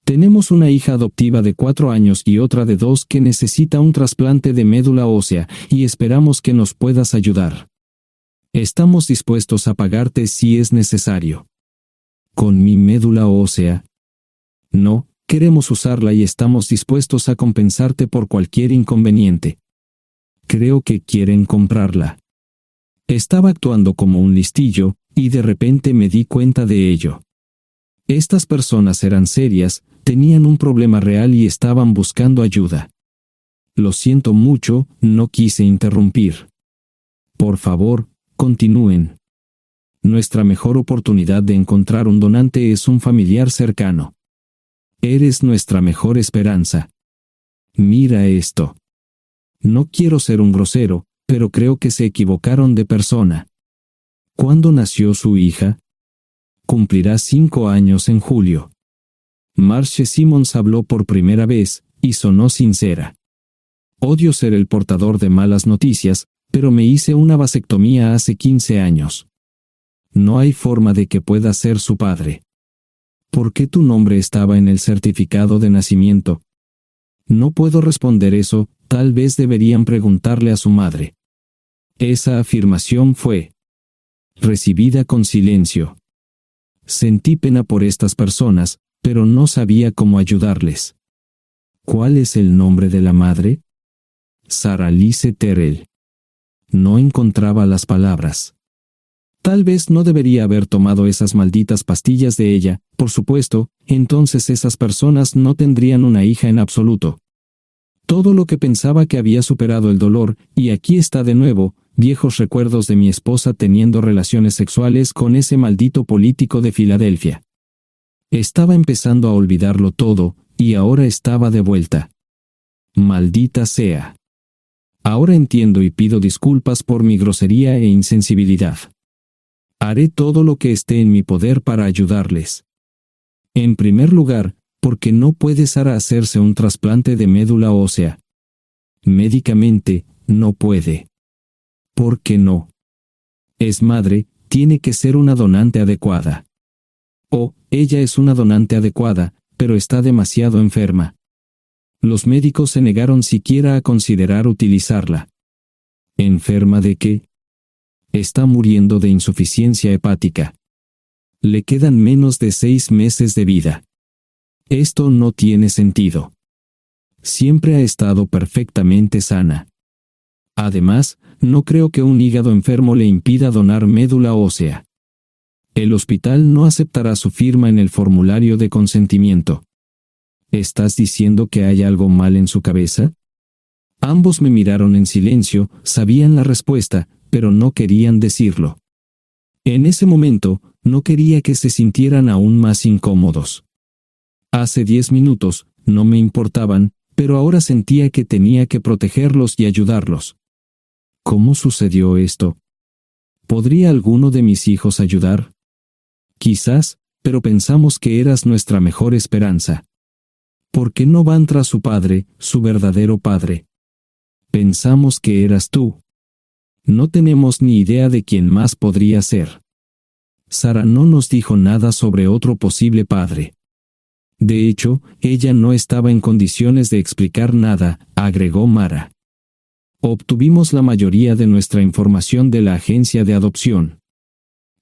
Tenemos una hija adoptiva de 4 años y otra de 2 que necesita un trasplante de médula ósea, y esperamos que nos puedas ayudar. Estamos dispuestos a pagarte si es necesario. ¿Con mi médula ósea? No, queremos usarla y estamos dispuestos a compensarte por cualquier inconveniente. Creo que quieren comprarla. Estaba actuando como un listillo, y de repente me di cuenta de ello. Estas personas eran serias, tenían un problema real y estaban buscando ayuda. Lo siento mucho, no quise interrumpir. Por favor, continúen. Nuestra mejor oportunidad de encontrar un donante es un familiar cercano. Eres nuestra mejor esperanza. Mira esto. No quiero ser un grosero, pero creo que se equivocaron de persona. ¿Cuándo nació su hija? Cumplirá 5 años en julio. Marche Simmons habló por primera vez, y sonó sincera. Odio ser el portador de malas noticias, pero me hice una vasectomía hace 15 años. No hay forma de que pueda ser su padre. ¿Por qué tu nombre estaba en el certificado de nacimiento? No puedo responder eso, tal vez deberían preguntarle a su madre. Esa afirmación fue recibida con silencio. Sentí pena por estas personas, pero no sabía cómo ayudarles. ¿Cuál es el nombre de la madre? Sarah Lise Terrell. No encontraba las palabras. Tal vez no debería haber tomado esas malditas pastillas de ella, por supuesto, entonces esas personas no tendrían una hija en absoluto. Todo lo que pensaba que había superado el dolor, y aquí está de nuevo, viejos recuerdos de mi esposa teniendo relaciones sexuales con ese maldito político de Filadelfia. Estaba empezando a olvidarlo todo, y ahora estaba de vuelta. Maldita sea. Ahora entiendo y pido disculpas por mi grosería e insensibilidad. Haré todo lo que esté en mi poder para ayudarles. En primer lugar, porque no puede Sara hacerse un trasplante de médula ósea. Médicamente, no puede. ¿Por qué no? Es madre, tiene que ser una donante adecuada. Ella es una donante adecuada, pero está demasiado enferma. Los médicos se negaron siquiera a considerar utilizarla. ¿Enferma de qué? Está muriendo de insuficiencia hepática. Le quedan menos de 6 meses de vida. Esto no tiene sentido. Siempre ha estado perfectamente sana. Además, no creo que un hígado enfermo le impida donar médula ósea. El hospital no aceptará su firma en el formulario de consentimiento. ¿Estás diciendo que hay algo mal en su cabeza? Ambos me miraron en silencio, sabían la respuesta, pero no querían decirlo. En ese momento, no quería que se sintieran aún más incómodos. Hace 10 minutos, no me importaban, pero ahora sentía que tenía que protegerlos y ayudarlos. ¿Cómo sucedió esto? ¿Podría alguno de mis hijos ayudar? Quizás, pero pensamos que eras nuestra mejor esperanza. ¿Por qué no van tras su padre, su verdadero padre? Pensamos que eras tú. No tenemos ni idea de quién más podría ser. Sara no nos dijo nada sobre otro posible padre. De hecho, ella no estaba en condiciones de explicar nada, agregó Mara. Obtuvimos la mayoría de nuestra información de la agencia de adopción.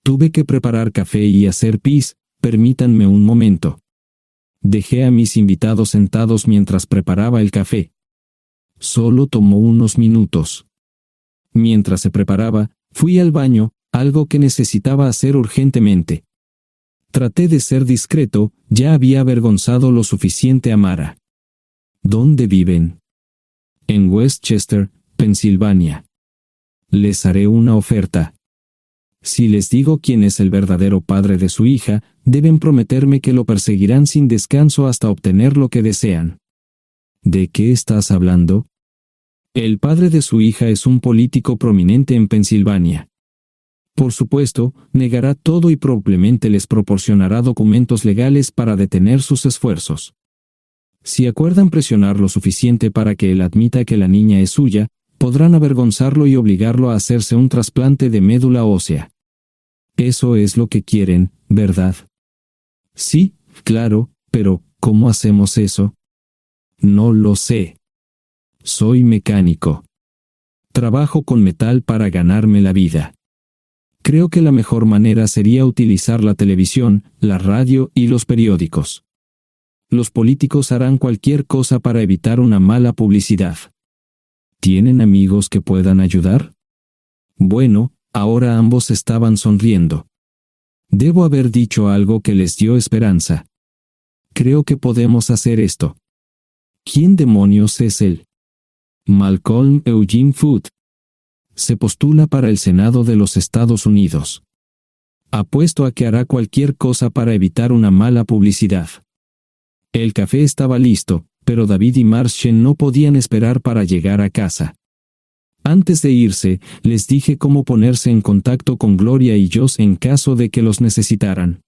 Tuve que preparar café y hacer pis, permítanme un momento. Dejé a mis invitados sentados mientras preparaba el café. Solo tomó unos minutos. Mientras se preparaba, fui al baño, algo que necesitaba hacer urgentemente. Traté de ser discreto, ya había avergonzado lo suficiente a Mara. ¿Dónde viven? En Westchester, Pensilvania. Les haré una oferta. Si les digo quién es el verdadero padre de su hija, deben prometerme que lo perseguirán sin descanso hasta obtener lo que desean. ¿De qué estás hablando? El padre de su hija es un político prominente en Pensilvania. Por supuesto, negará todo y probablemente les proporcionará documentos legales para detener sus esfuerzos. Si acuerdan presionar lo suficiente para que él admita que la niña es suya, podrán avergonzarlo y obligarlo a hacerse un trasplante de médula ósea. Eso es lo que quieren, ¿verdad? Sí, claro, pero ¿cómo hacemos eso? No lo sé. Soy mecánico. Trabajo con metal para ganarme la vida. Creo que la mejor manera sería utilizar la televisión, la radio y los periódicos. Los políticos harán cualquier cosa para evitar una mala publicidad. ¿Tienen amigos que puedan ayudar? Bueno, ahora ambos estaban sonriendo. Debo haber dicho algo que les dio esperanza. Creo que podemos hacer esto. ¿Quién demonios es él? Malcolm Eugene Foote. Se postula para el Senado de los Estados Unidos. Apuesto a que hará cualquier cosa para evitar una mala publicidad. El café estaba listo, pero David y Marchen no podían esperar para llegar a casa. Antes de irse, les dije cómo ponerse en contacto con Gloria y Joss en caso de que los necesitaran.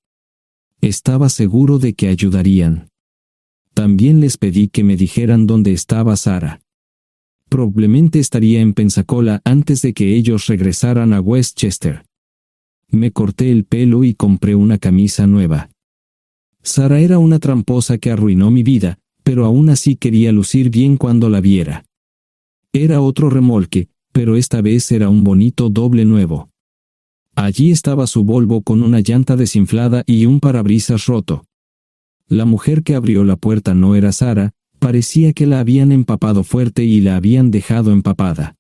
Estaba seguro de que ayudarían. También les pedí que me dijeran dónde estaba Sara. Probablemente estaría en Pensacola antes de que ellos regresaran a Westchester. Me corté el pelo y compré una camisa nueva. Sara era una tramposa que arruinó mi vida, pero aún así quería lucir bien cuando la viera. Era otro remolque, pero esta vez era un bonito doble nuevo. Allí estaba su Volvo con una llanta desinflada y un parabrisas roto. La mujer que abrió la puerta no era Sara, parecía que la habían empapado fuerte y la habían dejado empapada.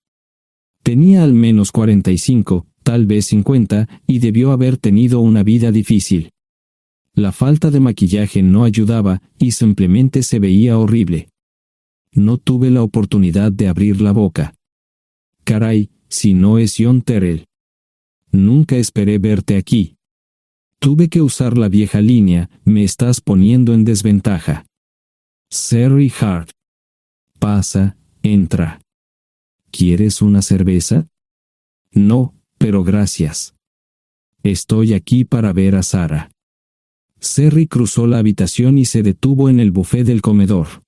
Tenía al menos 45, tal vez 50, y debió haber tenido una vida difícil. La falta de maquillaje no ayudaba, y simplemente se veía horrible. No tuve la oportunidad de abrir la boca. Caray, si no es John Terrell. Nunca esperé verte aquí. Tuve que usar la vieja línea, me estás poniendo en desventaja. Sherry Hart. Pasa, entra. ¿Quieres una cerveza? No, pero gracias. Estoy aquí para ver a Sara. Sherry cruzó la habitación y se detuvo en el buffet del comedor.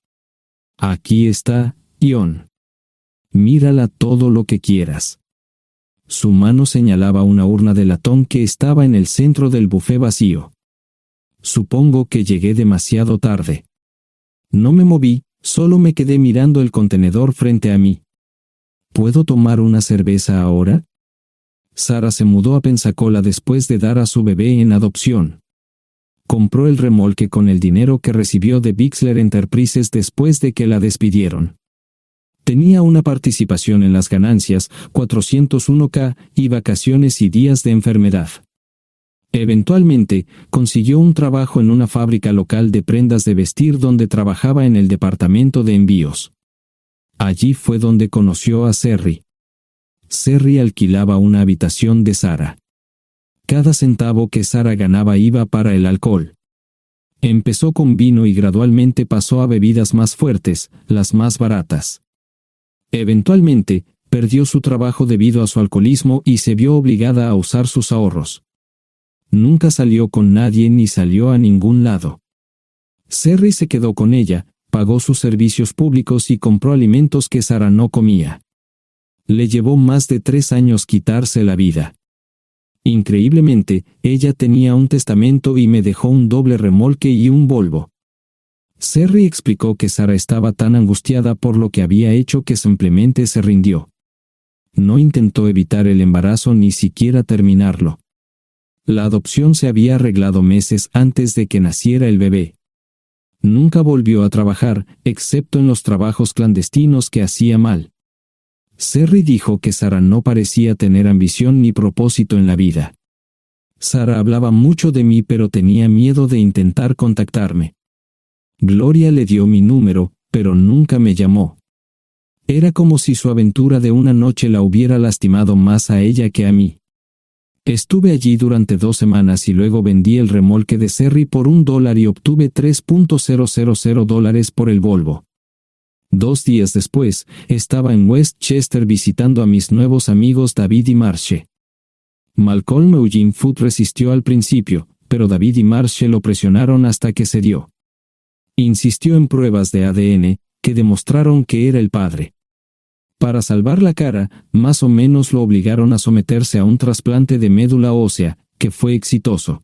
Aquí está, John. Mírala todo lo que quieras. Su mano señalaba una urna de latón que estaba en el centro del buffet vacío. Supongo que llegué demasiado tarde. No me moví, Solo me quedé mirando el contenedor frente a mí. ¿Puedo tomar una cerveza ahora? Sara se mudó a Pensacola después de dar a su bebé en adopción. Compró el remolque con el dinero que recibió de Bixler Enterprises después de que la despidieron. Tenía una participación en las ganancias, 401k, y vacaciones y días de enfermedad. Eventualmente, consiguió un trabajo en una fábrica local de prendas de vestir donde trabajaba en el departamento de envíos. Allí fue donde conoció a Serry. Serry alquilaba una habitación de Sara. Cada centavo que Sara ganaba iba para el alcohol. Empezó con vino y gradualmente pasó a bebidas más fuertes, las más baratas. Eventualmente, perdió su trabajo debido a su alcoholismo y se vio obligada a usar sus ahorros. Nunca salió con nadie ni salió a ningún lado. Serry se quedó con ella, pagó sus servicios públicos y compró alimentos que Sara no comía. Le llevó más de 3 años quitarse la vida. Increíblemente, ella tenía un testamento y me dejó un doble remolque y un Volvo. Serry explicó que Sara estaba tan angustiada por lo que había hecho que simplemente se rindió. No intentó evitar el embarazo ni siquiera terminarlo. La adopción se había arreglado meses antes de que naciera el bebé. Nunca volvió a trabajar, excepto en los trabajos clandestinos que hacía mal. Serry dijo que Sara no parecía tener ambición ni propósito en la vida. Sara hablaba mucho de mí pero tenía miedo de intentar contactarme. Gloria le dio mi número, pero nunca me llamó. Era como si su aventura de una noche la hubiera lastimado más a ella que a mí. Estuve allí durante 2 semanas y luego vendí el remolque de Serry por $1 y obtuve $3,000 por el Volvo. 2 días después, estaba en Westchester visitando a mis nuevos amigos David y Marche. Malcolm Eugene Foot resistió al principio, pero David y Marche lo presionaron hasta que cedió. Insistió en pruebas de ADN, que demostraron que era el padre. Para salvar la cara, más o menos lo obligaron a someterse a un trasplante de médula ósea, que fue exitoso.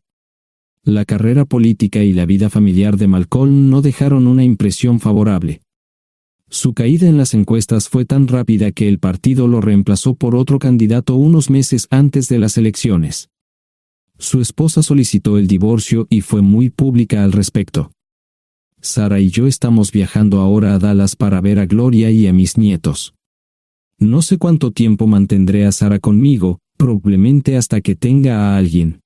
La carrera política y la vida familiar de Malcolm no dejaron una impresión favorable. Su caída en las encuestas fue tan rápida que el partido lo reemplazó por otro candidato unos meses antes de las elecciones. Su esposa solicitó el divorcio y fue muy pública al respecto. Sara y yo estamos viajando ahora a Dallas para ver a Gloria y a mis nietos. No sé cuánto tiempo mantendré a Sara conmigo, probablemente hasta que tenga a alguien.